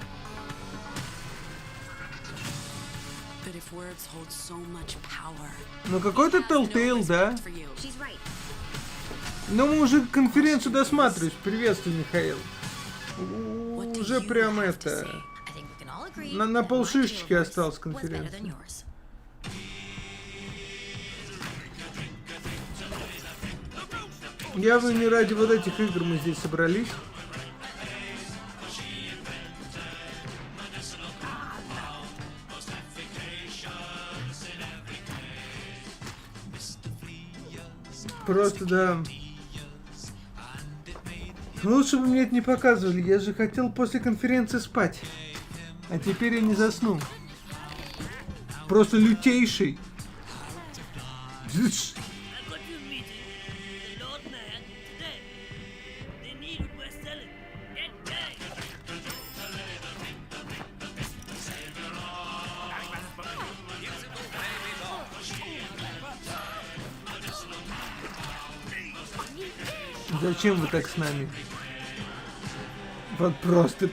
Speaker 18: But if words hold so much power,
Speaker 2: Ну какой-то Telltale, да? Но мы уже конференцию досматриваем. Приветствую, Михаил. Уже прям это... На полшишечки осталось конференция. Явно не ради вот этих игр мы здесь собрались. Просто да. Лучше бы мне это не показывали. Я же хотел после конференции спать. А теперь я не засну. Просто лютейший. Зачем вы так с нами? Вот просто...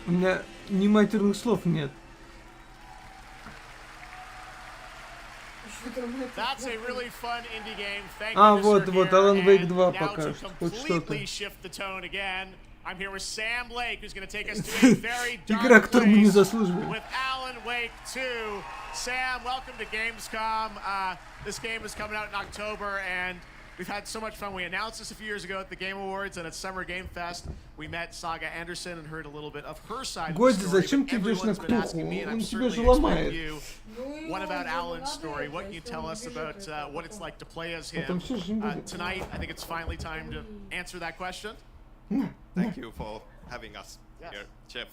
Speaker 2: У меня ни матерных слов нет. А, вот, Alan Wake 2 покажет. Хоть что-то. Игра, которую мы не заслуживаем.
Speaker 10: Sam, welcome to Gamescom. This game is coming out in October, and we've had so much fun. We announced this a few years ago at the Game Awards and at Summer Game Fest. We met Saga Anderson and heard a little bit of her side of the story.
Speaker 2: Зачем ты идешь на ктуху? Он тебя же ломает.
Speaker 10: What about Alan's story? What can you tell us about what it's like to play as him? Tonight, I think it's finally time to answer that question.
Speaker 1: Thank you for having us here, Jeff.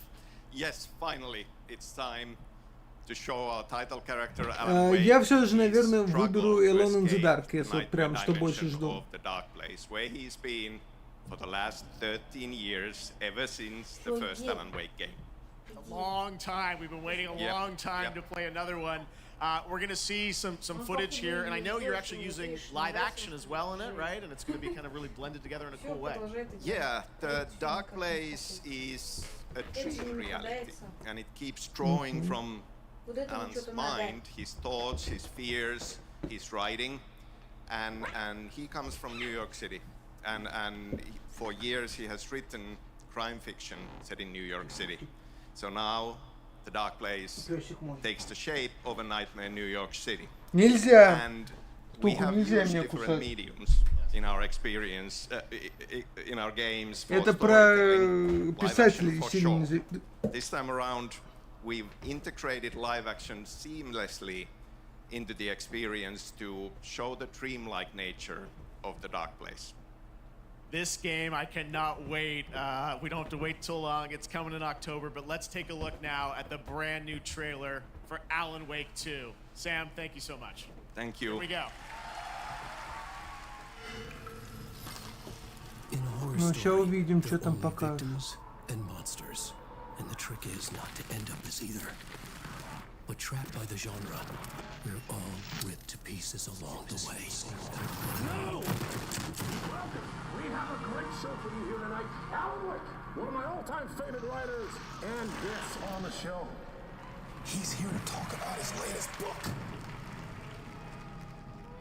Speaker 1: Yes, finally, it's time to show our title character Alan Wake.
Speaker 2: Я все же, наверное, выберу Alone in the Dark, если вот прям что больше жду.
Speaker 1: The dark place where he's been for the last 13 years, ever since the first Alan Wake game.
Speaker 10: A long time. We've been waiting a long time to play another one. We're going to see some footage here, and I know you're actually using live action as well in it, right? And it's going to be kind of really blended together in a cool way.
Speaker 1: Yeah, the dark place is a dream reality, and it keeps drawing from Alan's mind, his thoughts, his fears, his writing, and he comes from New York City, and for years he has written crime fiction set in New York City. So now the dark place takes the shape of a nightmare in New York City.
Speaker 2: Нельзя.
Speaker 1: And we have used different mediums in our experience, in our games.
Speaker 2: Это про писателей сильно.
Speaker 1: This time around, we've integrated live action seamlessly into the experience to show the dreamlike nature of the dark place.
Speaker 10: This game, I cannot wait. We don't have to wait too long. It's coming in October, but let's take a look now at the brand new trailer for Alan Wake 2. Sam, thank you so much.
Speaker 1: Thank you.
Speaker 10: Here we go.
Speaker 2: Ну, сейчас увидим, что там покажут.
Speaker 9: And the trick is not to end up as either. But trapped by the genre, we're all ripped to pieces along the way.
Speaker 20: No! Welcome! We have a great show for you here tonight. Alan Wake, one of my all-time favorite writers, and guests on the show.
Speaker 9: He's here to talk about his latest book.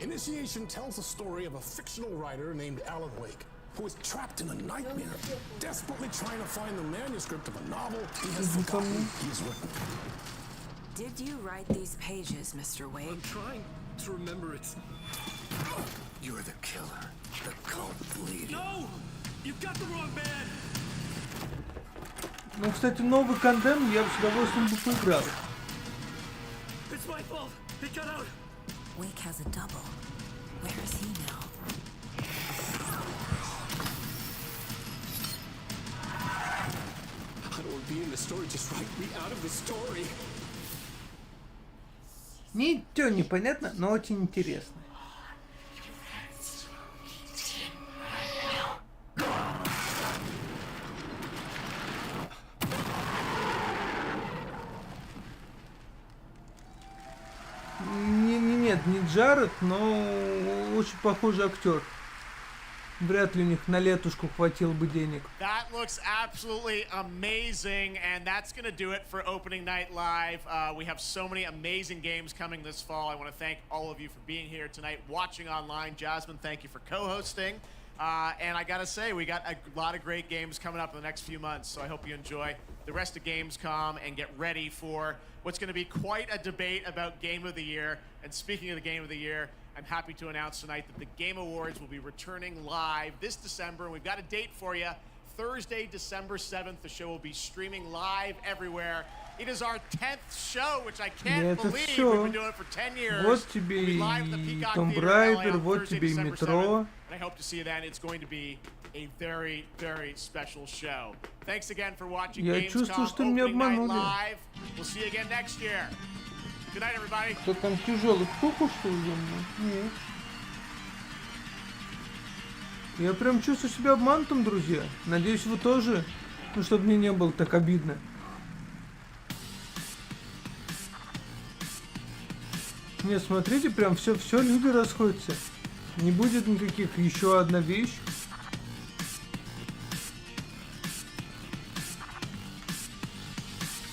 Speaker 20: Initiation tells the story of a fictional writer named Alan Wake, who is trapped in a nightmare, desperately trying to find the manuscript of a novel he has forgotten he's written.
Speaker 18: Did you write these pages, Mr. Wake?
Speaker 9: I'm trying to remember it.
Speaker 21: You're the killer, the cult leader.
Speaker 9: No! You've got the wrong man!
Speaker 2: Ну, кстати, новый контент я бы с удовольствием бы поиграл.
Speaker 9: It's my fault. It got out.
Speaker 18: Wake has a double. Where is he now?
Speaker 20: I don't want to be in the story. Just write me out of the story.
Speaker 2: Ничего не понятно, но очень интересно. Нет, не Джаред, но очень похожий актер. Вряд ли у них на летушку хватило бы денег.
Speaker 10: That looks absolutely amazing, and that's going to do it for Opening Night Live. We have so many amazing games coming this fall. I want to thank all of you for being here tonight, watching online. Jasmine, thank you for co-hosting. And I got to say, we got a lot of great games coming up in the next few months, so I hope you enjoy the rest of Gamescom and get ready for what's going to be quite a debate about Game of the Year. And speaking of the Game of the Year, I'm happy to announce tonight that the Game Awards will be returning live this December, and we've got a date for you. Thursday, December 7th, the show will be streaming live everywhere. It is our 10th show, which I
Speaker 2: И
Speaker 10: can't
Speaker 2: это
Speaker 10: believe we've
Speaker 2: все.
Speaker 10: been doing it for 10 years.
Speaker 2: Вот тебе и Tomb Raider, вот тебе и Метро.
Speaker 10: And I hope to see you then. It's going to be a very, very special show. Thanks again for watching Gamescom Opening Night Live. We'll see you again next year. Good night, everybody.
Speaker 2: Кто там тяжелый куку, что ли? Нет. Я прям чувствую себя обманутым, друзья. Надеюсь, вы тоже. Ну, чтобы мне не было так обидно. Не, смотрите, прям все люди расходятся. Не будет никаких еще одна вещь.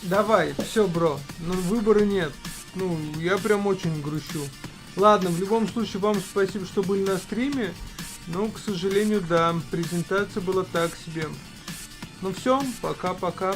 Speaker 2: Давай, все, бро. Ну, выбора нет. Ну, я прям очень грущу. Ладно, в любом случае, вам спасибо, что были на стриме. Ну, к сожалению, да, презентация была так себе. Ну все, пока-пока.